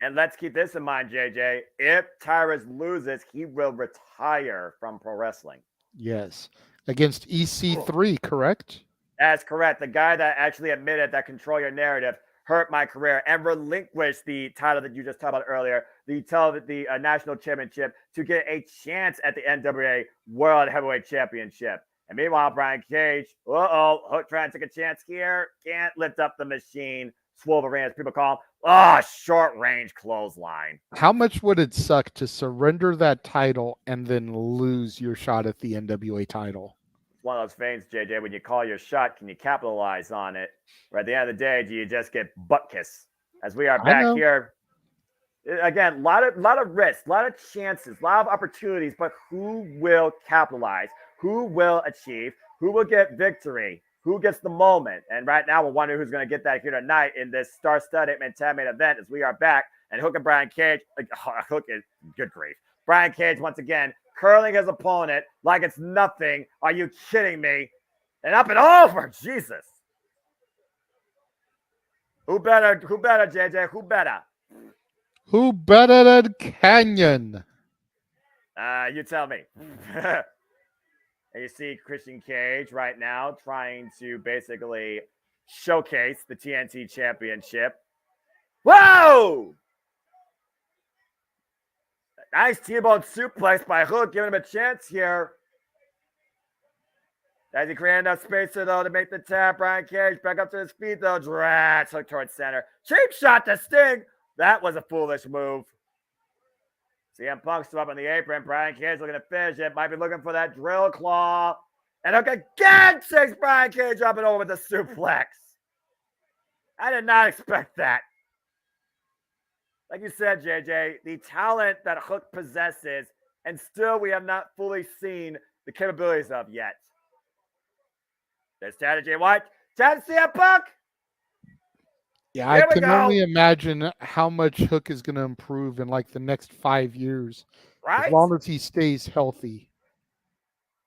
And let's keep this in mind, JJ. If Tyrus loses, he will retire from pro wrestling. Yes. Against EC3, correct? That's correct. The guy that actually admitted that Control Your Narrative hurt my career and relinquished the title that you just talked about earlier, the national championship, to get a chance at the NWA World Heavyweight Championship. And meanwhile, Brian Cage, Hook trying to take a chance here. Can't lift up the machine. Swolverine, as people call him. Short range clothesline. How much would it suck to surrender that title and then lose your shot at the NWA title? It's one of those things, JJ, when you call your shot, can you capitalize on it? Or at the end of the day, do you just get butt kiss? As we are back here. Again, a lot of risks, a lot of chances, a lot of opportunities, but who will capitalize? Who will achieve? Who will get victory? Who gets the moment? And right now, we're wondering who's going to get that here tonight in this star-studded main event as we are back. And Hook and Brian Cage, Hook is good grief. Brian Cage, once again, curling his opponent like it's nothing. Are you kidding me? And up and over, Jesus. Who better, JJ? Who better? Who better than Canyon? You tell me. And you see Christian Cage right now trying to basically showcase the TNT Championship. Whoa! Nice T-bone suplex by Hook, giving him a chance here. As he created enough space, though, to make the tap. Brian Cage back up to his feet, though. Drats Hook towards center. Cheap shot to Sting. That was a foolish move. CM Punk still up on the apron. Brian Cage looking to finish it. Might be looking for that drill claw. And Hook again takes Brian Cage up and over with the suplex. I did not expect that. Like you said, JJ, the talent that Hook possesses, and still we have not fully seen the capabilities of yet. There's Chad Jay White. Chad CM Punk. Yeah, I can only imagine how much Hook is going to improve in like the next 5 years. Right? As long as he stays healthy.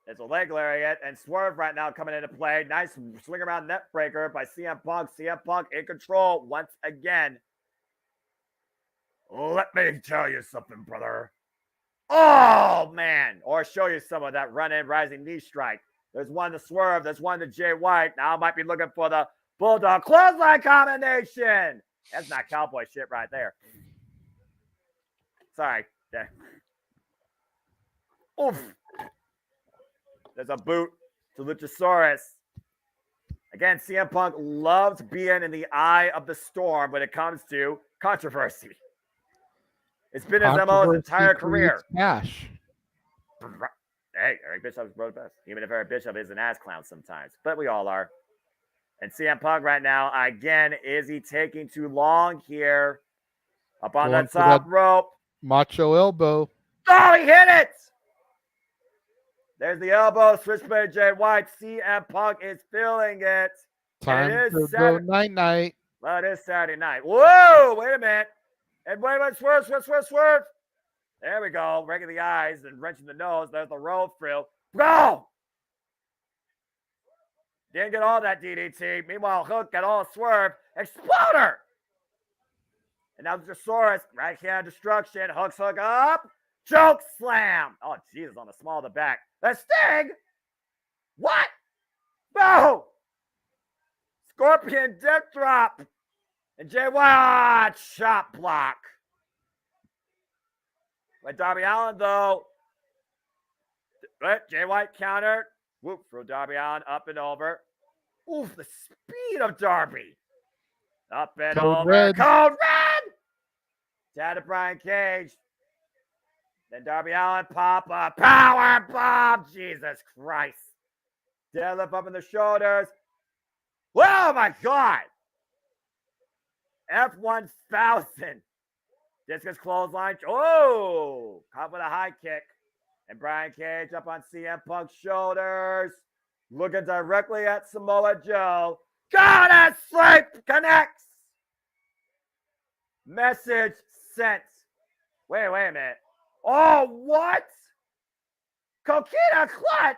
There's a leg lariat and Swerve right now coming into play. Nice swing around net breaker by CM Punk. CM Punk in control once again. Let me tell you something, brother. Oh, man. Or show you some of that run-in rising knee strike. There's one to Swerve. There's one to Jay White. Now I might be looking for the Bulldog clothesline combination. That's not cowboy shit right there. Sorry. There. Oof. There's a boot to Luchasaurus. Again, CM Punk loves being in the eye of the storm when it comes to controversy. It's been his MO his entire career. Cash. Hey, Eric Bischoff's bro best. Even if Eric Bischoff is an ass clown sometimes. But we all are. And CM Punk right now, again, is he taking too long here? Up on the top rope. Macho elbow. Oh, he hit it! There's the elbow. Switchblade Jay White. CM Punk is feeling it. Time to go night-night. Well, it is Saturday night. Whoa, wait a minute. And wait, swerve. There we go. Raking the eyes and wrenching the nose. There's the roll through. Go! Didn't get all that DDT. Meanwhile, Hook got all Swerve. Exploder! And now Luchasaurus, right hand destruction, hooks hook up, choke slam. Oh, Jesus, on the small of the back. The Sting. What? No. Scorpion death drop. And Jay White chop block. By Darby Allin, though. Right, Jay White countered. Whoop, throw Darby Allin up and over. Oof, the speed of Darby. Up and Code over. red. Code red! Down to Brian Cage. Then Darby Allin pop up. Power bomb! Jesus Christ. Deadlift up in the shoulders. Oh my God. F1000. Discus clothesline. Oh! Caught with a high kick. And Brian Cage up on CM Punk's shoulders. Looking directly at Samoa Joe. Gotta sleep! Connects! Message sent. Wait a minute. Oh, what? Coquina clutch!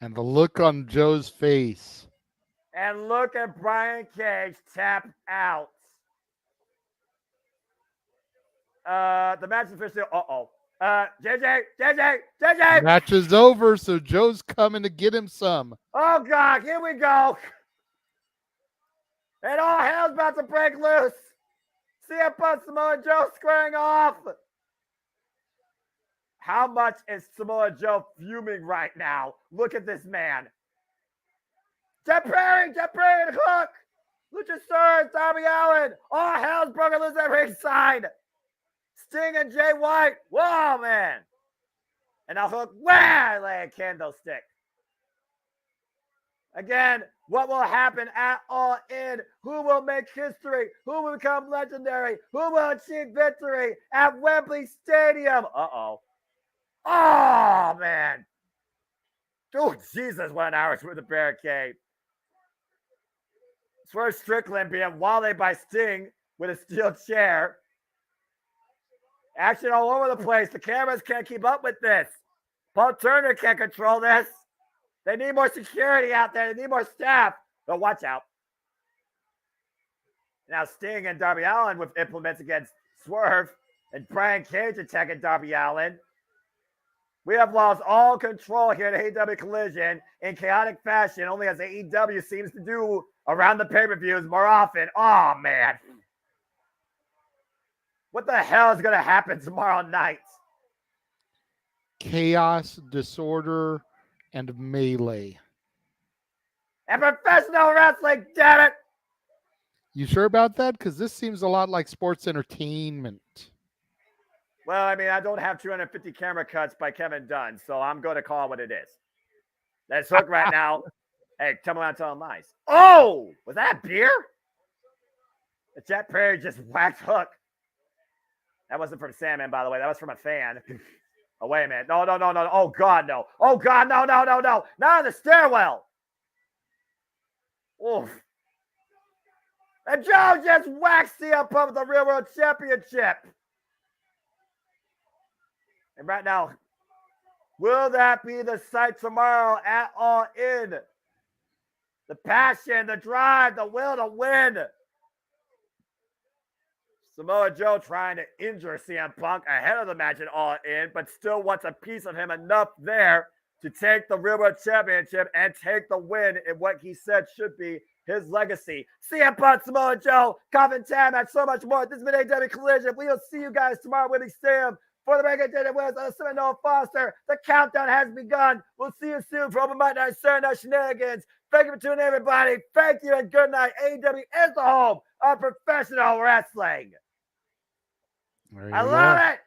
And the look on Joe's face. And look at Brian Cage tap out. The match is officially. JJ. Match is over, so Joe's coming to get him some. Oh God, here we go. And all hell's about to break loose. CM Punk, Samoa Joe squaring off. How much is Samoa Joe fuming right now? Look at this man. Jet Prairie and Hook. Luchasaurus, Darby Allin. All hell's broken loose at ringside. Sting and Jay White. Whoa, man. And now Hook, wham, lay a candlestick. Again, what will happen at All In? Who will make history? Who will become legendary? Who will achieve victory at Wembley Stadium? Uh-oh. Oh, man. Oh, Jesus, what an hour through the barricade. Swerve Strickland being walled by Sting with a steel chair. Action all over the place. The cameras can't keep up with this. Paul Turner can't control this. They need more security out there. They need more staff. But watch out. Now Sting and Darby Allin with implements against Swerve. And Brian Cage attacking Darby Allin. We have lost all control here at AEW Collision in chaotic fashion, only as AEW seems to do around the pay-per-views more often. Oh, man. What the hell is going to happen tomorrow night? Chaos, disorder, and melee. And professional wrestling, damn it! You sure about that? Because this seems a lot like sports entertainment. Well, I mean, I don't have 250 camera cuts by Kevin Dunn, so I'm going to call it what it is. Let's Hook right now. Hey, tell me when I tell him lies. Oh! Was that beer? The Jet Prairie just whacked Hook. That wasn't from Sandman, by the way. That was from a fan. Oh, wait a minute. No. Oh, God, no. Oh, God, no. Not on the stairwell. Oof. And Joe just whacked CM Punk with the Real World Championship. And right now, will that be the sight tomorrow at All In? The passion, the drive, the will to win. Samoa Joe trying to injure CM Punk ahead of the match at All In, but still wants a piece of him enough there to take the Real World Championship and take the win in what he said should be his legacy. CM Punk, Samoa Joe, Coffin Tam, and so much more. This has been AEW Collision. We will see you guys tomorrow at Wembley Stadium for the Mega Day West on the Seminole Foster. The countdown has begun. We'll see you soon for Open Mic Night Saturday Night Shenanigans. Thank you for tuning in, everybody. Thank you and good night. AEW is the home of professional wrestling. I love it.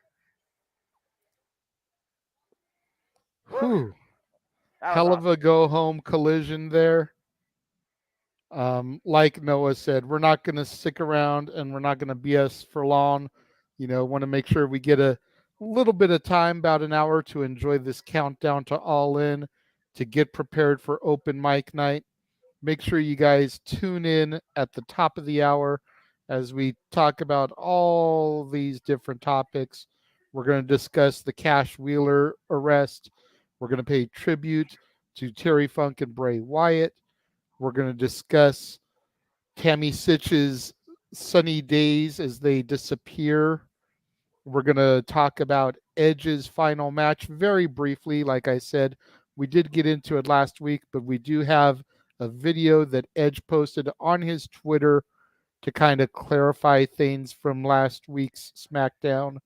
Whew. Hell of a go-home collision there. Like Noah said, we're not going to stick around and we're not going to BS for long. You know, want to make sure we get a little bit of time, about an hour, to enjoy this countdown to All In, to get prepared for Open Mic Night. Make sure you guys tune in at the top of the hour as we talk about all these different topics. We're going to discuss the Cash Wheeler arrest. We're going to pay tribute to Terry Funk and Bray Wyatt. We're going to discuss Tammy Sitch's sunny days as they disappear. We're going to talk about Edge's final match very briefly. Like I said, we did get into it last week, but we do have a video that Edge posted on his Twitter to kind of clarify things from last week's SmackDown.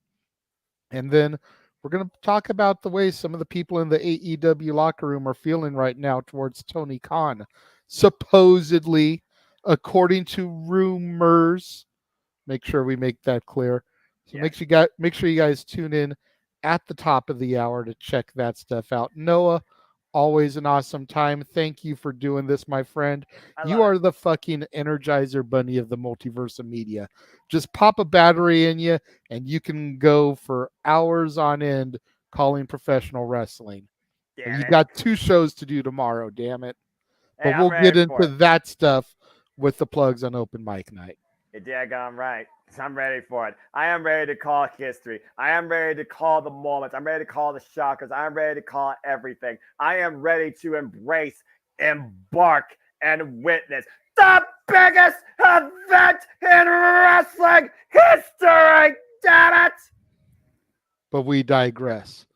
And then we're going to talk about the way some of the people in the AEW locker room are feeling right now towards Tony Khan. Supposedly, according to rumors, make sure we make that clear. So make sure you guys tune in at the top of the hour to check that stuff out. Noah, always an awesome time. Thank you for doing this, my friend. You are the fucking Energizer Bunny of the multiverse of media. Just pop a battery in you and you can go for hours on end calling professional wrestling. And you got 2 shows to do tomorrow, damn it. Hey, but we'll get into that stuff with the plugs on open mic night. You're daggone right. I'm ready for it. I am ready to call history. I am ready to call the moments. I'm ready to call the shockers. I'm ready to call everything. I am ready to embrace, embark, and witness the biggest event in wrestling history. Damn it! But we digress.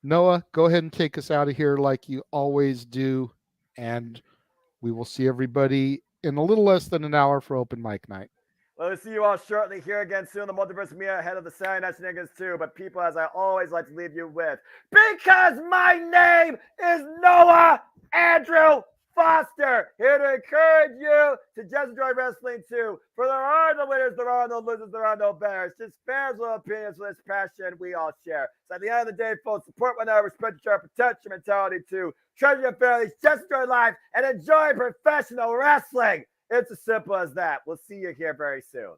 Noah, go ahead and take us out of here like you always do. And we will see everybody in a little less than an hour for open mic night. We'll see you all shortly here again soon. The Multiverse of Media ahead of the Saturday Night Shenanigans too. But people, as I always like to leave you with, because my name is Noah Andrew Foster, here to encourage you to just enjoy wrestling too. For there are no winners, there are no losers, there are no bears. Just fans with opinions for this passion we all share. So at the end of the day, folks, support one another, respect each other, protect your mentality too. Treasure your families, just enjoy life, and enjoy professional wrestling. It's as simple as that. We'll see you here very soon.